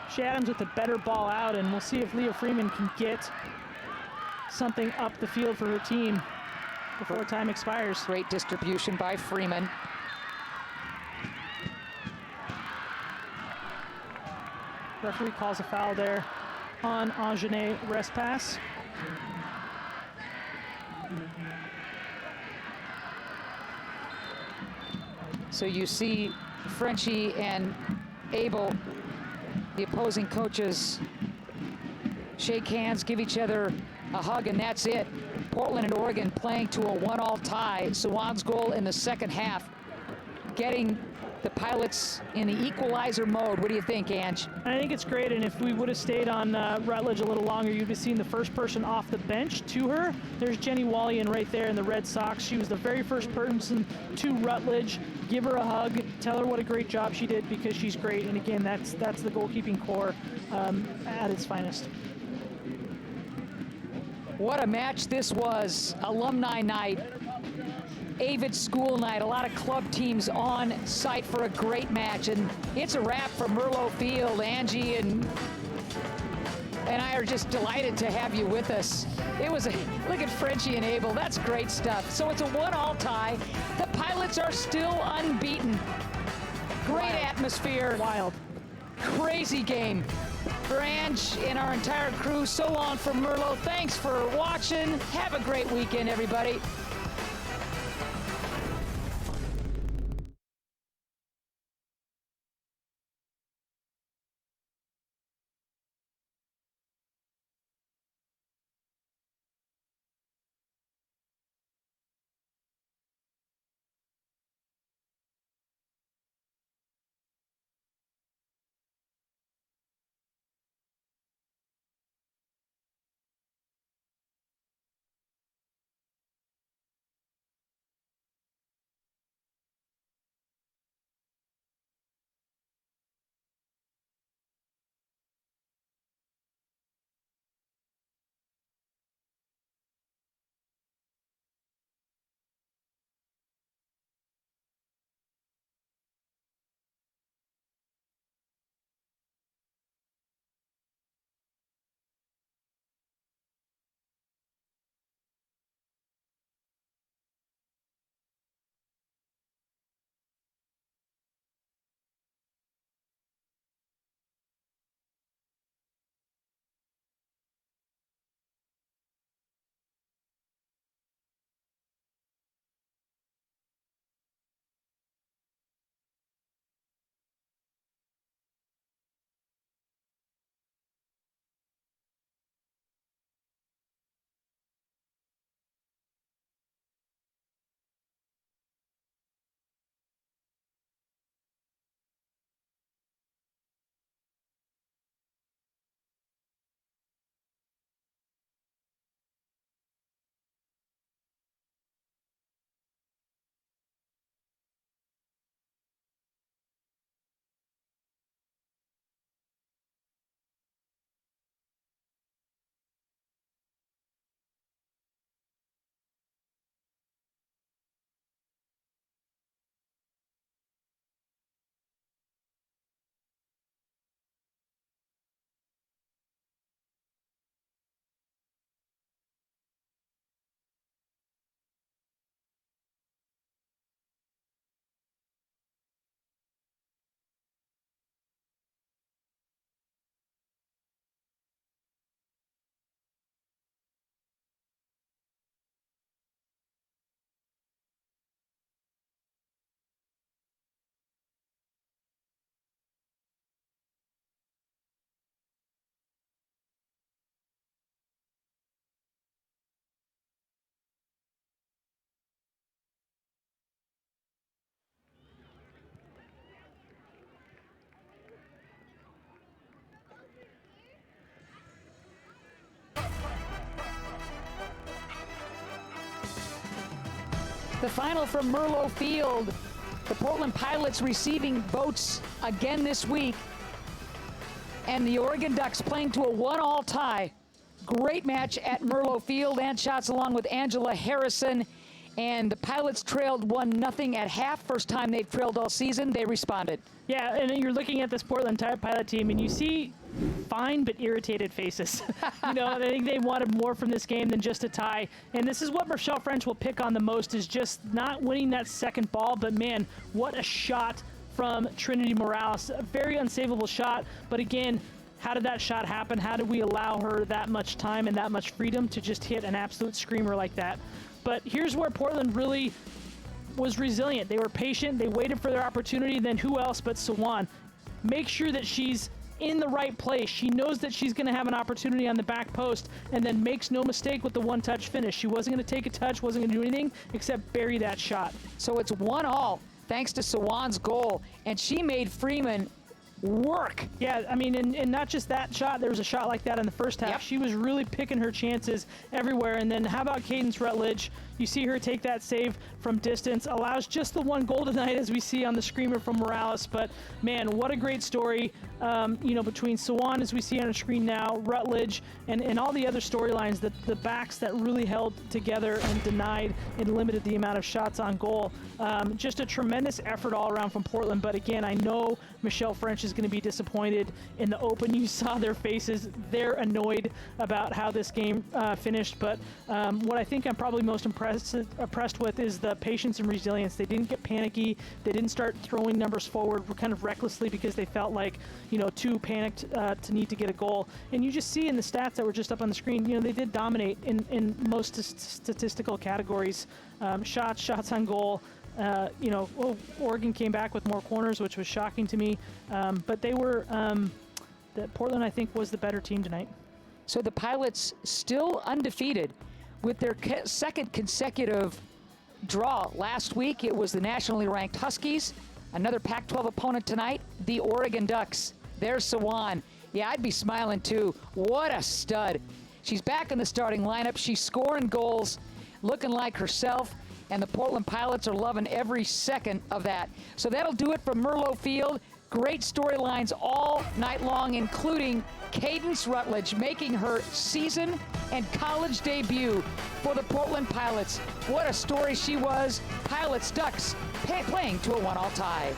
Shea Adams with a better ball out, and we'll see if Leah Freeman can get something up the field for her team before time expires. Great distribution by Freeman. Referee calls a foul there on Angene Respass. So you see Frenchie and Abel, the opposing coaches, shake hands, give each other a hug, and that's it. Portland and Oregon playing to a 1-all tie. Sawan's goal in the second half, getting the Pilots in the equalizer mode. What do you think, Ange? I think it's great, and if we would have stayed on Rutledge a little longer, you'd have seen the first person off the bench to her. There's Jenny Wallian right there in the Red Sox. She was the very first person to Rutledge. Give her a hug, tell her what a great job she did, because she's great. And again, that's the goalkeeping core at its finest. What a match this was. Alumni night, Avid school night, a lot of club teams on site for a great match, and it's a wrap for Merlot Field. Angie and I are just delighted to have you with us. It was look at Frenchie and Abel, that's great stuff. So it's a 1-all tie. The Pilots are still unbeaten. Great atmosphere. Wild. Crazy game. For Ange and our entire crew, so long from Merlot. Thanks for watching. Have a great weekend, everybody. The final from Merlo Field. The Portland Pilots receiving votes again this week. And the Oregon Ducks playing to a 1-all tie. Great match at Merlo Field. Ann Schatz along with Angela Harrison. And the Pilots trailed 1-0 at half. First time they've trailed all season. They responded. Yeah, and you're looking at this Portland Pilot team, and you see fine but irritated faces. You know, I think they wanted more from this game than just a tie. And this is what Michelle French will pick on the most, is just not winning that second ball. But man, what a shot from Trinity Morales. A very unsavable shot. But again, how did that shot happen? How did we allow her that much time and that much freedom to just hit an absolute screamer like that? But here's where Portland really was resilient. They were patient. They waited for their opportunity. Then who else but Sawan? Make sure that she's in the right place. She knows that she's going to have an opportunity on the back post, and then makes no mistake with the one-touch finish. She wasn't going to take a touch, wasn't going to do anything except bury that shot. So it's 1-all thanks to Sawan's goal, and she made Freeman work. Yeah, I mean, and not just that shot. There was a shot like that in the first half. Yep. She was really picking her chances everywhere. And then how about Cadence Rutledge? You see her take that save from distance, allows just the one goal tonight, as we see on the screamer from Morales. But man, what a great story, you know, between Sawan, as we see on the screen now, Rutledge, and all the other storylines, the backs that really held together and denied and limited the amount of shots on goal. Just a tremendous effort all around from Portland. But again, I know Michelle French is going to be disappointed. In the open, you saw their faces. They're annoyed about how this game finished. But what I think I'm probably most impressed with is the patience and resilience. They didn't get panicky. They didn't start throwing numbers forward kind of recklessly because they felt like, you know, too panicked to need to get a goal. And you just see in the stats that were just up on the screen, you know, they did dominate in most statistical categories. Shots on goal. You know, Oregon came back with more corners, which was shocking to me. But they were, Portland, I think, was the better team tonight. So the Pilots still undefeated with their second consecutive draw. Last week, it was the nationally ranked Huskies. Another Pac-12 opponent tonight, the Oregon Ducks. There's Sawan. Yeah, I'd be smiling too. What a stud. She's back in the starting lineup. She's scoring goals, looking like herself. And the Portland Pilots are loving every second of that. So that'll do it from Merlo Field. Great storylines all night long, including Cadence Rutledge making her season and college debut for the Portland Pilots. What a story she was. Pilots, Ducks playing to a 1-all tie.